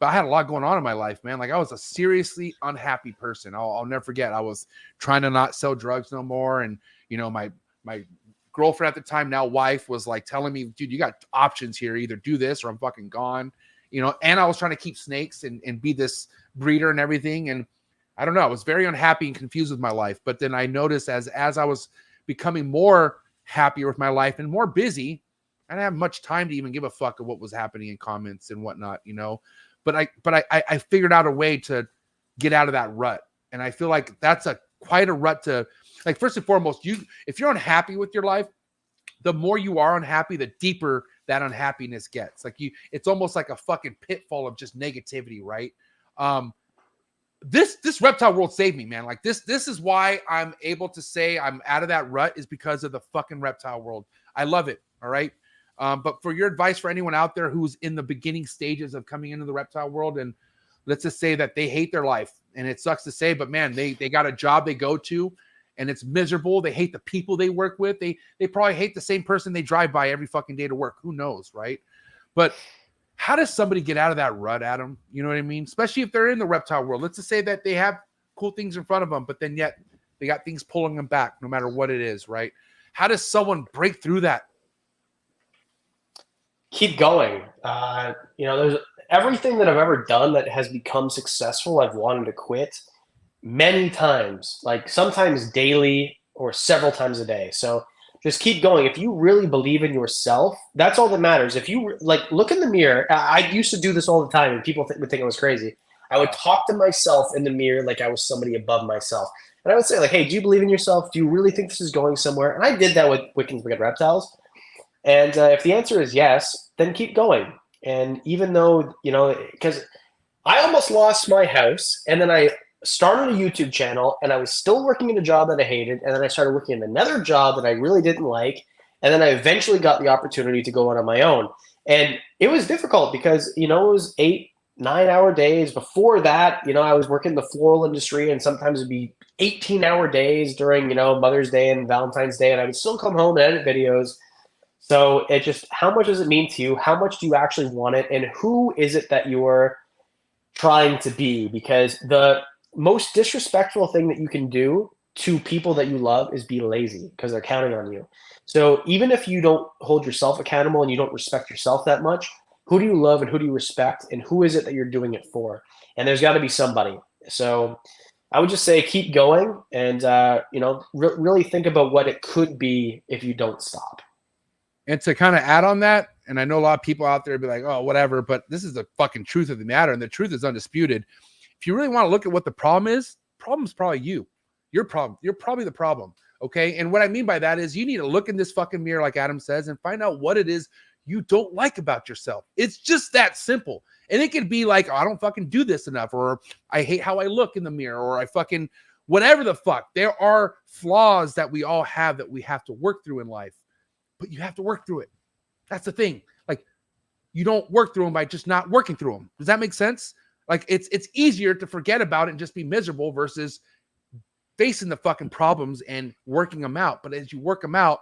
But I had a lot going on in my life, man. Like I was a seriously unhappy person. I'll never forget. I was trying to not sell drugs no more. And, you know, my girlfriend at the time, now wife, was like telling me, dude, you got options here. Either do this or I'm fucking gone, you know? And I was trying to keep snakes and be this breeder and everything. And I don't know, I was very unhappy and confused with my life. But then I noticed as I was becoming more happier with my life and more busy, I didn't have much time to even give a fuck of what was happening in comments and whatnot, you know? But I figured out a way to get out of that rut. And I feel like that's quite a rut to, like, first and foremost, if you're unhappy with your life, the more you are unhappy, the deeper that unhappiness gets. Like it's almost like a fucking pitfall of just negativity, right? This reptile world saved me, man. Like this is why I'm able to say I'm out of that rut, is because of the fucking reptile world. I love it. All right. But for your advice for anyone out there who's in the beginning stages of coming into the reptile world, and let's just say that they hate their life, and it sucks to say, but man, they got a job they go to and it's miserable. They hate the people they work with. They probably hate the same person they drive by every fucking day to work. Who knows, right? But how does somebody get out of that rut, Adam? You know what I mean? Especially if they're in the reptile world. Let's just say that they have cool things in front of them, but then yet they got things pulling them back no matter what it is, right? How does someone break through that? Keep going. You know, there's everything that I've ever done that has become successful, I've wanted to quit many times, like sometimes daily or several times a day. So just keep going. If you really believe in yourself, that's all that matters. If you like look in the mirror, I used to do this all the time and people would think I was crazy. I would talk to myself in the mirror like I was somebody above myself. And I would say like, hey, do you believe in yourself? Do you really think this is going somewhere? And I did that with Wickens Reptiles. And if the answer is yes, then keep going. And even though, you know, because I almost lost my house, and then I started a YouTube channel, and I was still working in a job that I hated, and then I started working in another job that I really didn't like, and then I eventually got the opportunity to go out on my own. And it was difficult because, you know, it was 8-9 hour days. Before that, you know, I was working in the floral industry, and sometimes it'd be 18-hour days during, you know, Mother's Day and Valentine's Day, and I would still come home and edit videos. So it just, how much does it mean to you? How much do you actually want it? And who is it that you're trying to be? Because the most disrespectful thing that you can do to people that you love is be lazy, because they're counting on you. So even if you don't hold yourself accountable and you don't respect yourself that much, who do you love and who do you respect? And who is it that you're doing it for? And there's got to be somebody. So I would just say keep going, and you know, really think about what it could be if you don't stop. And to kind of add on that, and I know a lot of people out there be like, oh, whatever, but this is the fucking truth of the matter, and the truth is undisputed. If you really want to look at what the problem's probably you. Your problem. You're probably the problem, okay? And what I mean by that is you need to look in this fucking mirror, like Adam says, and find out what it is you don't like about yourself. It's just that simple. And it could be like, oh, I don't fucking do this enough, or I hate how I look in the mirror, or I fucking whatever the fuck. There are flaws that we all have that we have to work through in life. But you have to work through it. That's the thing. Like, you don't work through them by just not working through them. Does that make sense? Like, it's easier to forget about it and just be miserable versus facing the fucking problems and working them out. But as you work them out,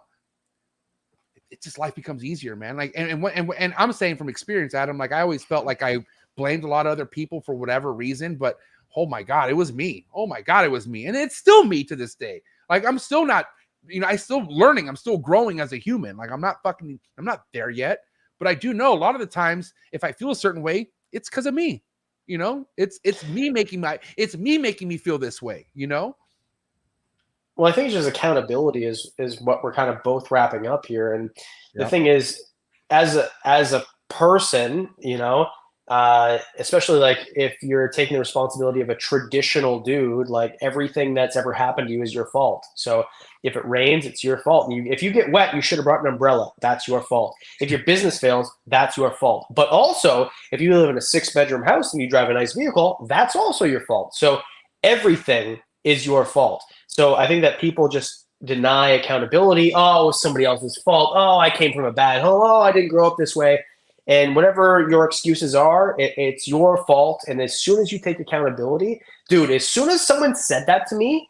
it's just life becomes easier, man. Like, and I'm saying from experience, Adam, like I always felt like I blamed a lot of other people for whatever reason, but oh my God, it was me. Oh my God, it was me. And it's still me to this day. Like, I'm still not, you know, I'm still learning. I'm still growing as a human. Like I'm not there yet, but I do know a lot of the times if I feel a certain way, it's because of me, you know, it's me making me feel this way, you know? Well, I think it's just accountability is what we're kind of both wrapping up here. And the thing is, as a person, you know, especially like if you're taking the responsibility of a traditional dude, like everything that's ever happened to you is your fault. So if it rains, it's your fault. If you get wet, you should have brought an umbrella. That's your fault. If your business fails, that's your fault. But also, if you live in a 6-bedroom house and you drive a nice vehicle, that's also your fault. So everything is your fault. So I think that people just deny accountability. Oh, it was somebody else's fault. Oh, I came from a bad home. Oh, I didn't grow up this way. And whatever your excuses are, it's your fault. And as soon as you take accountability, dude, as soon as someone said that to me,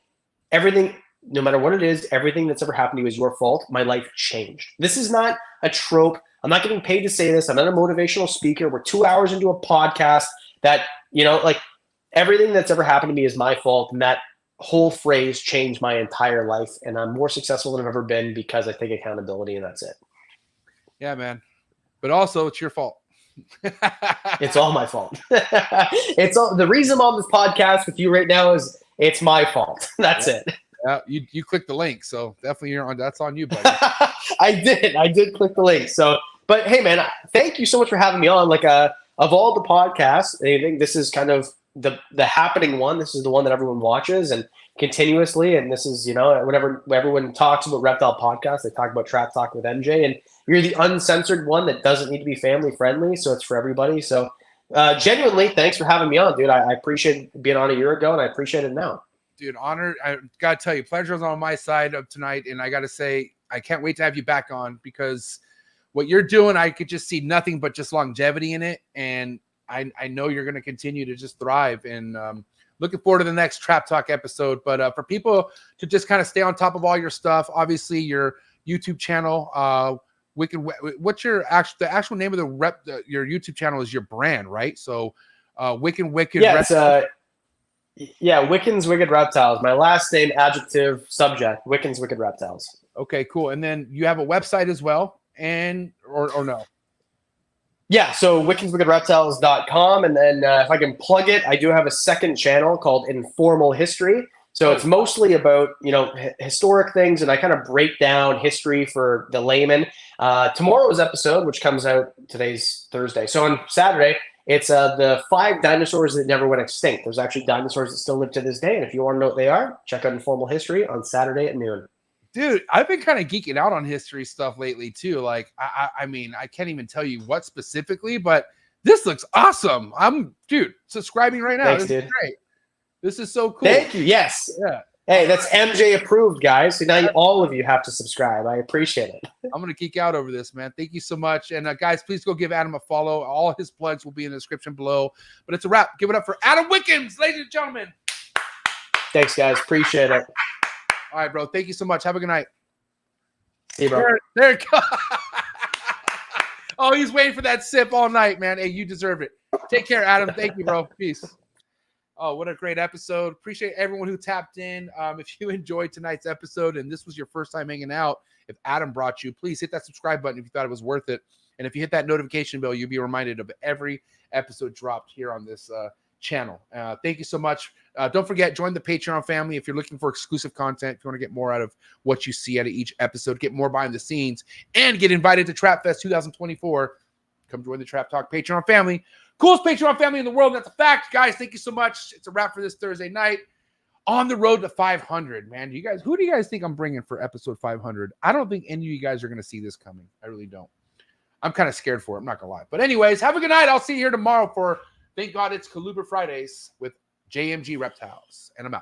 everything, no matter what it is, everything that's ever happened to you is your fault. My life changed. This is not a trope. I'm not getting paid to say this. I'm not a motivational speaker. We're 2 hours into a podcast that, like everything that's ever happened to me is my fault. And that whole phrase changed my entire life. And I'm more successful than I've ever been because I take accountability, and that's it. Yeah, man. But also, it's your fault. It's all my fault. It's all the reason I'm on this podcast with you right now is it's my fault. That's it. Yeah, you clicked the link, so definitely that's on you, buddy. I did click the link. So, but hey, man, thank you so much for having me on. Like, of all the podcasts, I think this is kind of the happening one. This is the one that everyone watches and continuously. And this is, whenever everyone talks about Reptile podcast, they talk about Trap Talk with MJ, and you're the uncensored one that doesn't need to be family friendly. So it's for everybody. So genuinely, thanks for having me on, dude. I appreciate being on a year ago, and I appreciate it now. Dude, honored. I got to tell you, pleasure's on my side of tonight. And I got to say, I can't wait to have you back on, because what you're doing, I could just see nothing but just longevity in it. And I know you're going to continue to just thrive. And looking forward to the next Trap Talk episode. But for people to just kind of stay on top of all your stuff, obviously your YouTube channel, what's the actual name of your YouTube channel is your brand, right? So Wicked. Yeah, Wickens Wicked Reptiles. My last name, adjective, subject. Wickens Wicked Reptiles. Okay, cool. And then you have a website as well, or no? Yeah, so wickenswickedreptiles.com. And then if I can plug it, I do have a second channel called Informal History. So it's mostly about, historic things, and I kind of break down history for the layman. Tomorrow's episode, which comes out, today's Thursday. So on Saturday, it's the 5 dinosaurs that never went extinct. There's actually dinosaurs that still live to this day. And if you want to know what they are, check out Informal History on Saturday at noon. Dude, I've been kind of geeking out on history stuff lately too. Like, I mean, I can't even tell you what specifically, but this looks awesome. I'm subscribing right now. Thanks, this dude. is great. This is so cool. Thank you. Yes. Yeah. Hey, that's MJ approved, guys. So now all of you have to subscribe. I appreciate it. I'm going to geek out over this, man. Thank you so much. And guys, please go give Adam a follow. All his plugs will be in the description below. But it's a wrap. Give it up for Adam Wickens, ladies and gentlemen. Thanks, guys. Appreciate it. All right, bro. Thank you so much. Have a good night. Hey, bro. There it goes. Oh, he's waiting for that sip all night, man. Hey, you deserve it. Take care, Adam. Thank you, bro. Peace. Oh, what a great episode. Appreciate everyone who tapped in. If you enjoyed tonight's episode and this was your first time hanging out, if Adam brought you, please hit that subscribe button if you thought it was worth it. And if you hit that notification bell, you'll be reminded of every episode dropped here on this channel. Thank you so much. Don't forget, join the Patreon family if you're looking for exclusive content. If you want to get more out of what you see out of each episode, get more behind the scenes, and get invited to Trap Fest 2024. Come join the Trap Talk Patreon family. Coolest Patreon family in the world. That's a fact. Guys, thank you so much. It's a wrap for this Thursday night. On the road to 500, man. Who do you guys think I'm bringing for episode 500? I don't think any of you guys are going to see this coming. I really don't. I'm kind of scared for it. I'm not going to lie. But anyways, have a good night. I'll see you here tomorrow for, thank God it's Colubra Fridays with JMG Reptiles. And I'm out.